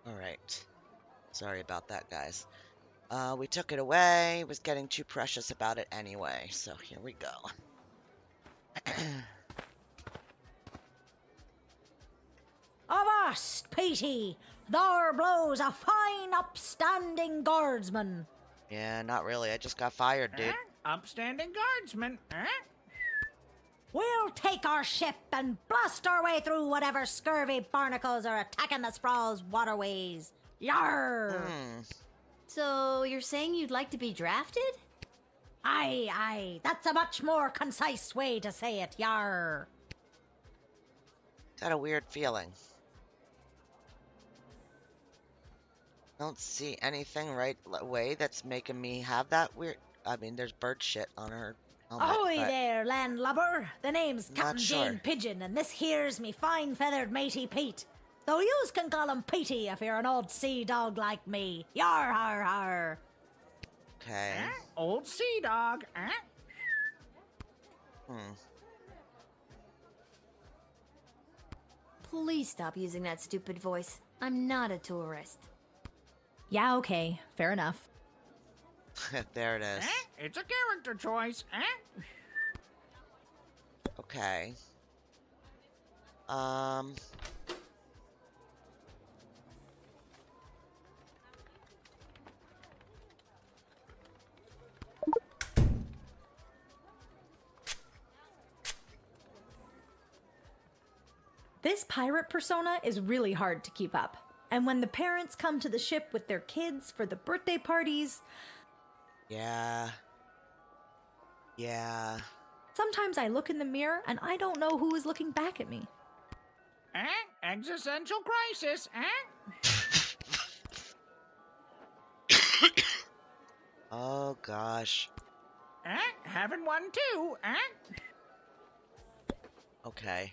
A: All right. Sorry about that, guys. We took it away. Was getting too precious about it anyway. So here we go.
S: Avast, Petey! There blows a fine, upstanding guardsman.
A: Yeah, not really. I just got fired, dude.
H: Upstanding guardsman, huh?
S: We'll take our ship and blast our way through whatever scurvy barnacles are attacking the sprawl's waterways. Yarr!
C: So, you're saying you'd like to be drafted?
S: Aye, that's a much more concise way to say it, yarr.
A: Got a weird feeling. Don't see anything right away that's making me have that weird. I mean, there's bird shit on her helmet.
S: Ahoy
A: but
S: there, landlubber. The name's
A: Not
S: Captain
A: sure.
S: Jane Pigeon, and this here's me fine-feathered matey Pete. Though yous can call him Petey if you're an old sea dog like me. Yar, har, har.
A: Okay.
H: Old sea dog, huh?
C: Please stop using that stupid voice. I'm not a tourist.
W: Yeah, okay. Fair enough.
A: There it is.
H: It's a character choice, huh?
A: Okay.
W: This pirate persona is really hard to keep up. And when the parents come to the ship with their kids for the birthday parties...
A: Yeah.
W: Sometimes I look in the mirror and I don't know who is looking back at me.
H: Existential crisis,
A: Oh, gosh.
H: Having one too,
A: Okay.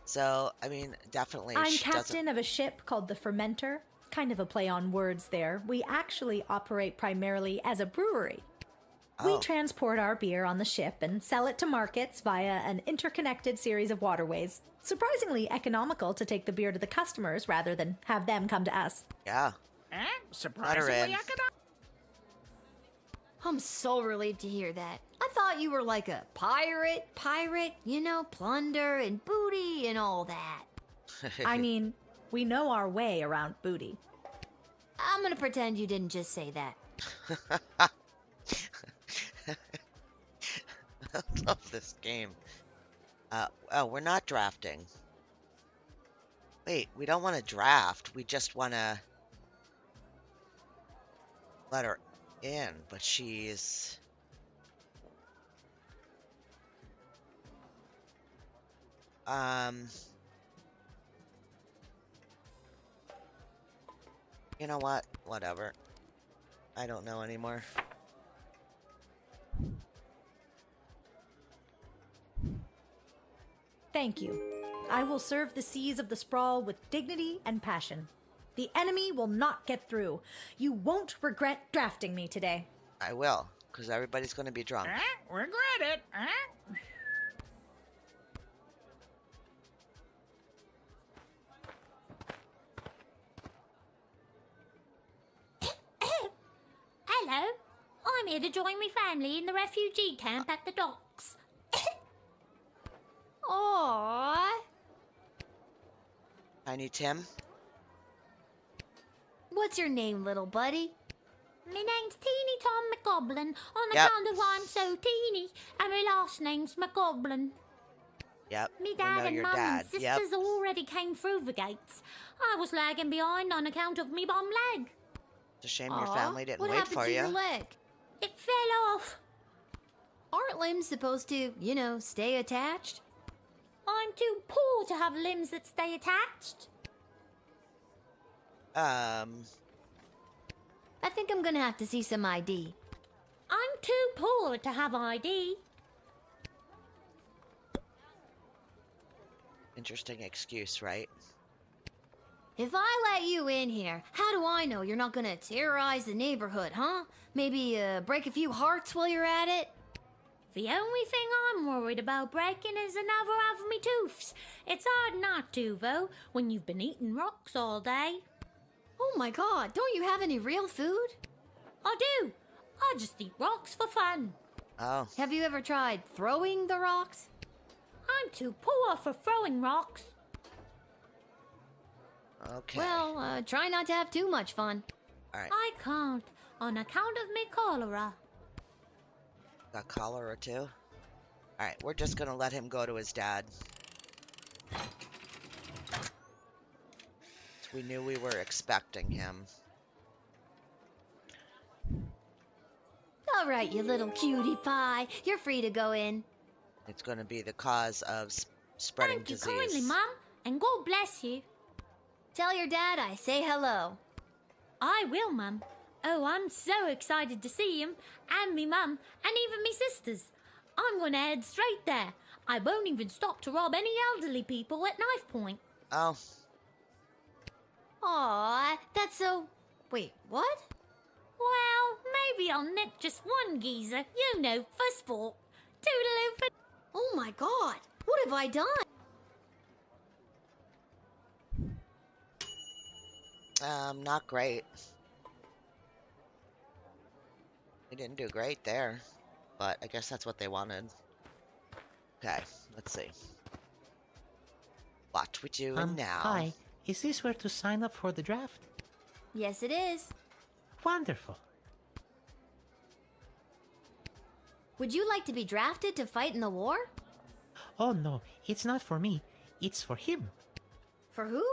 A: So, I mean, definitely
W: I'm
A: she doesn't...
W: captain of a ship called the Fermenter. Kind of a play on words there. We actually operate primarily as a brewery. We
A: Oh.
W: transport our beer on the ship and sell it to markets via an interconnected series of waterways. Surprisingly economical to take the beer to the customers rather than have them come to us.
A: Yeah.
H: Surprisingly economical.
C: I'm so relieved to hear that. I thought you were like a pirate, you know, plunder and booty and all that.
W: I mean, we know our way around booty.
C: I'm gonna pretend you didn't just say that.
A: I love this game. Oh, we're not drafting. Wait, we don't want to draft. We just want to let her in, but she's... You know what? Whatever. I don't know anymore.
W: Thank you. I will serve the seas of the sprawl with dignity and passion. The enemy will not get through. You won't regret drafting me today.
A: I will, because everybody's going to be drunk.
H: Regret it,
V: Hello, I'm here to join my family in the refugee camp at the docks.
C: Aww.
A: Tiny Tim?
C: What's your name, little buddy?
V: My name's Teeny Tom McGoblin, on
A: Yep.
V: account of I'm so teeny, and my last name's McGoblin.
A: Yep.
V: Me
A: we
V: dad
A: know
V: and
A: your
V: mum
A: dad.
V: and sisters already came through the gates. I was lagging behind on account of me bum leg.
A: It's a shame your
C: Aw,
A: family didn't
C: what
A: wait
C: happened
A: for
C: to
A: you.
C: your leg?
V: It fell off.
C: Aren't limbs supposed to, you know, stay attached?
V: I'm too poor to have limbs that stay attached.
C: I think I'm gonna have to see some ID.
V: I'm too poor to have ID.
A: Interesting excuse, right?
C: If I let you in here, how do I know you're not gonna terrorize the neighborhood, huh? Maybe break a few hearts while you're at it?
V: The only thing I'm worried about breaking is another of me tooths. It's hard not to, though, when you've been eating rocks all day.
C: Oh my god, don't you have any real food?
V: I do. I just eat rocks for fun.
A: Oh.
C: Have you ever tried throwing the rocks?
V: I'm too poor for throwing rocks.
A: Okay.
C: Well, try not to have too much fun.
A: Alright.
V: I can't, on account of me cholera.
A: Got cholera too? Alright, we're just gonna let him go to his dad. We knew we were expecting him.
C: All right, you little cutie pie. You're free to go in.
A: It's gonna be the cause of spreading
V: Thank you
A: disease.
V: kindly, Mum, and God bless you.
C: Tell your dad I say hello.
V: I will, Mum. Oh, I'm so excited to see him, and me mum, and even me sisters. I'm gonna head straight there. I won't even stop to rob any elderly people at knife point.
A: Oh.
C: Aw, that's so... Wait, what?
V: Well, maybe I'll nick just one geezer, you know, for sport. Toodaloo for...
C: Oh my god, what have I done?
A: Not great. We didn't do great there, but I guess that's what they wanted. Okay, let's see. What we doing now?
E: Hi, is this where to sign up for the draft?
C: Yes, it is.
E: Wonderful.
C: Would you like to be drafted to fight in the war?
E: Oh no, it's not for me. It's for him.
C: For who?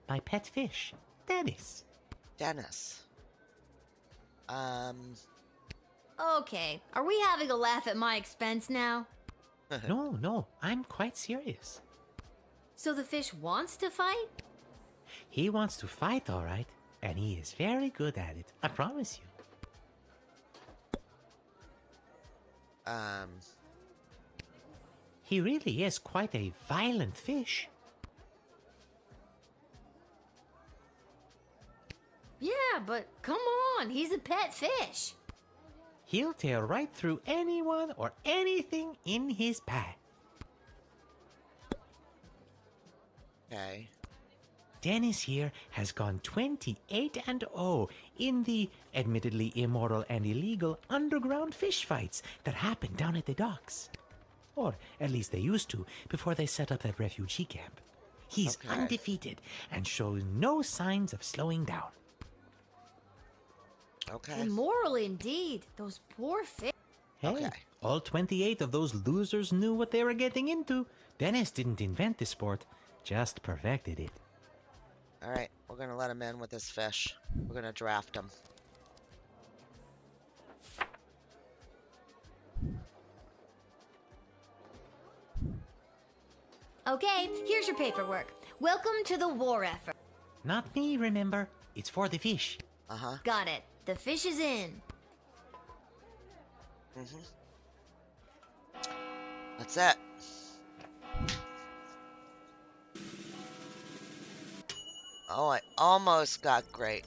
E: My pet fish, Dennis.
A: Dennis.
C: Okay, are we having a laugh at my expense now?
E: No, I'm quite serious.
C: So the fish wants to fight?
E: He wants to fight, all right, and he is very good at it, I promise you. He really is quite a violent fish.
C: Yeah, but come on, he's a pet fish.
E: He'll tear right through anyone or anything in his path.
A: Okay.
E: Dennis here has gone 28-0 in the admittedly immoral and illegal underground fish fights that happen down at the docks. Or at least they used to before they set up that refugee camp. He's undefeated and shows no signs of slowing down.
A: Okay.
C: Immoral indeed. Those poor fish.
E: Hey, all 28 of those losers knew what they were getting into. Dennis didn't invent the sport, just perfected it.
A: Alright, we're gonna let him in with his fish. We're gonna draft him.
C: Okay, here's your paperwork. Welcome to the war effort.
E: Not me, remember? It's for the fish.
A: Uh-huh.
C: Got it. The fish is in.
A: That's it. Oh, I almost got great.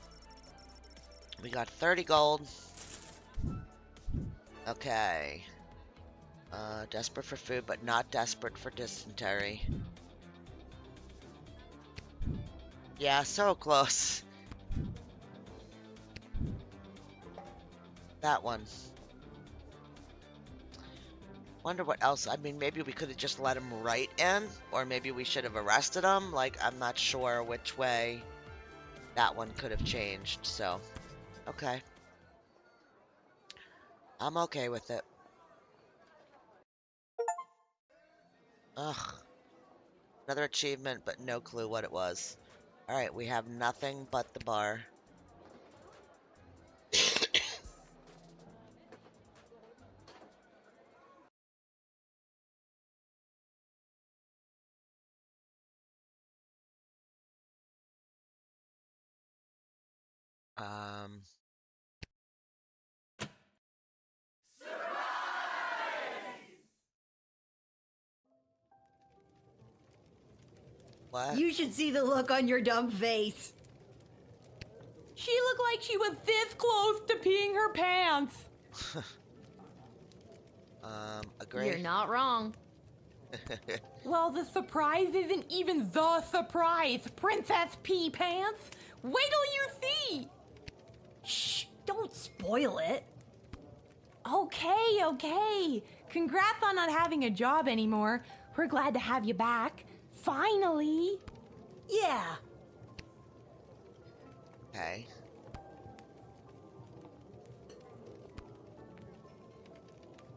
A: We got 30 gold. Okay. Desperate for food, but not desperate for dysentery. Yeah, so close. That one. Wonder what else. I mean, maybe we could have just let him right in, or maybe we should have arrested him. Like, I'm not sure which way that one could have changed, so. Okay. I'm okay with it. Ugh. Another achievement, but no clue what it was. Alright, we have nothing but the bar. What?
C: You should see the look on your dumb face.
U: She looked like she was this close to peeing her pants.
A: Agree.
C: You're not wrong.
U: Well, the surprise isn't even the surprise, Princess Pea Pants. Wait till you see.
C: Shh, don't spoil it.
U: Okay. Congrats on not having a job anymore. We're glad to have you back. Finally.
C: Yeah.
A: Okay.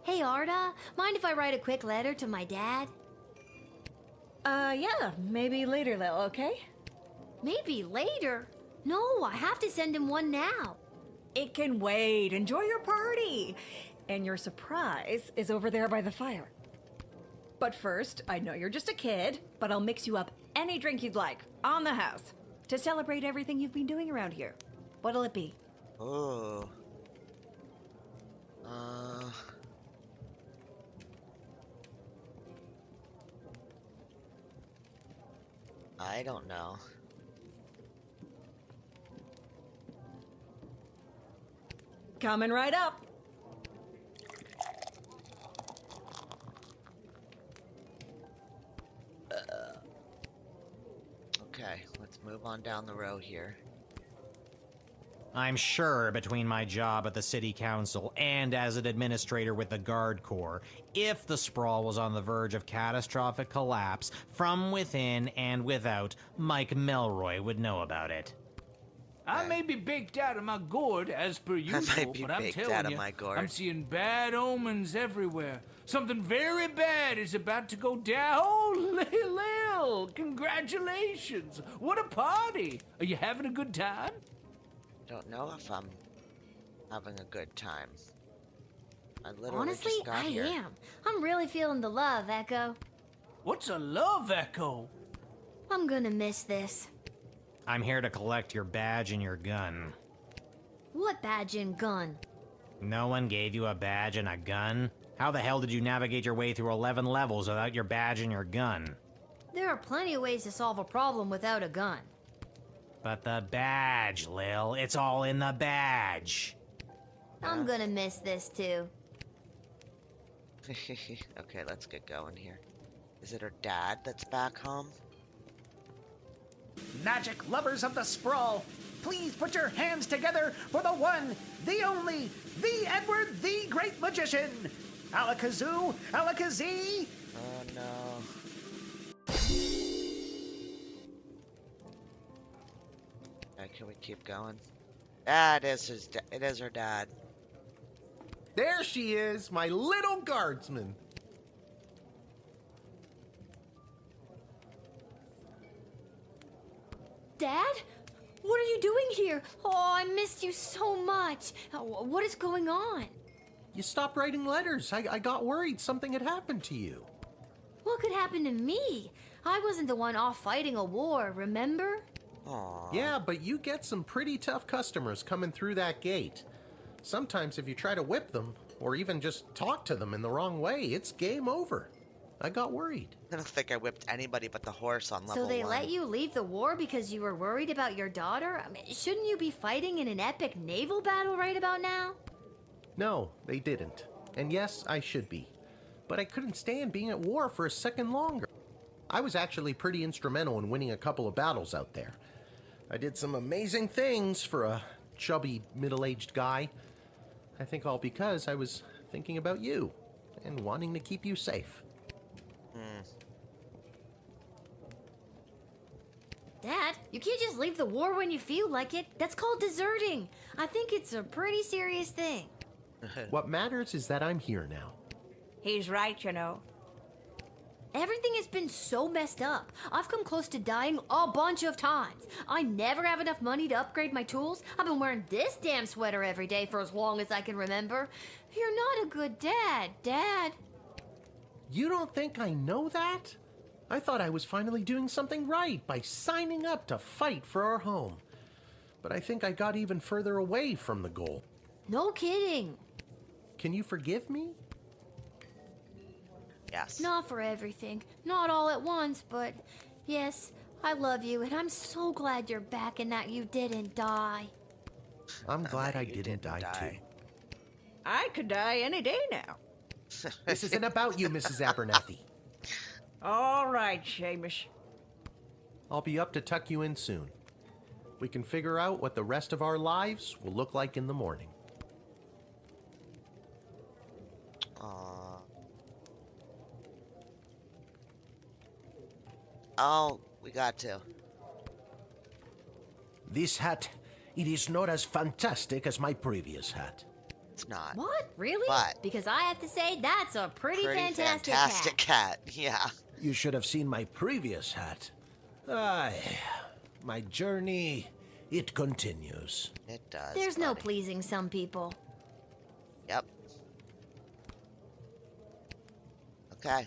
C: Hey, Arda, mind if I write a quick letter to my dad?
W: Yeah, maybe later, Lil, okay?
C: Maybe later? No, I have to send him one now.
W: It can wait. Enjoy your party. And your surprise is over there by the fire. But first, I know you're just a kid, but I'll mix you up any drink you'd like, on the house, to celebrate everything you've been doing around here. What'll it be?
A: Ooh. I don't know.
W: Coming right up.
A: Okay, let's move on down the row here.
M: I'm sure between my job at the city council and as an administrator with the Guard Corps, if the sprawl was on the verge of catastrophic collapse, from within and without, Mike Melroy would know about it.
R: I may be baked out of my gourd as per usual, but I'm telling you, I'm seeing bad omens everywhere. Something very bad is about to go down. Oh, Lil, congratulations! What a party! Are you having a good time?
A: Don't know if I'm having a good time. I literally
C: Honestly,
A: just got
C: I
A: here.
C: am. I'm really feeling the love, Echo.
R: What's a love echo?
C: I'm gonna miss this.
M: I'm here to collect your badge and your gun.
C: What badge and gun?
M: No one gave you a badge and a gun? How the hell did you navigate your way through 11 levels without your badge and your gun?
C: There are plenty of ways to solve a problem without a gun.
M: But the badge, Lil. It's all in the badge.
C: I'm gonna miss this too.
A: Okay, let's get going here. Is it her dad that's back home?
K: Magic lovers of the sprawl, please put your hands together for the one, the only, the Edward, the Great Magician. Alakazoo, Alakazee.
A: Oh no. Okay, can we keep going? Ah, it is her dad.
D: There she is, my little guardsman.
C: Dad? What are you doing here? Oh, I missed you so much. What is going on?
D: You stopped writing letters. I got worried something had happened to you.
C: What could happen to me? I wasn't the one off fighting a war, remember?
A: Aww.
D: Yeah, but you get some pretty tough customers coming through that gate. Sometimes if you try to whip them, or even just talk to them in the wrong way, it's game over. I got worried.
A: I don't think I whipped anybody but the horse on level
C: So they
A: 1.
C: let you leave the war because you were worried about your daughter? I mean, shouldn't you be fighting in an epic naval battle right about now?
D: No, they didn't. And yes, I should be. But I couldn't stand being at war for a second longer. I was actually pretty instrumental in winning a couple of battles out there. I did some amazing things for a chubby, middle-aged guy. I think all because I was thinking about you and wanting to keep you safe.
C: Dad, you can't just leave the war when you feel like it. That's called deserting. I think it's a pretty serious thing.
D: What matters is that I'm here now.
S: He's right, you know.
C: Everything has been so messed up. I've come close to dying a bunch of times. I never have enough money to upgrade my tools. I've been wearing this damn sweater every day for as long as I can remember. You're not a good dad, Dad.
D: You don't think I know that? I thought I was finally doing something right by signing up to fight for our home. But I think I got even further away from the goal.
C: No kidding.
D: Can you forgive me?
A: Yes.
C: Not for everything. Not all at once, but yes, I love you, and I'm so glad you're back and that you didn't die.
D: I'm glad I didn't die too.
S: I could die any day now.
D: This isn't about you, Mrs. Abernathy.
S: All right, Seamus.
D: I'll be up to tuck you in soon. We can figure out what the rest of our lives will look like in the morning.
A: Aww. Oh, we got to.
F: This hat, it is not as fantastic as my previous hat.
A: It's not.
C: What? Really?
A: But
C: because I have to say, that's a pretty fantastic
A: cat. Yeah.
F: You should have seen my previous hat. Aye, my journey, it continues.
A: It does.
C: There's no pleasing some people.
A: Yep. Okay.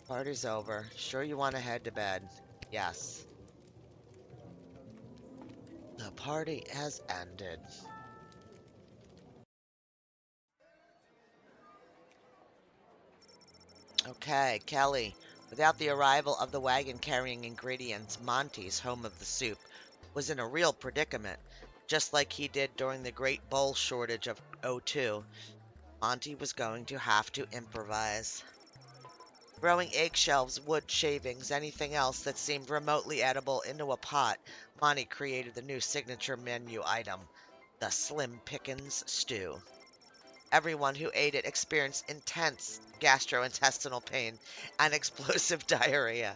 A: Party's over. Sure you want to head to bed? Yes. The party has ended. Okay, Kelly. Without the arrival of the wagon carrying ingredients, Monty's home of the soup was in a real predicament. Just like he did during the great bowl shortage of '02, Monty was going to have to improvise. Throwing eggshells, wood shavings, anything else that seemed remotely edible into a pot, Monty created the new signature menu item, the Slim Pickens Stew. Everyone who ate it experienced intense gastrointestinal pain and explosive diarrhea.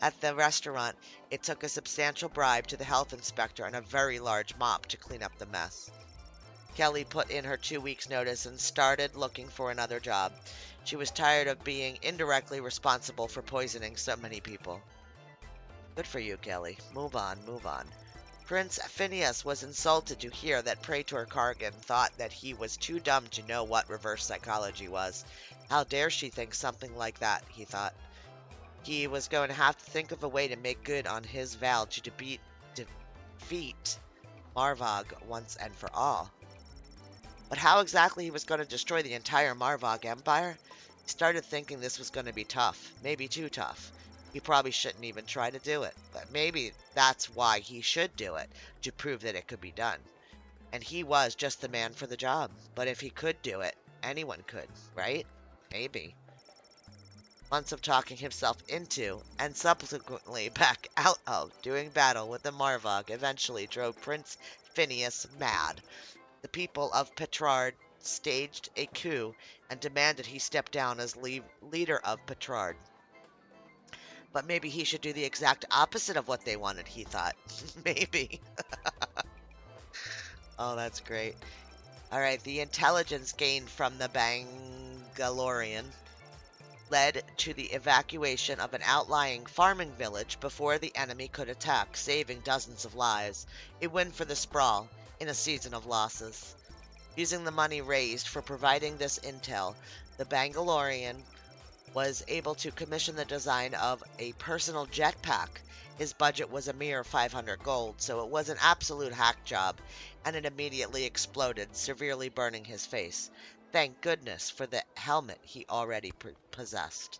A: At the restaurant, it took a substantial bribe to the health inspector and a very large mop to clean up the mess. Kelly put in her 2 weeks' notice and started looking for another job. She was tired of being indirectly responsible for poisoning so many people. Good for you, Kelly. Move on, move on. Prince Phineas was insulted to hear that Praetor Cargan thought that he was too dumb to know what reverse psychology was. How dare she think something like that, he thought. He was going to have to think of a way to make good on his vow to defeat Marvog once and for all. But how exactly he was going to destroy the entire Marvog Empire? He started thinking this was going to be tough, maybe too tough. He probably shouldn't even try to do it, but maybe that's why he should do it, to prove that it could be done. And he was just the man for the job. But if he could do it, anyone could, right? Maybe. Months of talking himself into, and subsequently back out of, doing battle with the Marvog eventually drove Prince Phineas mad. The people of Petrard staged a coup and demanded he step down as leader of Petrard. But maybe he should do the exact opposite of what they wanted, he thought. Maybe. Oh, that's great. Alright, the intelligence gained from the Bangalorian led to the evacuation of an outlying farming village before the enemy could attack, saving dozens of lives. A win for the Sprawl in a season of losses. Using the money raised for providing this intel, the Bangalorian was able to commission the design of a personal jetpack. His budget was a mere 500 gold, so it was an absolute hack job, and it immediately exploded, severely burning his face. Thank goodness for the helmet he already possessed.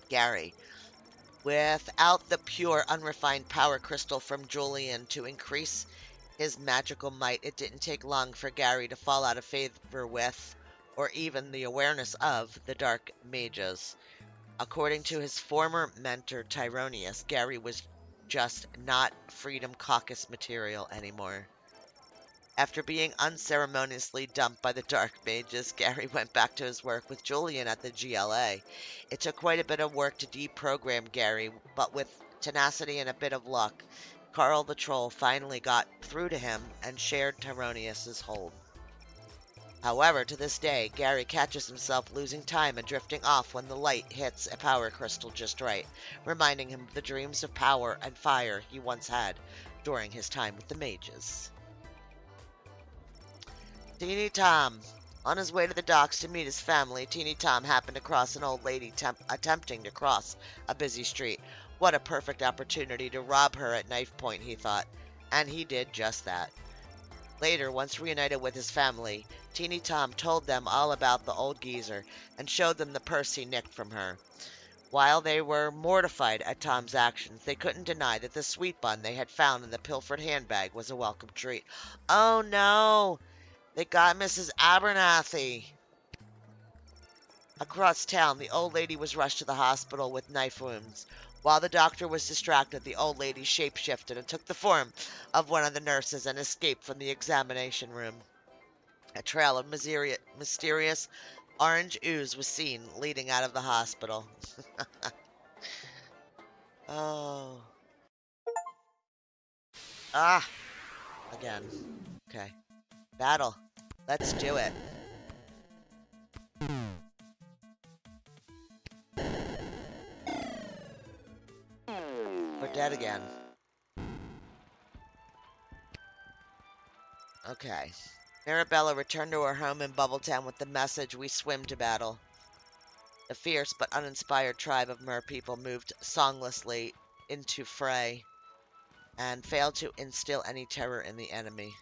A: Gary. Without the pure, unrefined power crystal from Julian to increase his magical might, it didn't take long for Gary to fall out of favor with, or even the awareness of, the dark mages. According to his former mentor Tyronius, Gary was just not Freedom Caucus material anymore. After being unceremoniously dumped by the dark mages, Gary went back to his work with Julian at the GLA. It took quite a bit of work to deprogram Gary, but with tenacity and a bit of luck, Carl the Troll finally got through to him and shared Tyronius's hold. However, to this day, Gary catches himself losing time and drifting off when the light hits a power crystal just right, reminding him of the dreams of power and fire he once had during his time with the mages. Teeny Tom. On his way to the docks to meet his family, Teeny Tom happened across an old lady attempting to cross a busy street. What a perfect opportunity to rob her at knife point, he thought, and he did just that. Later, once reunited with his family, Teeny Tom told them all about the old geezer and showed them the purse he nicked from her. While they were mortified at Tom's actions, they couldn't deny that the sweet bun they had found in the pilfered handbag was a welcome treat. Oh no! They got Mrs. Abernathy! Across town, the old lady was rushed to the hospital with knife wounds. While the doctor was distracted, the old lady shapeshifted and took the form of one of the nurses and escaped from the examination room. A trail of mysterious orange ooze was seen leading out of the hospital. Oh. Ah! Again. Okay. Battle. Let's do it. We're dead again. Okay. Marabella returned to her home in Bubbletown with the message, "We swim to battle." The fierce but uninspired tribe of merpeople moved songlessly into fray and failed to instill any terror in the enemy.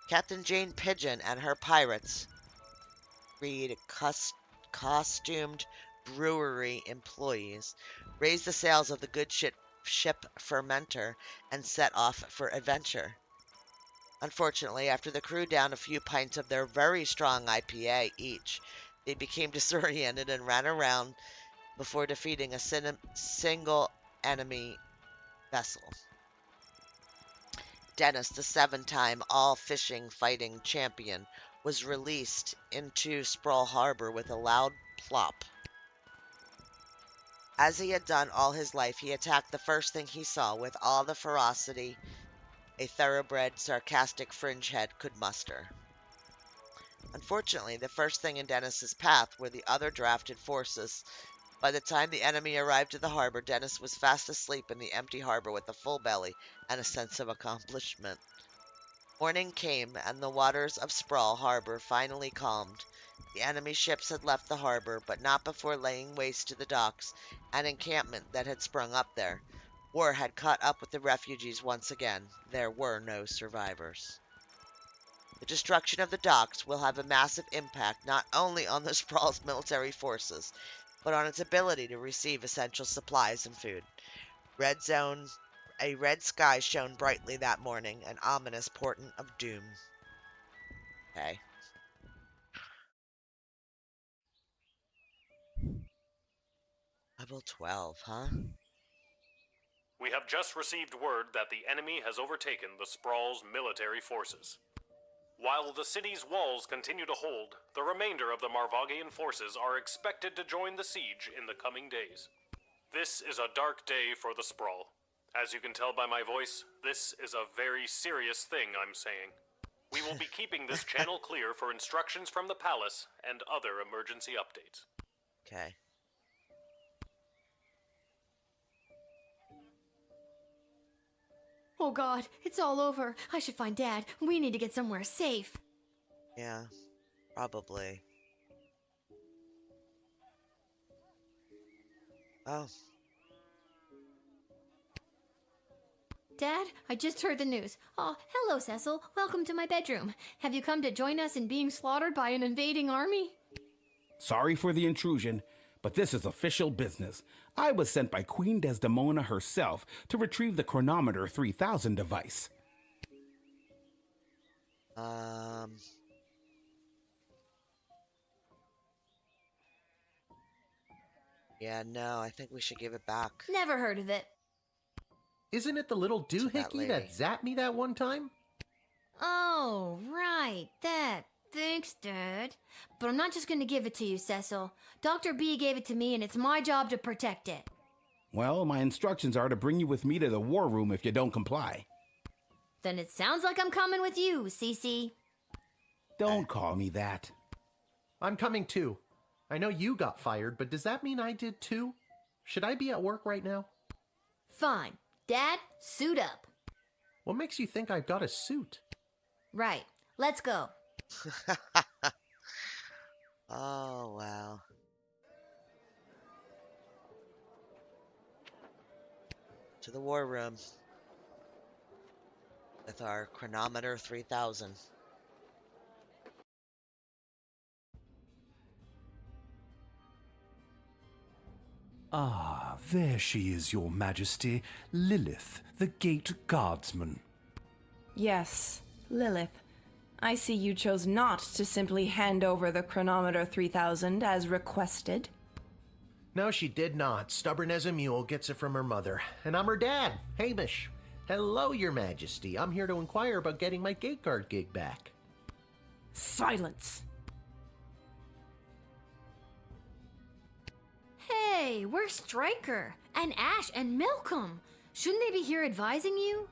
A: Captain Jane Pigeon and her pirates, read costumed brewery employees, raised the sails of the good ship Fermenter and set off for adventure. Unfortunately, after the crew downed a few pints of their very strong IPA each, they became disoriented and ran around before defeating a single enemy vessel. Dennis, the 7-time all-fishing fighting champion, was released into Sprawl Harbor with a loud plop. As he had done all his life, he attacked the first thing he saw with all the ferocity a thoroughbred, sarcastic fringehead could muster. Unfortunately, the first thing in Dennis's path were the other drafted forces By the time the enemy arrived at the harbor, Dennis was fast asleep in the empty harbor with a full belly and a sense of accomplishment. Morning came, and the waters of Sprawl Harbor finally calmed. The enemy ships had left the harbor, but not before laying waste to the docks and encampment that had sprung up there. War had caught up with the refugees once again. There were no survivors. The destruction of the docks will have a massive impact not only on the Sprawl's military forces, but on its ability to receive essential supplies and food. A red sky shone brightly that morning, an ominous portent of doom. Okay. Level 12, huh?
N: We have just received word that the enemy has overtaken the Sprawl's military forces. While the city's walls continue to hold, the remainder of the Marvogian forces are expected to join the siege in the coming days. This is a dark day for the Sprawl. As you can tell by my voice, this is a very serious thing I'm saying. We will be keeping this channel clear for instructions from the palace and other emergency updates.
A: Okay.
C: Oh God, it's all over. I should find Dad. We need to get somewhere safe.
A: Yeah, probably. Oh.
C: Dad, I just heard the news. Oh, hello, Cecil. Welcome to my bedroom. Have you come to join us in being slaughtered by an invading army?
G: Sorry for the intrusion, but this is official business. I was sent by Queen Desdemona herself to retrieve the Chronometer 3000 device.
A: Yeah, no, I think we should give it back.
C: Never heard of it.
D: Isn't it the little doohickey that zapped me that one time?
C: Oh, right, that. Thanks, Dad. But I'm not just gonna give it to you, Cecil. Dr. B gave it to me, and it's my job to protect it.
G: Well, my instructions are to bring you with me to the war room if you don't comply.
C: Then it sounds like I'm coming with you, Cece.
G: Don't call me that.
D: I'm coming too. I know you got fired, but does that mean I did too? Should I be at work right now?
C: Fine. Dad, suit up.
D: What makes you think I've got a suit?
C: Right. Let's go.
A: Oh, wow. To the war room. With our Chronometer 3000.
O: Ah, there she is, Your Majesty, Lilith, the Gate Guardsman.
I: Yes, Lilith. I see you chose not to simply hand over the Chronometer 3000 as requested.
D: No, she did not. Stubborn as a mule, gets it from her mother. And I'm her dad, Hamish. Hello, Your Majesty. I'm here to inquire about getting my gate guard gig back.
I: Silence!
C: Hey, where's Stryker? And Ash and Malcolm? Shouldn't they be here advising you?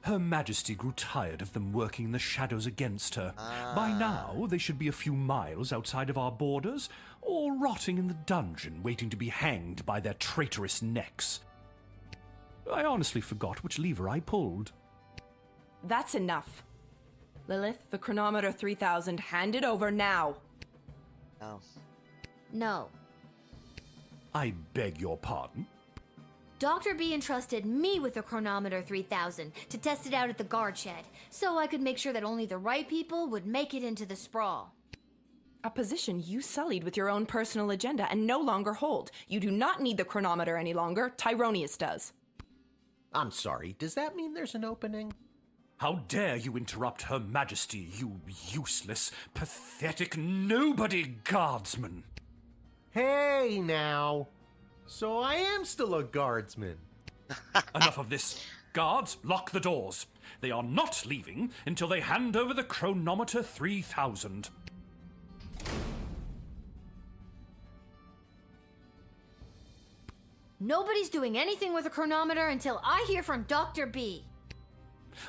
O: Her Majesty grew tired of them working in the shadows against her. By now, they should be a few miles outside of our borders, or rotting in the dungeon waiting to be hanged by their traitorous necks. I honestly forgot which lever I pulled.
I: That's enough. Lilith, the Chronometer 3000, hand it over now.
A: Oh.
C: No.
O: I beg your pardon?
C: Dr. B entrusted me with the Chronometer 3000 to test it out at the guard shed, so I could make sure that only the right people would make it into the sprawl.
I: A position you sullied with your own personal agenda and no longer hold. You do not need the chronometer any longer. Tyronius does.
D: I'm sorry, does that mean there's an opening?
O: How dare you interrupt Her Majesty, you useless, pathetic nobody guardsman!
D: Hey, now! So I am still a guardsman.
O: Enough of this. Guards, lock the doors. They are not leaving until they hand over the Chronometer 3000.
C: Nobody's doing anything with a chronometer until I hear from Dr. B.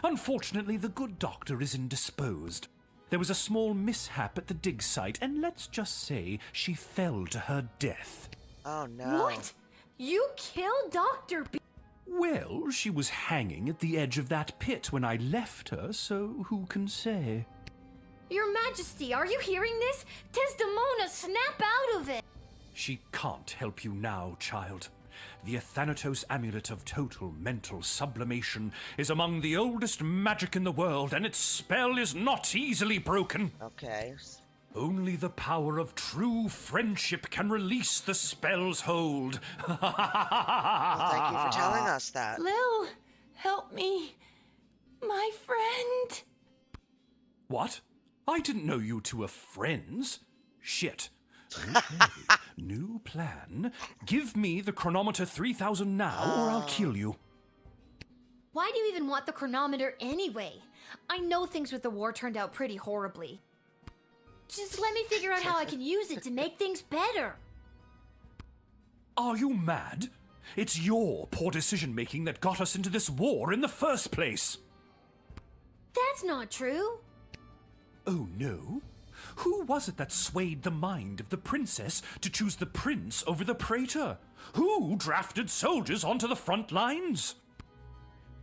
O: Unfortunately, the good doctor is indisposed. There was a small mishap at the dig site, and let's just say she fell to her death.
A: Oh, no.
C: What? You killed Dr. B?
O: Well, she was hanging at the edge of that pit when I left her, so who can say?
C: Your Majesty, are you hearing this? Desdemona, snap out of it!
O: She can't help you now, child. The Athanatos Amulet of Total Mental Sublimation is among the oldest magic in the world, and its spell is not easily broken.
A: Okay.
O: Only the power of true friendship can release the spell's hold.
A: Well, thank you for telling us that.
U: Lil, help me. My friend.
O: What? I didn't know you two were friends. Shit. Okay. New plan. Give me the chronometer 3000 now, or I'll kill you.
C: Why do you even want the chronometer anyway? I know things with the war turned out pretty horribly. Just let me figure out how I can use it to make things better.
O: Are you mad? It's your poor decision-making that got us into this war in the first place.
C: That's not true.
O: Oh, no? Who was it that swayed the mind of the princess to choose the prince over the praetor? Who drafted soldiers onto the front lines?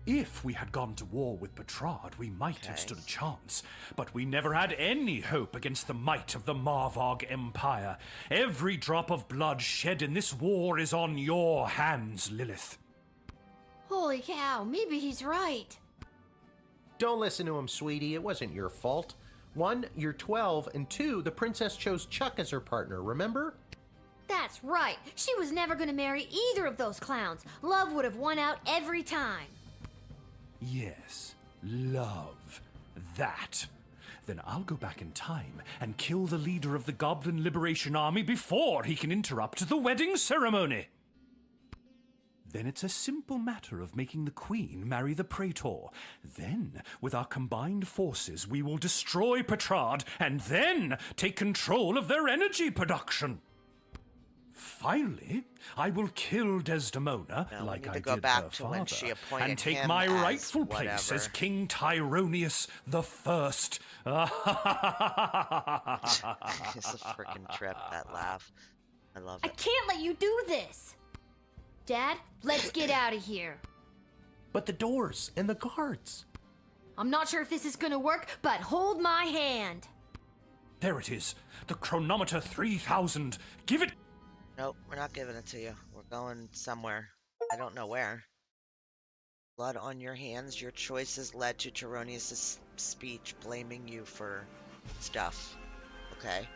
O: If we had gone to war with Bertrand, we might have stood a chance, but we never had any hope against the might of the Marvog Empire. Every drop of blood shed in this war is on your hands, Lilith.
C: Holy cow, maybe he's right.
D: Don't listen to him, sweetie. It wasn't your fault. 1, you're 12, and 2, the princess chose Chuck as her partner, remember?
C: That's right. She was never going to marry either of those clowns. Love would have won out every time.
O: Yes, love. That. Then I'll go back in time and kill the leader of the Goblin Liberation Army before he can interrupt the wedding ceremony. Then it's a simple matter of making the Queen marry the Praetor. Then, with our combined forces, we will destroy Petrard and then take control of their energy production. Finally, I will kill Desdemona, like I did her father, and take my rightful place as King Tyronius the First.
A: It's a freaking trip, that laugh. I love it.
C: I can't let you do this. Dad, let's get out of here.
D: But the doors and the guards.
C: I'm not sure if this is gonna work, but hold my hand.
O: There it is. The chronometer 3000. Give it...
A: Nope, we're not giving it to you. We're going somewhere. I don't know where. Blood on your hands. Your choices led to Tyronius' speech blaming you for stuff. Okay.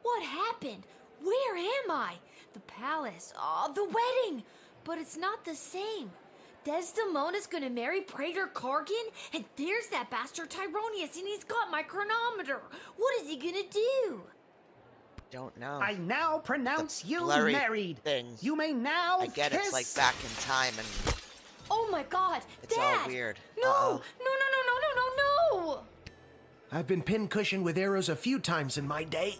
C: What happened? Where am I? The palace. Oh, the wedding. But it's not the same. Desdemona's gonna marry Praetor Kargan, and there's that bastard Tyronius, and he's got my chronometer. What is he gonna do?
A: Don't know.
K: I now pronounce you
A: blurry
K: married.
A: Thing.
K: You may now
A: I get
K: kiss.
A: it's like back in time and
C: Oh my god,
A: it's
C: Dad!
A: all weird.
C: No, no, no.
F: I've been pincushioned with arrows a few times in my day.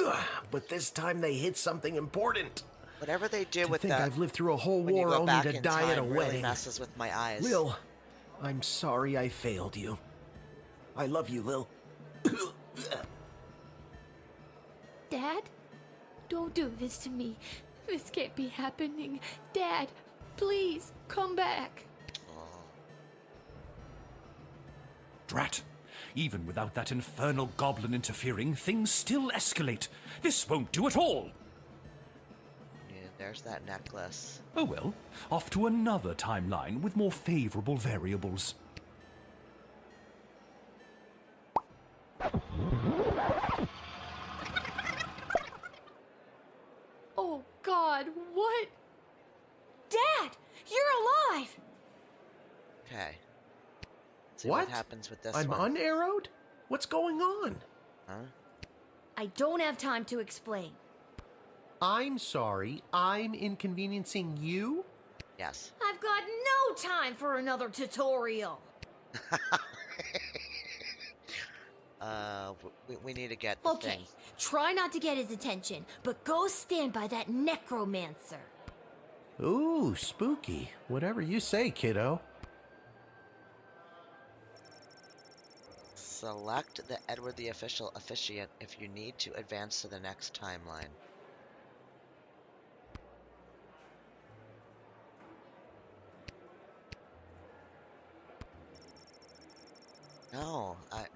F: Ugh, but this time they hit something important.
A: Whatever they do
F: To
A: with
F: think
A: that,
F: I've lived through a whole
A: when you
F: war
A: go
F: only
A: back
F: to
A: in
F: die at a
A: time, really
F: wedding.
A: messes with my eyes.
F: Lil, I'm sorry I failed you. I love you, Lil.
C: Dad, don't do this to me. This can't be happening. Dad, please, come back.
O: Drat. Even without that infernal goblin interfering, things still escalate. This won't do at all.
A: Yeah, there's that necklace.
O: Oh well, off to another timeline with more favorable variables.
C: Oh God, what? Dad, you're alive!
A: Okay. See what happens with this
D: I'm
A: one.
D: unarrowed? What's going on?
A: Huh?
C: I don't have time to explain.
D: I'm sorry. I'm inconveniencing you?
A: Yes.
C: I've got no time for another tutorial.
A: We need to get the
C: Okay,
A: thing.
C: try not to get his attention, but go stand by that necromancer.
D: Ooh, spooky. Whatever you say, kiddo.
A: Select the Edward the Official Officiant if you need to advance to the next timeline.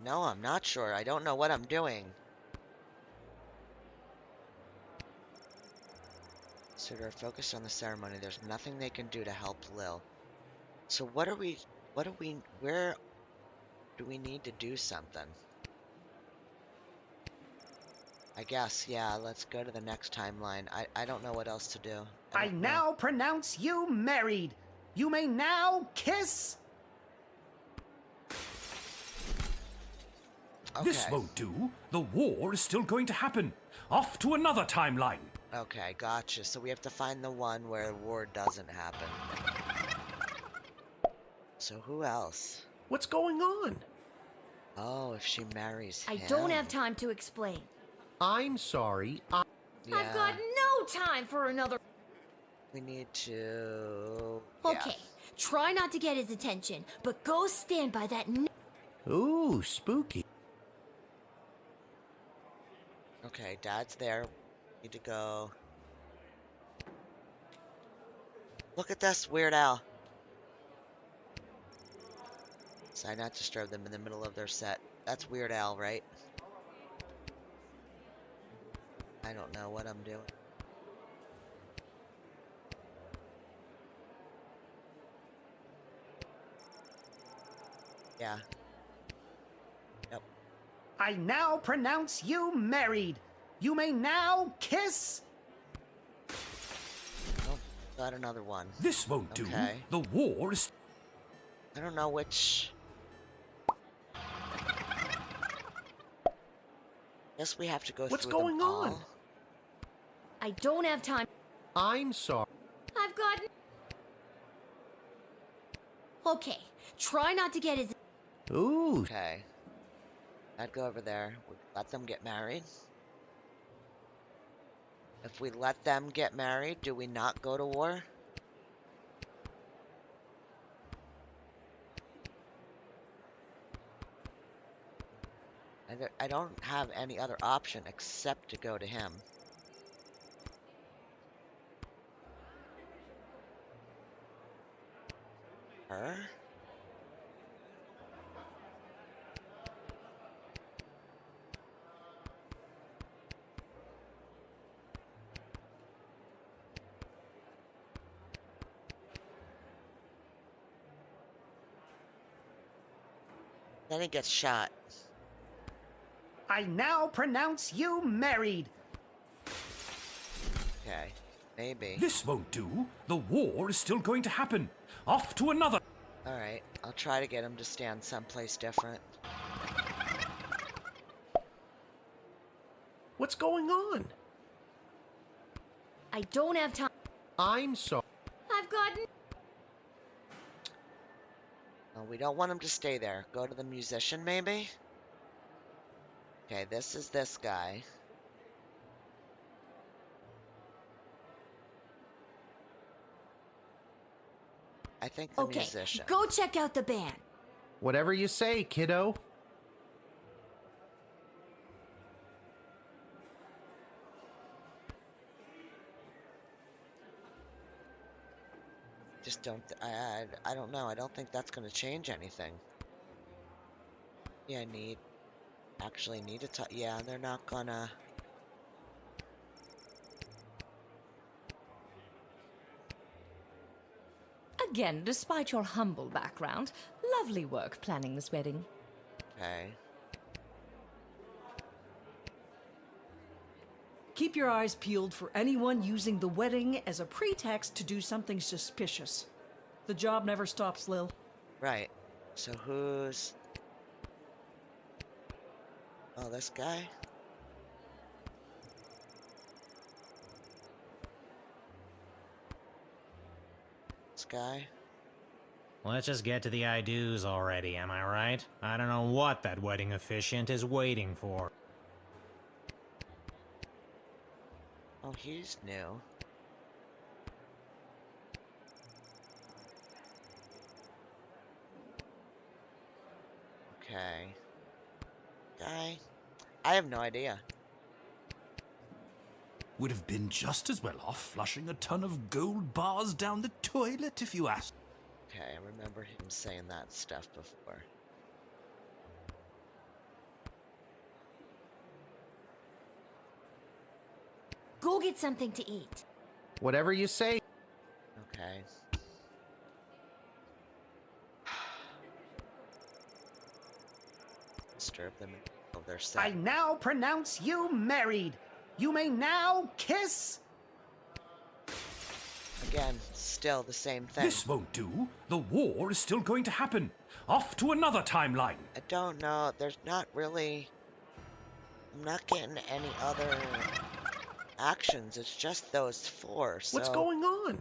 A: No, I'm not sure. I don't know what I'm doing. So they're focused on the ceremony. There's nothing they can do to help Lil. So where do we need to do something? I guess, yeah, let's go to the next timeline. I don't know what else to do.
K: I now pronounce you married. You may now kiss.
O: This won't do. The war is still going to happen. Off to another timeline.
A: Okay, gotcha. So we have to find the one where the war doesn't happen. So who else?
D: What's going on?
A: Oh, if she marries him.
C: I don't have time to explain.
D: I'm sorry.
A: Yeah.
C: I've got no time for another.
A: We need to...
C: Okay, try not to get his attention, but go stand by that.
D: Ooh, spooky.
A: Okay, Dad's there. Need to go. Look at this, Weird Al. Decide not to disturb them in the middle of their set. That's Weird Al, right? I don't know what I'm doing. Yeah. Yep.
K: I now pronounce you married. You may now kiss.
A: Oh, got another one.
O: This won't do.
A: Okay.
O: The war is...
A: I don't know which... Guess we have to go
D: What's
A: through them
D: going on?
A: all.
C: I don't have time.
D: I'm sorry.
C: I've got. Okay, try not to get his.
D: Ooh.
A: Okay. I'd go over there. We let them get married. If we let them get married, do we not go to war? I don't have any other option except to go to him. Her? Then he gets shot.
K: I now pronounce you married.
A: Okay, maybe.
O: This won't do. The war is still going to happen. Off to another...
A: Alright, I'll try to get him to stand someplace different.
D: What's going on?
C: I don't have time.
D: I'm sorry.
C: I've got.
A: No, we don't want him to stay there. Go to the musician, maybe? Okay, this is this guy. I think the
C: Okay,
A: musician.
C: go check out the band.
D: Whatever you say, kiddo.
A: Just don't. I don't know. I don't think that's going to change anything. Yeah, actually need to talk. Yeah, they're not gonna.
B: Again, despite your humble background, lovely work planning this wedding.
A: Okay.
J: Keep your eyes peeled for anyone using the wedding as a pretext to do something suspicious. The job never stops, Lil.
A: Right. So who's... Oh, this guy? This guy?
M: Let's just get to the I-dos already, am I right? I don't know what that wedding officiant is waiting for.
A: Oh, he's new. Okay. Guy? I have no idea.
L: Would have been just as well off flushing a ton of gold bars down the toilet if you asked.
A: Okay, I remember him saying that stuff before.
V: Go get something to eat.
D: Whatever you say.
A: Okay. Disturb them of their set.
K: I now pronounce you married. You may now kiss.
A: Again, still the same thing.
L: This won't do. The war is still going to happen. Off to another timeline.
A: I don't know. There's not really... I'm not getting any other actions. It's just those four. So...
D: What's going on?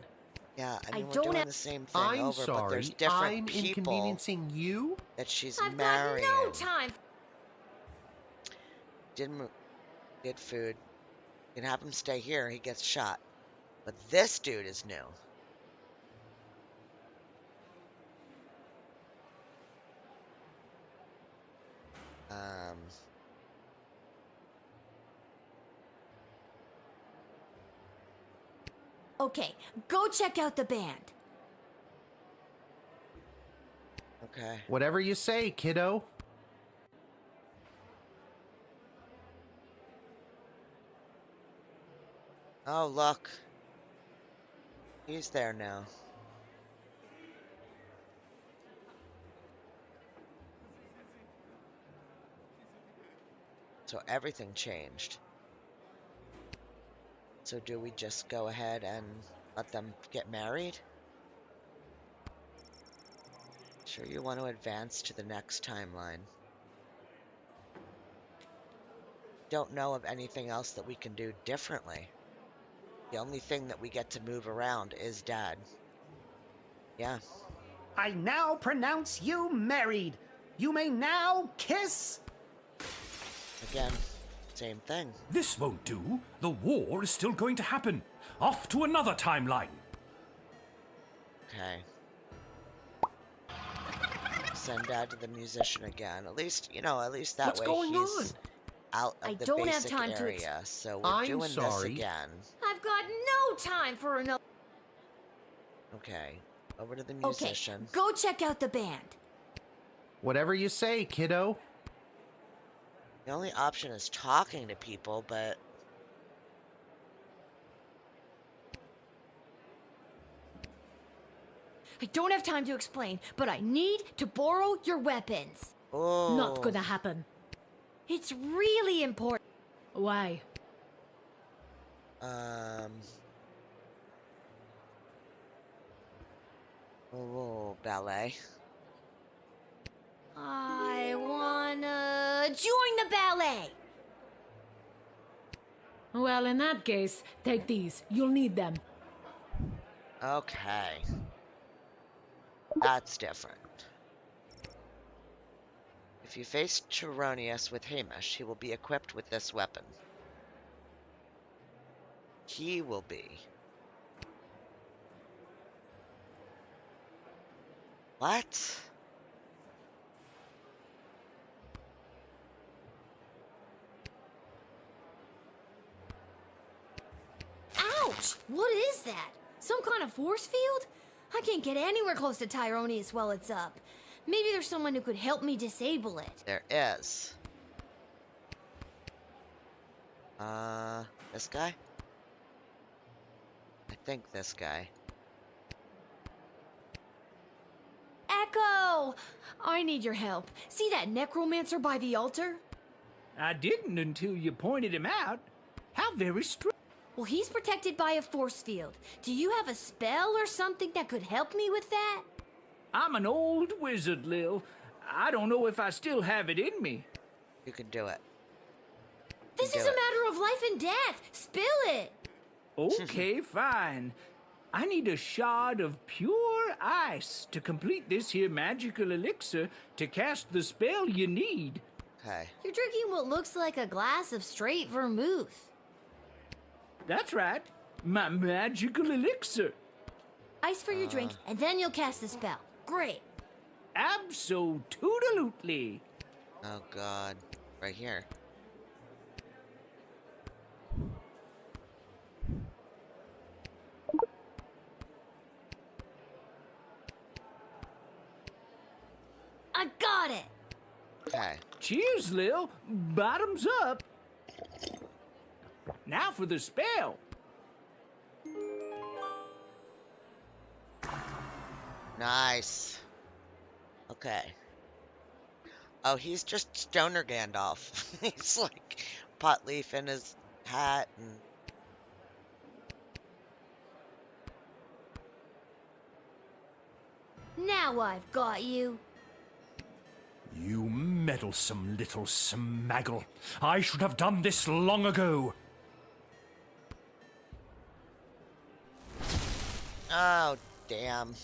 A: Yeah, I mean, we're doing the same thing over, but there's different people
D: inconveniencing you?
A: that she's
V: I've
A: marrying.
V: got no time.
A: Didn't get food. You can have him stay here. He gets shot. But this dude is new.
V: Okay, go check out the band.
A: Okay.
D: Whatever you say, kiddo.
A: Oh, look. He's there now. So everything changed. So do we just go ahead and let them get married? Sure you want to advance to the next timeline. Don't know of anything else that we can do differently. The only thing that we get to move around is Dad. Yeah.
K: I now pronounce you married. You may now kiss.
A: Again, same thing.
L: This won't do. The war is still going to happen. Off to another timeline.
A: Okay. Send Dad to the musician again. At least, you know, at least that
D: What's
A: way
D: going
A: he's
D: on?
A: out of the
V: don't have
A: basic
V: time to
A: area. So we're
D: I'm
A: doing this
D: sorry.
A: again.
V: I've got no time for another.
A: Okay. Over to the
V: Okay,
A: musician.
V: go check out the band.
D: Whatever you say, kiddo.
A: The only option is talking to people, but...
V: I don't have time to explain, but I need to borrow your weapons.
A: Oh.
V: Not gonna happen. It's really important. Why?
A: Oh, ballet.
V: I wanna join the ballet.
B: Well, in that case, take these. You'll need them.
A: Okay. That's different. If you face Chironius with Hamish, he will be equipped with this weapon. He will be. What?
V: Ouch! What is that? Some kind of force field? I can't get anywhere close to Tyronius while it's up. Maybe there's someone who could help me disable it.
A: There is. This guy? I think this guy.
V: Echo! I need your help. See that necromancer by the altar?
R: I didn't until you pointed him out. How very strange.
V: Well, he's protected by a force field. Do you have a spell or something that could help me with that?
R: I'm an old wizard, Lil. I don't know if I still have it in me.
A: You can do it.
V: This is a matter of life and death. Spill it.
R: Okay, fine. I need a shard of pure ice to complete this here magical elixir to cast the spell you need.
A: Okay.
C: You're drinking what looks like a glass of straight vermouth.
R: That's right. My magical elixir.
C: Ice for your drink, and then you'll cast the spell. Great.
R: Abso-toodalutely.
A: Oh, God. Right here.
C: I got it.
A: Okay.
R: Cheers, Lil. Bottoms up. Now for the spell.
A: Nice. Okay. Oh, he's just Stoner Gandalf. He's like pot leaf in his hat and...
C: Now I've got you.
O: You meddlesome little smaggle. I should have done this long ago.
A: Oh, damn.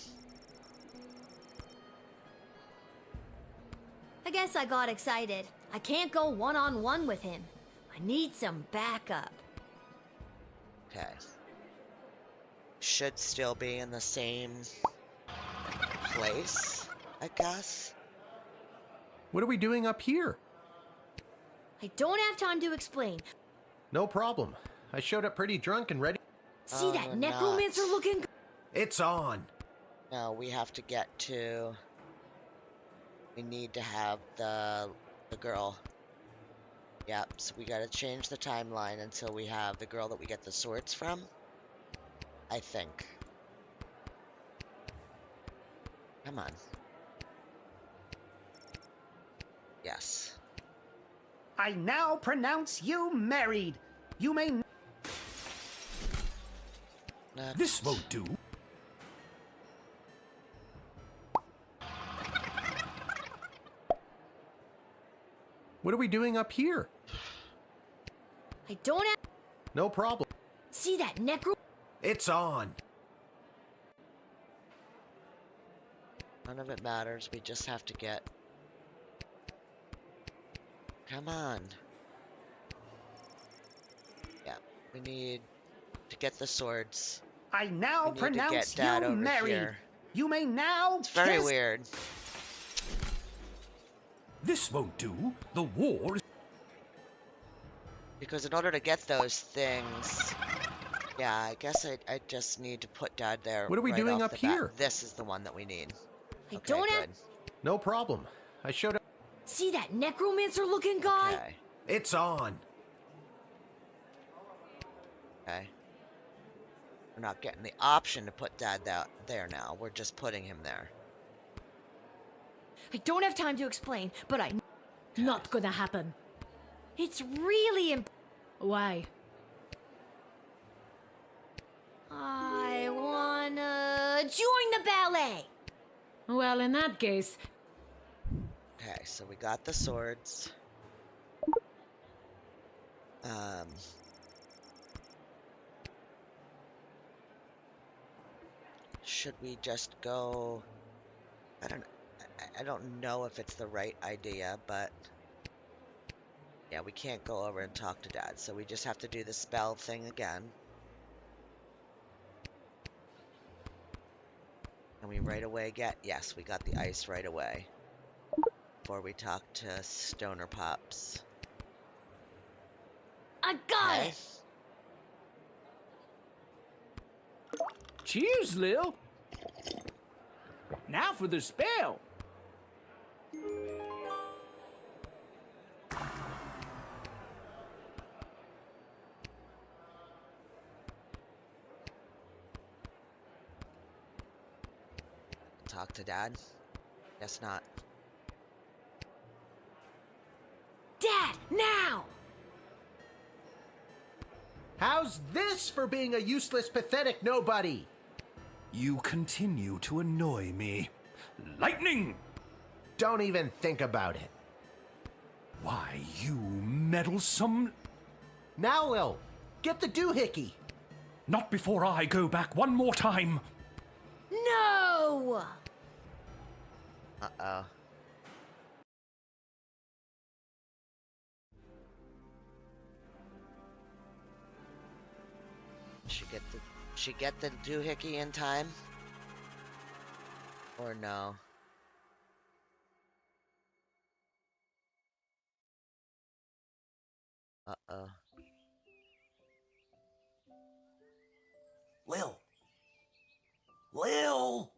C: I guess I got excited. I can't go one-on-one with him. I need some backup.
A: Okay. Should still be in the same place, I guess.
D: What are we doing up here?
C: I don't have time to explain.
D: No problem. I showed up pretty drunk and ready.
C: See that necromancer looking?
D: It's on.
A: No, we have to get to... We need to have the girl. Yep, so we gotta change the timeline until we have the girl that we get the swords from. I think. Come on. Yes.
K: I now pronounce you married. You may...
O: This won't do.
D: What are we doing up here?
C: I don't have...
D: No problem.
C: See that necro...
D: It's on.
A: None of it matters. We just have to get... Come on. Yeah, we need to get the swords.
K: I now pronounce you married.
A: Here.
K: You may now...
A: It's very weird.
O: This won't do. The war is...
A: Because in order to get those things... Yeah, I guess I just need to put Dad there.
D: What are we
A: right
D: doing
A: off
D: up
A: the bat.
D: here?
A: This is the one that we need.
C: I
A: Okay,
C: don't
A: good.
C: have...
D: No problem. I showed up.
C: See that necromancer looking guy?
A: Okay.
D: It's on.
A: Okay. We're not getting the option to put Dad there now. We're just putting him there.
C: I don't have time to explain, but I...
V: Not gonna happen.
C: It's really
V: Why?
C: I wanna join the ballet.
V: Well, in that case...
A: Okay, so we got the swords. Should we just go... I don't know if it's the right idea, but... Yeah, we can't go over and talk to Dad, so we just have to do the spell thing again. And we right away get... Yes, we got the ice right away. Before we talk to Stoner Pops.
C: I got it!
R: Cheers, Lil. Now for the spell.
A: Talk to Dad? Guess not.
C: Dad, now!
D: How's this for being a useless, pathetic nobody?
O: You continue to annoy me. Lightning!
D: Don't even think about it.
O: Why, you meddlesome...
D: Now, Lil, get the doohickey.
L: Not before I go back one more time.
C: No!
A: Uh-oh. She get the doohickey in time? Or no? Uh-oh.
F: Lil. Lil!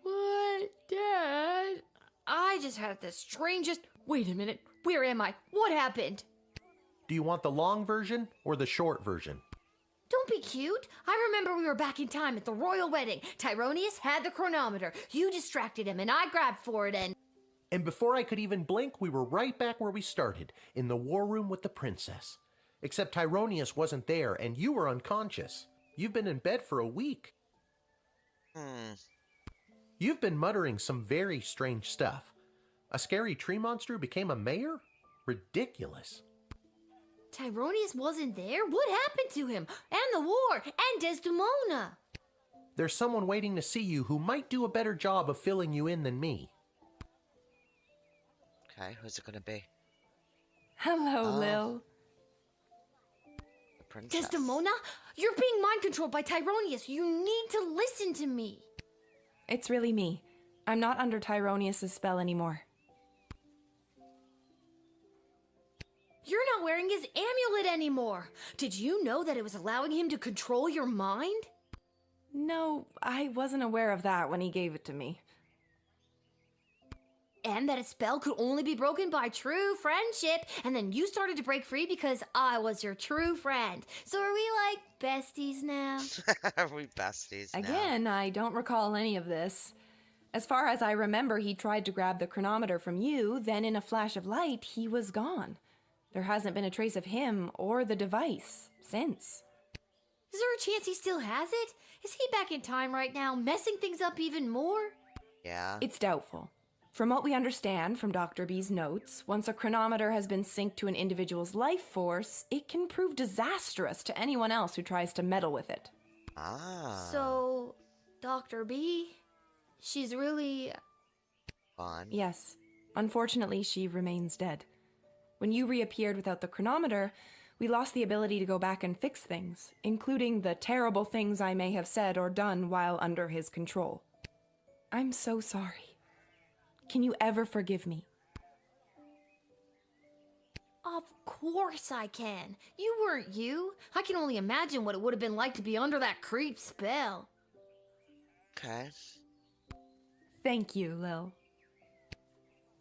C: What, Dad? I just had the strangest. Wait a minute. Where am I? What happened?
D: Do you want the long version or the short version?
C: Don't be cute. I remember we were back in time at the royal wedding. Tyronius had the chronometer. You distracted him, and I grabbed for it, and...
D: And before I could even blink, we were right back where we started, in the war room with the princess. Except Tyronius wasn't there, and you were unconscious. You've been in bed for a week. You've been muttering some very strange stuff. A scary tree monster became a mayor? Ridiculous.
C: Tyronius wasn't there? What happened to him? And the war? And Desdemona?
D: There's someone waiting to see you who might do a better job of filling you in than me.
A: Okay, who's it gonna be?
I: Hello, Lil.
A: The princess.
C: Desdemona? You're being mind controlled by Tyronius. You need to listen to me.
I: It's really me. I'm not under Tyronius' spell anymore.
C: You're not wearing his amulet anymore. Did you know that it was allowing him to control your mind?
I: No, I wasn't aware of that when he gave it to me.
C: And that a spell could only be broken by true friendship. And then you started to break free because I was your true friend. So are we like besties now?
A: Are we besties now?
I: Again, I don't recall any of this. As far as I remember, he tried to grab the chronometer from you, then in a flash of light, he was gone. There hasn't been a trace of him or the device since.
C: Is there a chance he still has it? Is he back in time right now, messing things up even more?
A: Yeah.
I: It's doubtful. From what we understand from Dr. B's notes, once a chronometer has been synced to an individual's life force, it can prove disastrous to anyone else who tries to meddle with it.
A: Ah.
C: So, Dr. B, she's really...
A: Gone.
I: Yes. Unfortunately, she remains dead. When you reappeared without the chronometer, we lost the ability to go back and fix things, including the terrible things I may have said or done while under his control. I'm so sorry. Can you ever forgive me?
C: Of course I can. You weren't you. I can only imagine what it would have been like to be under that creep spell.
A: Okay.
I: Thank you, Lil.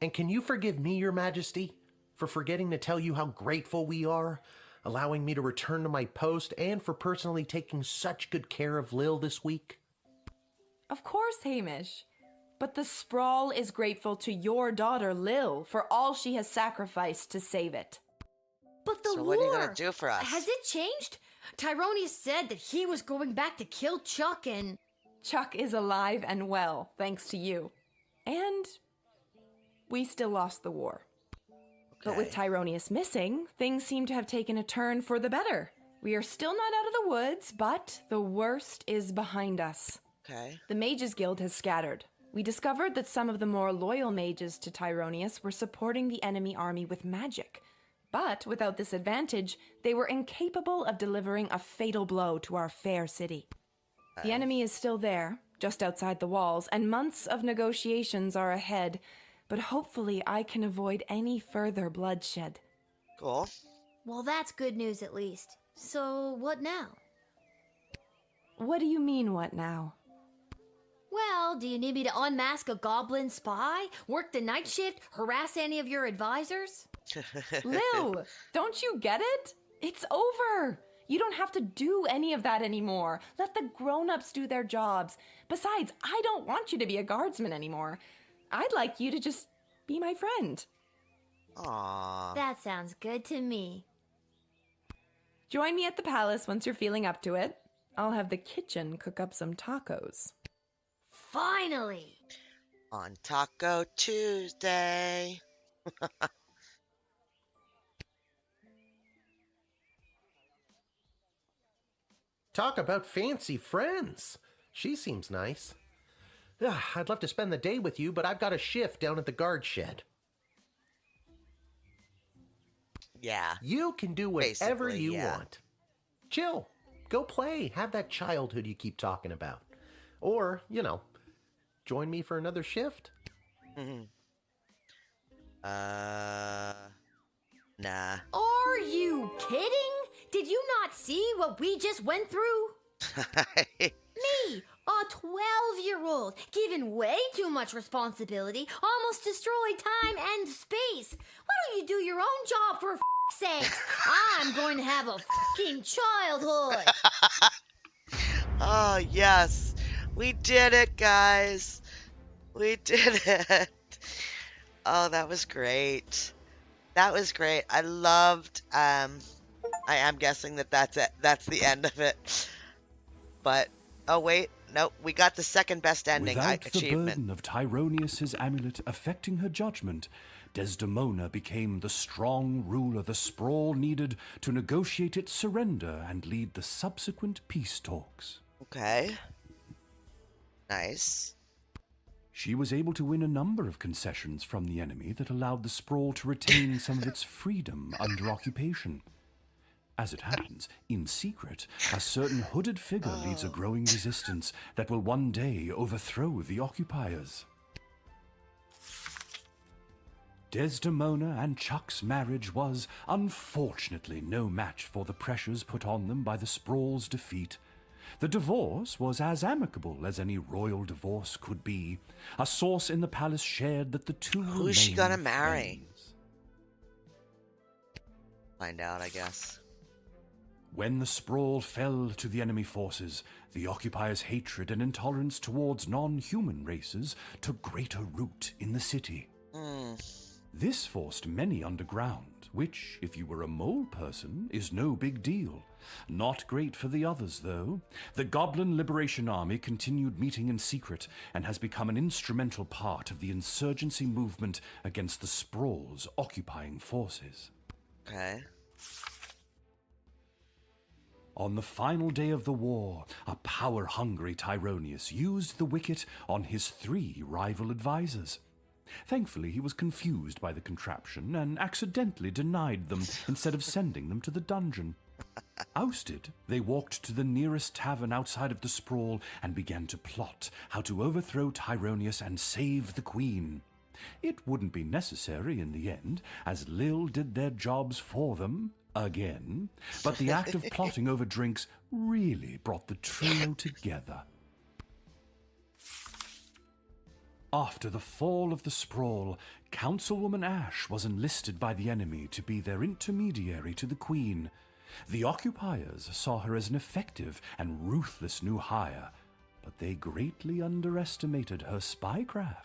D: And can you forgive me, Your Majesty, for forgetting to tell you how grateful we are, allowing me to return to my post, and for personally taking such good care of Lil this week?
I: Of course, Hamish. But the Sprawl is grateful to your daughter, Lil, for all she has sacrificed to save it.
C: But the
A: So
C: war...
A: what are you gonna do for us?
C: Has it changed? Tyronius said that he was going back to kill Chuck and...
I: Chuck is alive and well, thanks to you. And we still lost the war. But with Tyronius missing, things seem to have taken a turn for the better. We are still not out of the woods, but the worst is behind us.
A: Okay.
I: The Mages Guild has scattered. We discovered that some of the more loyal mages to Tyronius were supporting the enemy army with magic. But without this advantage, they were incapable of delivering a fatal blow to our fair city. The enemy is still there, just outside the walls, and months of negotiations are ahead, but hopefully I can avoid any further bloodshed.
A: Cool.
C: Well, that's good news at least. So, what now?
I: What do you mean, what now?
C: Well, do you need me to unmask a goblin spy? Work the night shift? Harass any of your advisors?
I: Lil, don't you get it? It's over. You don't have to do any of that anymore. Let the grown-ups do their jobs. Besides, I don't want you to be a guardsman anymore. I'd like you to just be my friend.
A: Aww.
C: That sounds good to me.
I: Join me at the palace once you're feeling up to it. I'll have the kitchen cook up some tacos.
C: Finally!
A: On Taco Tuesday.
D: Talk about fancy friends. She seems nice. I'd love to spend the day with you, but I've got a shift down at the guard shed.
A: Yeah.
D: You can do whatever you want. Chill. Go play. Have that childhood you keep talking about. Or, join me for another shift?
A: Nah.
C: Are you kidding? Did you not see what we just went through? Me, a 12-year-old, given way too much responsibility, almost destroyed time and space. Why don't you do your own job for f***'s sakes? I'm going to have a f***ing childhood.
A: Oh, yes. We did it, guys. We did it. Oh, that was great. That was great. I loved, I am guessing that that's it. That's the end of it. But, oh wait, nope, we got the second best ending
O: Without
A: achievement.
O: the burden of Tyronius's amulet affecting her judgment, Desdemona became the strong ruler the Sprawl needed to negotiate its surrender and lead the subsequent peace talks.
A: Okay. Nice.
O: She was able to win a number of concessions from the enemy that allowed the Sprawl to retain some of its freedom under occupation. As it happens, in secret, a certain hooded figure leads a growing resistance that will one day overthrow the occupiers. Desdemona and Chuck's marriage was, unfortunately, no match for the pressures put on them by the Sprawl's defeat. The divorce was as amicable as any royal divorce could be. A source in the palace shared that the two
A: Who's she gonna
O: remained
A: marry?
O: friends.
A: Find out, I guess.
O: When the Sprawl fell to the enemy forces, the occupiers' hatred and intolerance towards non-human races took greater root in the city. This forced many underground, which, if you were a mole person, is no big deal. Not great for the others, though. The Goblin Liberation Army continued meeting in secret and has become an instrumental part of the insurgency movement against the Sprawl's occupying forces.
A: Okay.
O: On the final day of the war, a power-hungry Tyronius used the wicket on his 3 rival advisors. Thankfully, he was confused by the contraption and accidentally denied them instead of sending them to the dungeon. Ousted, they walked to the nearest tavern outside of the Sprawl and began to plot how to overthrow Tyronius and save the Queen. It wouldn't be necessary in the end, as Lil did their jobs for them, again, but the act of plotting over drinks really brought the trio together. After the fall of the Sprawl, Councilwoman Ash was enlisted by the enemy to be their intermediary to the Queen. The occupiers saw her as an effective and ruthless new hire, but they greatly underestimated her spycraft.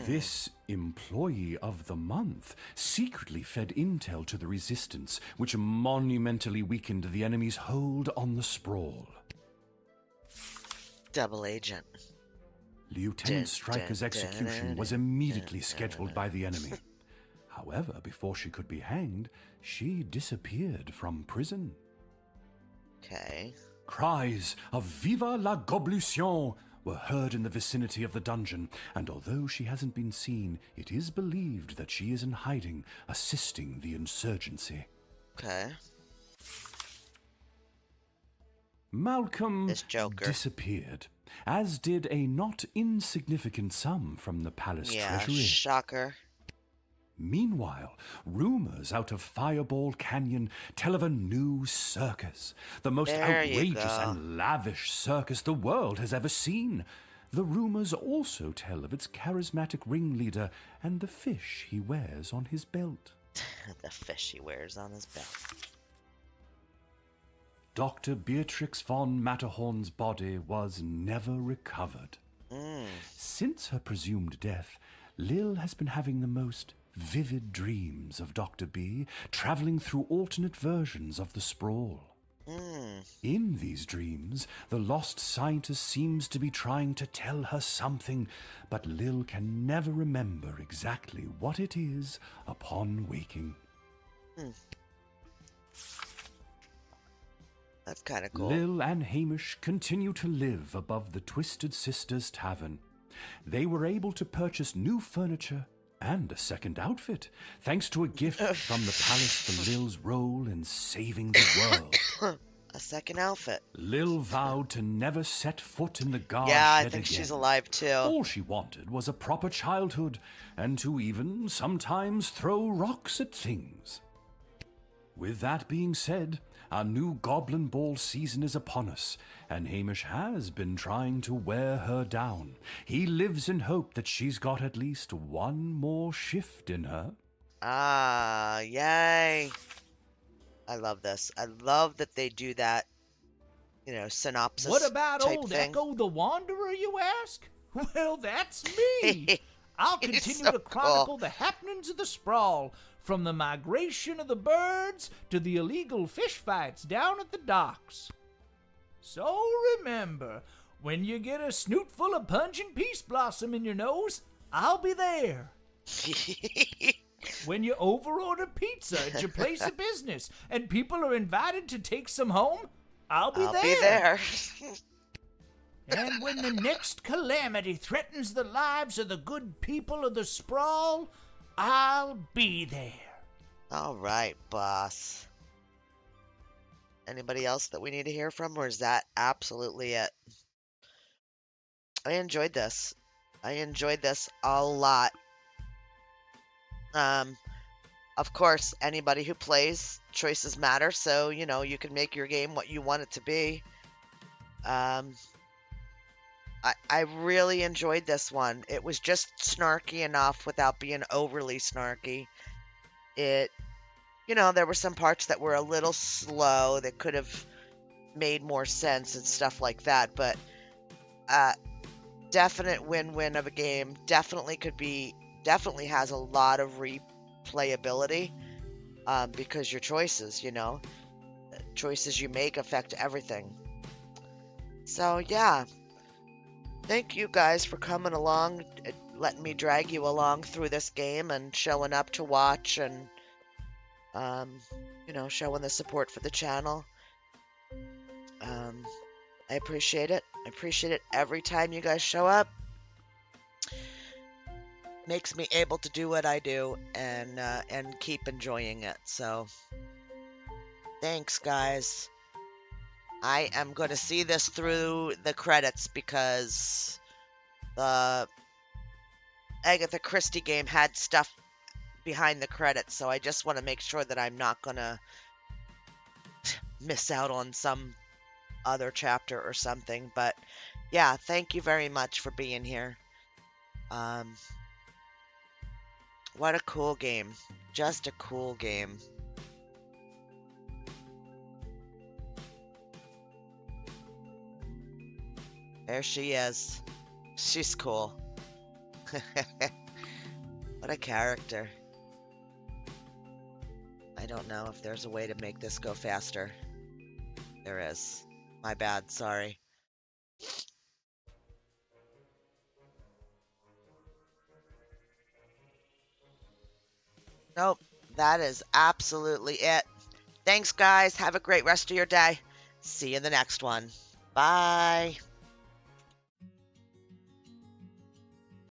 O: This Employee of the Month secretly fed intel to the Resistance, which monumentally weakened the enemy's hold on the Sprawl.
A: Double agent.
O: Lieutenant Stryker's execution was immediately scheduled by the enemy. However, before she could be hanged, she disappeared from prison.
A: Okay.
O: Cries of "Viva la Goblution" were heard in the vicinity of the dungeon, and although she hasn't been seen, it is believed that she is in hiding, assisting the insurgency.
A: Okay.
O: Malcolm disappeared, as did a not insignificant sum from the palace treasury.
A: Shocker.
O: Meanwhile, rumors out of Fireball Canyon tell of a new circus, the most outrageous and lavish circus the world has ever seen. The rumors also tell of its charismatic ringleader and the fish he wears on his belt.
A: The fish he wears on his belt.
O: Dr. Beatrix von Matterhorn's body was never recovered. Since her presumed death, Lil has been having the most vivid dreams of Dr. B, traveling through alternate versions of the Sprawl. In these dreams, the lost scientist seems to be trying to tell her something, but Lil can never remember exactly what it is upon waking.
A: That's kind of cool.
O: Lil and Hamish continue to live above the Twisted Sisters Tavern. They were able to purchase new furniture and a second outfit, thanks to a gift from the palace for Lil's role in saving the world.
A: A second outfit.
O: Lil vowed to never set foot in the guard
A: Yeah, I
O: shed
A: think
O: again.
A: she's alive too.
O: All she wanted was a proper childhood, and to even sometimes throw rocks at things. With that being said, our new Goblin Ball season is upon us, and Hamish has been trying to wear her down. He lives in hope that she's got at least one more shift in her.
A: Ah, yay. I love this. I love that they do that, synopsis.
R: What about
A: type
R: old
A: thing.
R: Echo the Wanderer, you ask? Well, that's me. I'll continue
A: so
R: to chronicle
A: cool.
R: the happenings of the sprawl, from the migration of the birds to the illegal fish fights down at the docks. So remember, when you get a snoot full of pungent peace blossom in your nose, I'll be there. When you overorder pizza at your place of business and people are invited to take some home, I'll be there. And when the next calamity threatens the lives of the good people of the sprawl, I'll be there.
A: All right, boss. Anybody else that we need to hear from, or is that absolutely it? I enjoyed this. I enjoyed this a lot. Of course, anybody who plays, choices matter, so, you can make your game what you want it to be. I really enjoyed this one. It was just snarky enough without being overly snarky. There were some parts that were a little slow that could have made more sense and stuff like that, but definite win-win of a game. Definitely has a lot of replayability because your choices, choices you make affect everything. So, yeah. Thank you guys for coming along, letting me drag you along through this game and showing up to watch and, showing the support for the channel. I appreciate it. I appreciate it every time you guys show up. Makes me able to do what I do and keep enjoying it. So, thanks, guys. I am going to see this through the credits because the Agatha Christie game had stuff behind the credits, so I just want to make sure that I'm not going to miss out on some other chapter or something. But yeah, thank you very much for being here. What a cool game. Just a cool game. There she is. She's cool. What a character. I don't know if there's a way to make this go faster. There is. My bad, sorry. Nope, that is absolutely it. Thanks, guys. Have a great rest of your day. See you in the next one. Bye.